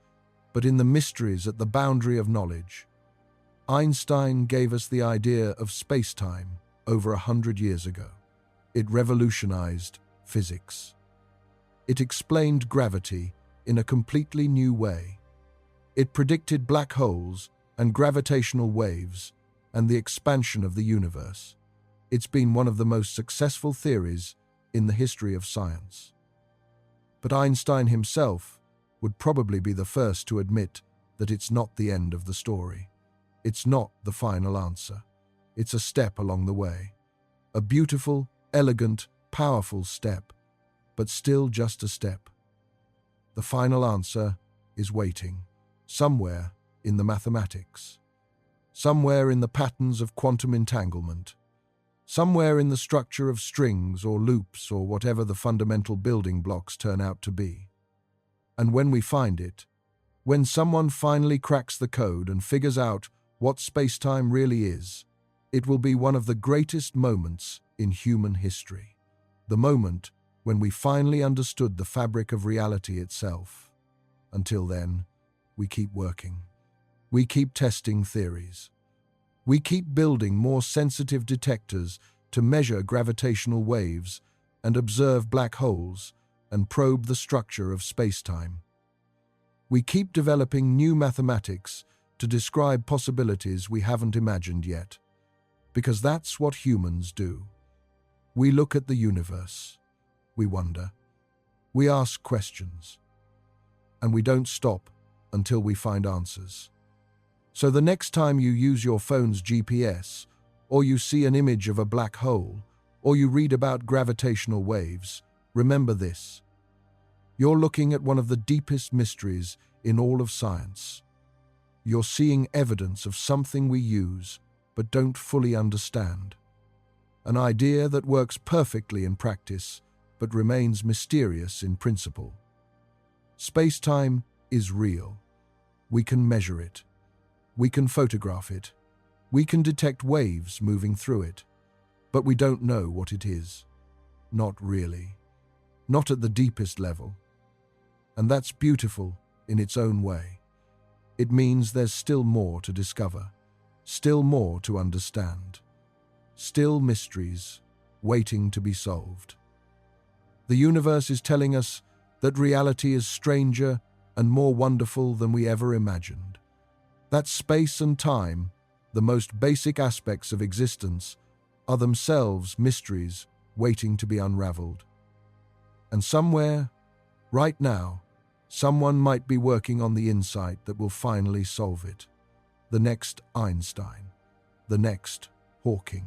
but in the mysteries at the boundary of knowledge. Einstein gave us the idea of space-time over 100 years ago. It revolutionized physics. It explained gravity in a completely new way. It predicted black holes and gravitational waves and the expansion of the universe. It's been one of the most successful theories in the history of science. But Einstein himself would probably be the first to admit that it's not the end of the story. It's not the final answer. It's a step along the way. A beautiful, elegant, powerful step, but still just a step. The final answer is waiting, somewhere in the mathematics, somewhere in the patterns of quantum entanglement, somewhere in the structure of strings or loops or whatever the fundamental building blocks turn out to be. And when we find it, when someone finally cracks the code and figures out what space-time really is, it will be one of the greatest moments in human history. The moment when we finally understood the fabric of reality itself. Until then, we keep working. We keep testing theories. We keep building more sensitive detectors to measure gravitational waves and observe black holes and probe the structure of spacetime. We keep developing new mathematics to describe possibilities we haven't imagined yet, because that's what humans do. We look at the universe, we wonder, we ask questions, and we don't stop until we find answers. So the next time you use your phone's GPS, or you see an image of a black hole, or you read about gravitational waves, remember this. You're looking at one of the deepest mysteries in all of science. You're seeing evidence of something we use but don't fully understand. An idea that works perfectly in practice but remains mysterious in principle. Space-time is real. We can measure it. We can photograph it. We can detect waves moving through it. But we don't know what it is. Not really. Not at the deepest level. And that's beautiful in its own way. It means there's still more to discover, still more to understand, still mysteries waiting to be solved. The universe is telling us that reality is stranger and more wonderful than we ever imagined. That space and time, the most basic aspects of existence, are themselves mysteries waiting to be unraveled. And somewhere, right now, someone might be working on the insight that will finally solve it. The next Einstein, the next Hawking.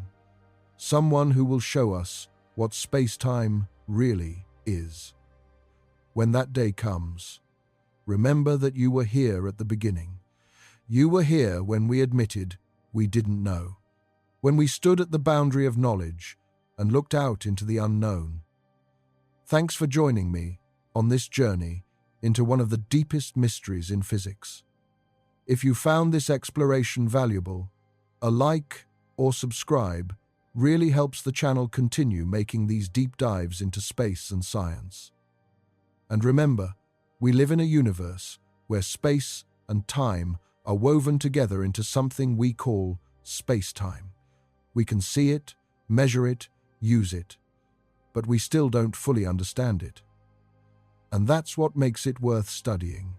Someone who will show us what space-time really is. When that day comes, remember that you were here at the beginning. You were here when we admitted we didn't know, when we stood at the boundary of knowledge and looked out into the unknown. Thanks for joining me on this journey into one of the deepest mysteries in physics. If you found this exploration valuable, a like or subscribe really helps the channel continue making these deep dives into space and science. And remember, we live in a universe where space and time are woven together into something we call space-time. We can see it, measure it, use it, but we still don't fully understand it. And that's what makes it worth studying.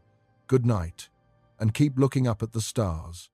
Good night, and keep looking up at the stars.